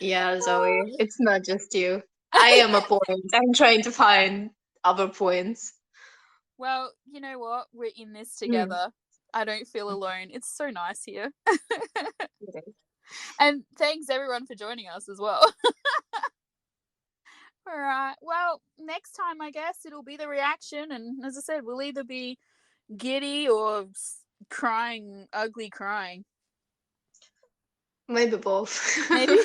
Yeah, Zoe, it's not just you. I am a point. I'm trying to find other points. Well, you know what? We're in this together. I don't feel alone. It's so nice here. And thanks everyone for joining us as well. All right. Well, next time, I guess it'll be the reaction. And as I said, we'll either be giddy or crying, ugly crying. Maybe both. Maybe.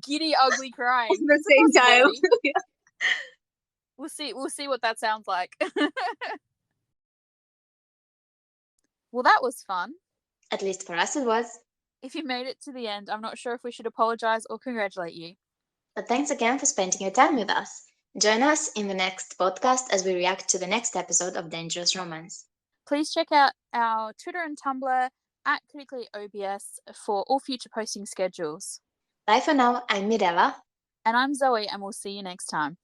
Giddy, ugly crying. At the same time. We'll see what that sounds like. Well, that was fun. At least for us it was. If you made it to the end, I'm not sure if we should apologize or congratulate you. But thanks again for spending your time with us. Join us in the next podcast as we react to the next episode of Dangerous Romance. Please check out our Twitter and Tumblr at CriticallyOBS for all future posting schedules. Bye for now. I'm Mirella. And I'm Zoe, and we'll see you next time.